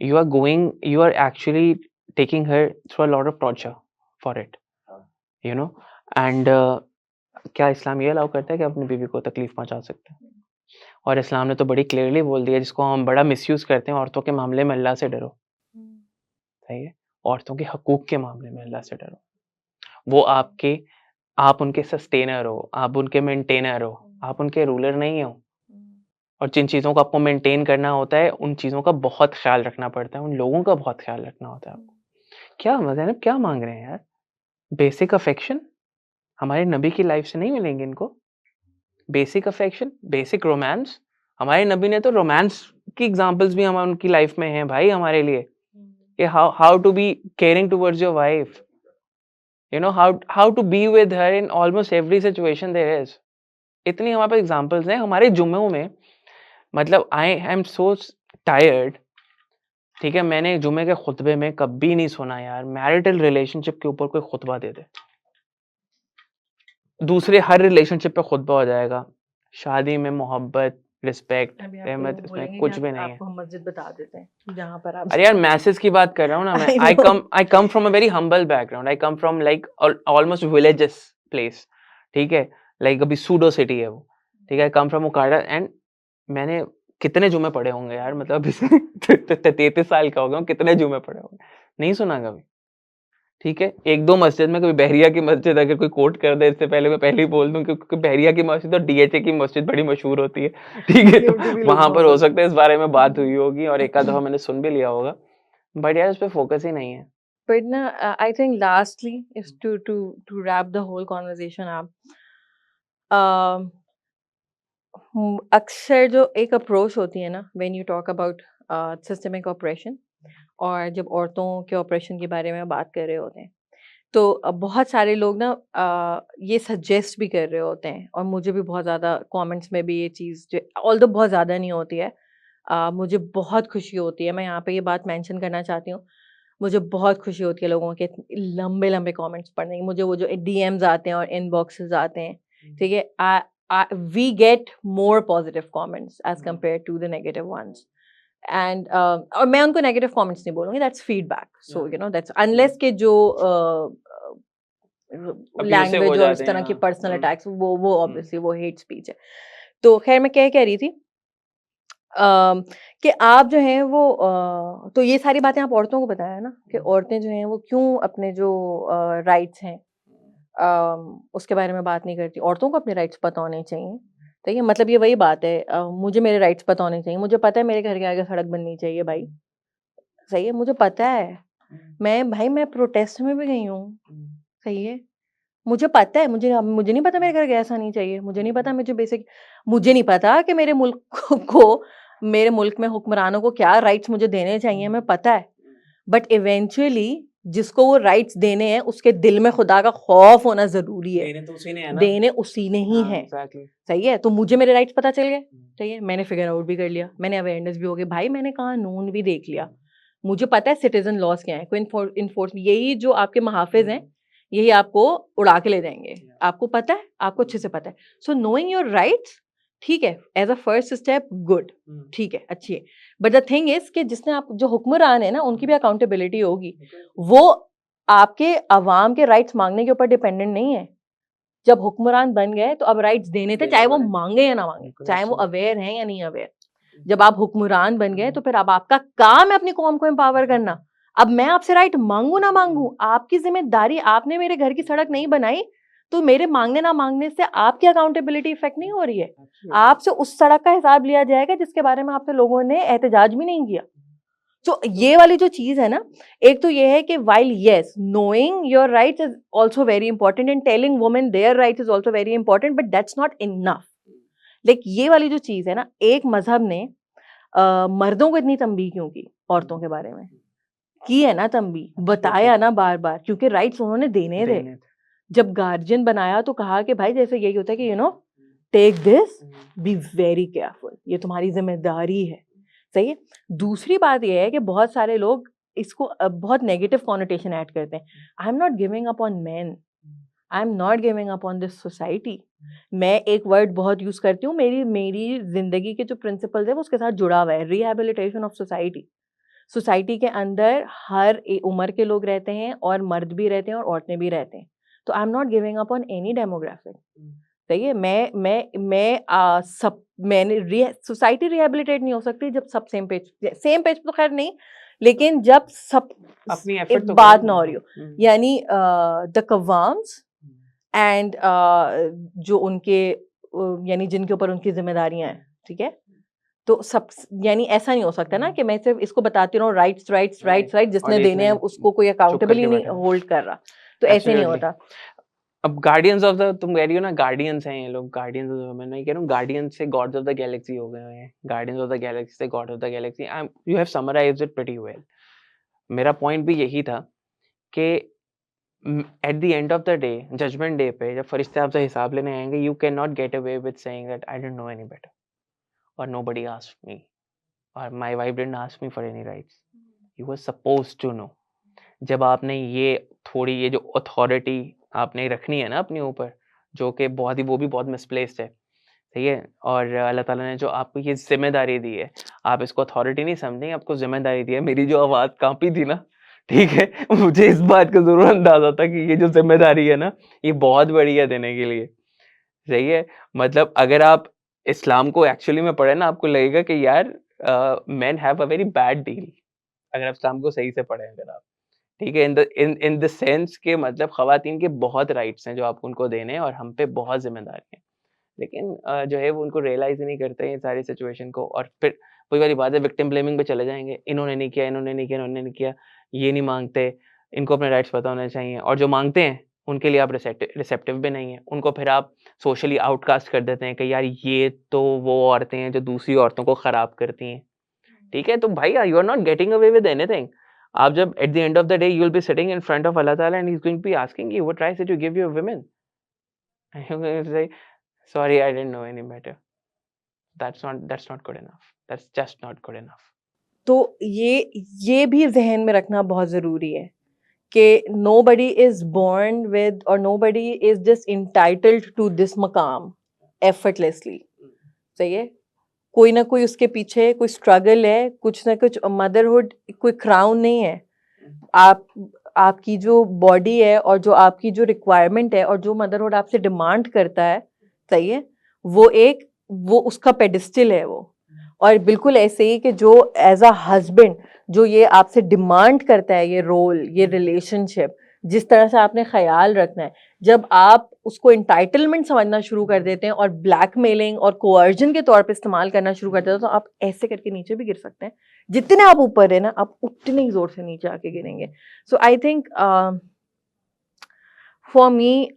You are actually taking her through a lot of torture for it, you know. And क्या इस्लाम ये अलाउ करता है कि अपनी बीवी को तकलीफ पहुंचा सकते हैं? और इस्लाम ने तो बड़ी क्लियरली बोल दिया, जिसको हम बड़ा मिसयूज करते हैं, औरतों के मामले में अल्लाह से डरो। सही है? औरतों के हकूक के मामले में अल्लाह से डरो। वो आप उनके सस्टेनर हो, आप उनके मेंटेनर हो, आप उनके रूलर नहीं हो। और जिन चीज़ों को आपको मेंटेन करना होता है, उन चीज़ों का बहुत ख़्याल रखना पड़ता है, उन लोगों का बहुत ख़्याल रखना होता है आपको। क्या ज़ैनब क्या माँग रहे हैं यार? बेसिक अफ़ेक्शन हमारे नबी की लाइफ़ से नहीं मिलेंगे इनको? बेसिक अफ़ेक्शन, बेसिक रोमांस, हमारे नबी ने तो रोमांस की एग्ज़ाम्पल्स भी हम उनकी लाइफ़ में हैं भाई हमारे लिए, कि how to be caring towards your wife, you know how to be with her in almost every situation there is. इतनी हमारे पास एग्ज़ाम्पल्स हैं हमारे जुम्मों में, मतलब आई एम सो टायर्ड, ठीक है? मैंने जुम्मे के खुतबे में कभी नहीं सुना यार मैरिटल रिलेशनशिप के ऊपर कोई खुतबा दे दे। दूसरे हर रिलेशनशिप पे खुतबा हो जाएगा। शादी में मोहब्बत, रिस्पेक्ट, अभी रहमत आपको इसमें बोलेंगे कि कुछ भी नहीं है। आपको हम मस्जिद बता देते हैं जहाँ पर आप अरे यार मैसेज की बात कर रहा हूँ ना मैं। I I know. Come from a very humble background. I come from like almost villages place, ठीक है? लाइक अभी सूडो सिटी है वो, ठीक है? आई कम फ्रॉम ओकाडा एंड मैंने कितने जुमे पढ़े होंगे यार, मतलब अभी से 33 साल का हो गया हूँ, कितने जुमे पढ़े होंगे, नहीं सुना कभी, ठीक है? 1-2 मस्जिद में, कभी बहरिया की मस्जिद अगर कोई कोट कर दे इससे पहले मैं पहले ही बोल दूँ, क्योंकि बहरिया की मस्जिद और डीएचए की मस्जिद बड़ी मशहूर होती है, ठीक है? तो DMT भी लोग वहाँ बहुत पर हो बोलते सकता है इस बारे में बात हुई होगी और एक आध दफ़ा हैं। मैंने सुन भी लिया होगा, बट यार इस पे फोकस ही नहीं है। But na, I think lastly is to wrap the whole conversation up. Um, अक्सर जो एक अप्रोच होती है ना when you talk about systemic operation, और जब औरतों के ऑपरेशन के बारे में बात कर रहे होते हैं, तो बहुत सारे लोग ना ये सजेस्ट भी कर रहे होते हैं, और मुझे भी बहुत ज़्यादा कमेंट्स में भी ये चीज़ जो ऑल्दो बहुत ज़्यादा नहीं होती है, मुझे बहुत खुशी होती है, मैं यहाँ पे ये बात मेंशन करना चाहती हूँ, मुझे बहुत खुशी होती है लोगों के लंबे लंबे कमेंट्स पढ़ने की, मुझे वो जो डीएम्स आते हैं और इनबॉक्सेस आते हैं, ठीक है, we get more positive comments as compared to the negative ones. And और मैं उनको नेगेटिव कमेंट्स नहीं बोलूँगी, that's feedback, so you know that's unless के जो अब्यूसिव हो लैंग्वेज और जाते इस हैं, तरह की हाँ। पर्सनल अटैक्स, वो हुँ। ऑब्वियसली वो हेट स्पीच है। तो खैर मैं क्या कह रही थी, कि आप जो हैं वो तो ये सारी बातें आप औरतों को बताया ना, कि औरतें जो हैं वो क्यों अपने जो राइट्स हैं उसके बारे में बात नहीं करती। औरतों को अपने राइट्स पता होने चाहिए, ठीक है? मतलब ये वही बात है, मुझे मेरे राइट्स पता होने चाहिए, मुझे पता है मेरे घर के आगे सड़क बननी चाहिए भाई, सही है, मुझे पता है। मैं प्रोटेस्ट में भी गई हूँ, सही है, मुझे पता है, मुझे नहीं पता मेरे घर गैस आनी चाहिए, मुझे नहीं पता मुझे नहीं पता कि मेरे मुल्क को मेरे मुल्क में हुक्मरानों को क्या राइट्स मुझे देने चाहिए, हमें पता है। बट इवेंचुअली जिसको वो राइट्स देने हैं उसके दिल में खुदा का खौफ होना ज़रूरी है। देने तो उसी ने है ना। देने उसी ने ही हाँ, है, एग्ज़ैक्टली। सही है? तो मुझे मेरे राइट्स पता चल गए, सही है? मैंने फिगर आउट भी कर लिया, मैंने अवेयरनेस भी हो गई, भाई मैंने कानून भी देख लिया। मुझे पता है सिटीज़न लॉज़ क्या हैं, कोई इन्फोर्स यही जो आपके मुहाफ़िज़ हैं, यही आपको उड़ा के ले जाएँगे। आपको पता है, आपको अच्छे से पता है। सो नोइंग योर राइट्स, ठीक है, as a first step good, ठीक है, अच्छी है। बट द थिंग इज़ कि जिसने आप जो हुक्मरान है ना, उनकी भी अकाउंटेबिलिटी होगी। वो आपके अवाम के राइट्स माँगने के ऊपर डिपेंडेंट नहीं है। जब हुक्मरान बन गए तो अब राइट्स देने थे, चाहे वो माँगे या ना माँगे, चाहे वो अवेयर हैं या नहीं अवेयर। जब आप हुक्मरान बन गए तो फिर अब आपका काम है अपनी कौम को एम्पावर करना। अब मैं आपसे राइट मांगू ना मांगू, आपकी जिम्मेदारी, आपने मेरे घर की सड़क नहीं बनाई, तो मेरे मांगने ना मांगने से आपकी अकाउंटेबिलिटी इफेक्ट नहीं हो रही है। आपसे उस सड़क का हिसाब लिया जाएगा जिसके बारे में आपसे लोगों ने एहतजाज भी नहीं किया। तो ये वाली जो चीज है ना, एक तो ये है कि while yes knowing your rights is also very important and telling women their rights is also very important, but that's not enough. Like ये वाली जो चीज है ना, एक मजहब ने मर्दों को इतनी तंबीह क्यों की औरतों के बारे में, की है ना तंबीह, बताया ना बार बार, क्योंकि राइट्स उन्होंने देने थे। जब गार्जियन बनाया तो कहा कि भाई जैसे यही होता है कि you know take this, be very careful, ये तुम्हारी जिम्मेदारी है, सही है। दूसरी बात यह है कि बहुत सारे लोग इसको बहुत नेगेटिव कॉनोटेशन ऐड करते हैं। आई am not giving up on man, I am not giving up on this society. मैं एक वर्ड बहुत यूज करती हूँ, मेरी मेरी जिंदगी के जो प्रिंसिपल्स है वो उसके साथ जुड़ा हुआ है, रिहैबिलिटेशन ऑफ सोसाइटी। सोसाइटी के अंदर हर उम्र के लोग रहते हैं, और मर्द भी रहते हैं और औरतें भी रहते हैं। तो आई am not giving up on any demographic, सही है। मैंने सोसाइटी रिहेबिलिटेट नहीं हो सकती जब सब सेम पेज तो खैर नहीं, लेकिन जब सब अपनी एक एफर्ट तो बात करें ना ना। हो रही हो, यानी द कवाम्स एंड जो उनके यानी जिनके ऊपर उनकी जिम्मेदारियां हैं, ठीक है, तो सब यानी ऐसा नहीं हो सकता ना कि मैं सिर्फ इसको बताती रहूँ राइट्स राइट्स राइट्स राइट, जिसने और देने हैं इसमें उसको कोई अकाउंटेबल ही करके नहीं बैठा है। होल्ड कर रहा, तो ऐसे नहीं एब्सोल्युटली। होता। अब गार्डियंस ऑफ द, तुम कह रही हो ना गार्डियंस हैं ये लोग, गार्डियंस ऑफ द वुमेन, मैं कह रहा हूँ गार्डियंस से गॉड्स ऑफ द गैलेक्सी हो गए हैं, गार्डियंस ऑफ द गैलेक्सी से god of the galaxy. You have summarised it pretty well. मेरा पॉइंट भी यही था कि at the end of the day, judgement day पे जब फरिश्ते आपसे हिसाब लेने आएंगे, you can not get away with saying that I don't know any better और नोबडी आस्क्ड मी और my wife didn't ask me for any rights. You were supposed to know. जब आपने ये थोड़ी ये जो अथॉरिटी आपने रखनी है ना अपने ऊपर, जो कि बहुत ही, वो भी बहुत मिसप्लेस्ड है, सही है, और अल्लाह ताला ने जो आपको ये जिम्मेदारी दी है, आप इसको अथॉरिटी नहीं समझें, आपको जिम्मेदारी दी है। मेरी जो आवाज़ कांपी थी ना, ठीक है, मुझे इस बात का ज़रूर अंदाज़ा था कि ये जो जिम्मेदारी है ना, ये बहुत बड़ी है देने के लिए, सही है। मतलब अगर आप इस्लाम को एक्चुअली में पढ़े ना, आपको लगेगा कि यार men have a very bad deal, अगर आप इस्लाम को सही से पढ़ें अगर आप, ठीक है, इन द सेंस के मतलब ख़वातीन के बहुत राइट्स हैं जो आपको उनको देने हैं और हम पे बहुत ज़िम्मेदारी है। लेकिन जो है वो उनको रियलाइज़ ही नहीं करते हैं ये सारी सिचुएशन को, और फिर वही वाली बात है, विक्टिम ब्लेमिंग पे चले जाएँगे, इन्होंने नहीं किया, इन्होंने नहीं किया, इन्होंने नहीं किया, ये नहीं माँगते, इनको अपने राइट्स पता होने चाहिए, और जो माँगते हैं उनके लिए आप रिसेप्टिव भी नहीं है। उनको फिर आप सोशली आउटकास्ट कर देते हैं कि यार ये तो वो औरतें हैं जो दूसरी औरतों को ख़राब करती हैं। ठीक है? तो भाई you are not getting away with anything. आप जब at the end of the day you will be sitting in front of Allah ताला and he is going to be asking you what rights did you give your women? And you going to say sorry I didn't know any better. That's not good enough. That's just not good enough. तो ये भी ज़हन में रखना बहुत ज़रूरी है कि नोबडी इज़ बोर्न विद और nobody is just entitled to this मकाम एफर्टलेसली, सही है? कोई ना कोई उसके पीछे कोई स्ट्रगल है, कुछ ना कुछ मदरहुड कोई क्राउन नहीं है। आप आपकी जो बॉडी है और जो आपकी जो रिक्वायरमेंट है और जो मदरहुड आपसे डिमांड करता है, सही है? वो उसका पेडिस्टल है वो। और बिल्कुल ऐसे ही कि जो एज़ अ हस्बैंड जो ये आपसे डिमांड करता है, ये रोल, ये रिलेशनशिप, जिस तरह से आपने ख्याल रखना है, जब आप उसको एंटाइटलमेंट समझना शुरू कर देते हैं और ब्लैकमेलिंग और कोअर्जन के तौर पे इस्तेमाल करना शुरू कर देते हैं, तो आप ऐसे करके नीचे भी गिर सकते हैं। जितने आप ऊपर है ना, आप उतने ही ज़ोर से नीचे आके गिरेंगे। So I think for me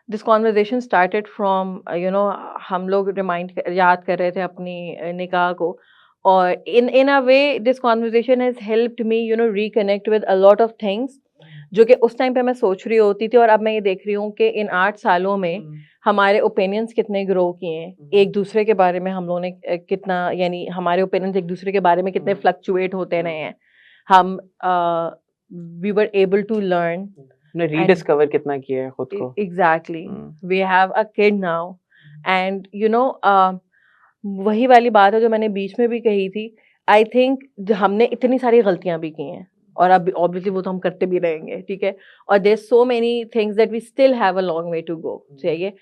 this conversation started from हम लोग याद कर रहे थे अपनी निकाह को, और in a way this conversation has helped me reconnect with a lot of things जो कि उस टाइम पे मैं सोच रही होती थी, और अब मैं ये देख रही हूँ कि इन 8 सालों में हमारे ओपिनियंस कितने ग्रो किए हैं एक दूसरे के बारे में। हम लोगों ने कितना, यानी हमारे ओपिनियंस एक दूसरे के बारे में कितने फ्लक्चुएट होते रहे हैं। हम we were able to learn, हमने रीडिस्कवर कितना किया है खुद को। Exactly, we have a kid now, एंड वही वाली बात है जो मैंने बीच में भी कही थी। आई थिंक हमने इतनी सारी गलतियां भी की हैं, और अब ऑब्वियसली वो तो हम करते भी रहेंगे, ठीक है, और there so many things that we still have a long way to go, चाहिए।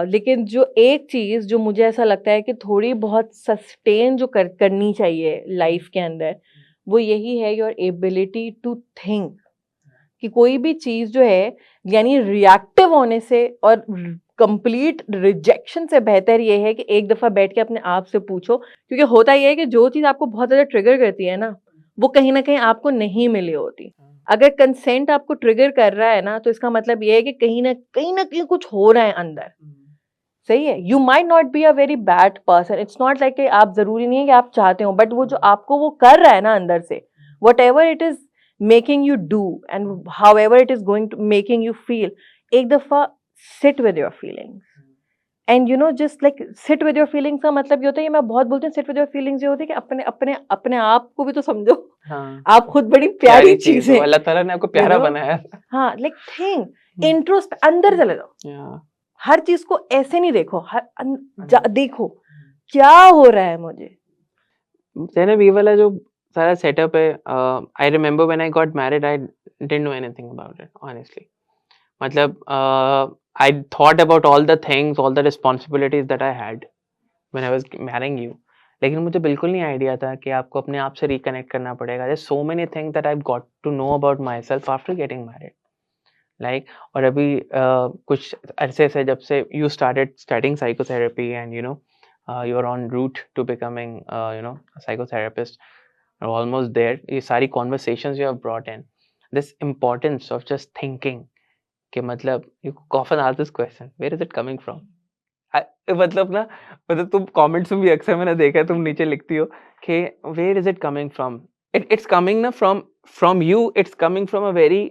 लेकिन जो एक चीज़ जो मुझे ऐसा लगता है कि थोड़ी बहुत सस्टेन जो करनी चाहिए लाइफ के अंदर, वो यही है योर एबिलिटी टू थिंक, कि कोई भी चीज़ जो है, यानी रिएक्टिव होने से और कंप्लीट रिजेक्शन से बेहतर ये है कि एक दफ़ा बैठ के अपने आप से पूछो, क्योंकि होता ये है कि जो चीज़ आपको बहुत ज़्यादा ट्रिगर करती है ना, वो कहीं ना कहीं आपको नहीं मिली होती। अगर कंसेंट आपको ट्रिगर कर रहा है ना, तो इसका मतलब ये है कि कहीं ना कहीं कुछ हो रहा है अंदर, सही है। You might not be a very bad person, it's not like आप ज़रूरी नहीं है कि आप चाहते हो, बट वो जो आपको वो कर रहा है ना अंदर से, what ever it is making you do and however it is going to making you feel, एक दफा sit with your feelings and just like sit with your feelings का मतलब ये होता है, मैं बहुत बोलती हूँ sit with your feelings, ये होता है कि अपने अपने अपने आप को भी तो समझो। हाँ, आप खुद बड़ी प्यारी चीज है, अल्लाह ताला ने आपको प्यारा बनाया। हाँ, like think इंट्रोस्पेक्ट, अंदर चले जाओ, हर चीज को ऐसे नहीं देखो, देखो क्या हो रहा है मुझे। ज़ैनब, ये वाला जो सारा सेटअप है, I remember when I got married I didn't know anything about it honestly. मतलब I thought about all the things, all the responsibilities that I had when I was marrying you, लेकिन मुझे बिल्कुल नहीं idea था कि आपको अपने आप से रिकनेक्ट करना पड़ेगा। There so many things that I got to know about my self after getting married, like, और अभी कुछ अरसे से जब से you started studying psychotherapy and you're en route to becoming a psychotherapist, or almost there. ये सारी conversations you have brought in, this importance of just thinking कि मतलब you often ask this question, where is it coming from? मतलब ना, मतलब तुम comments में भी अक्सर मैंने देखा है, तुम नीचे लिखती हो कि where is it coming from, it's coming ना from you, it's coming from a very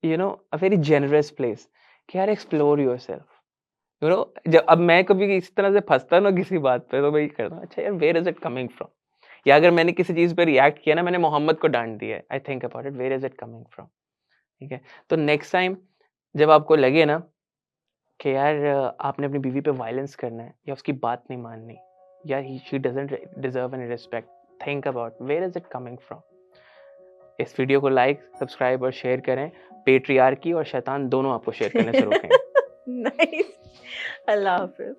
a very generous place कि यार एक्सप्लोर योरसेल्फ, जब अब मैं कभी इस तरह से फंसता ना किसी बात पे, तो मैं ये करता हूँ, अच्छा यार where is it coming from, या अगर मैंने किसी चीज पे रिएक्ट किया ना, मैंने मोहम्मद को डांट दिया है, I think about it, where is it coming from. ठीक है, तो नेक्स्ट टाइम जब आपको लगे ना कि यार आपने अपनी बीवी पे वायलेंस करना है या उसकी बात नहीं माननी, या she doesn't deserve any respect, think about where is it coming from. इस वीडियो को लाइक, सब्सक्राइब और शेयर करें। पेट्रियार्की और शैतान दोनों आपको शेयर करने से रोकेंगे। नाइस। अल्लाह हाफिज।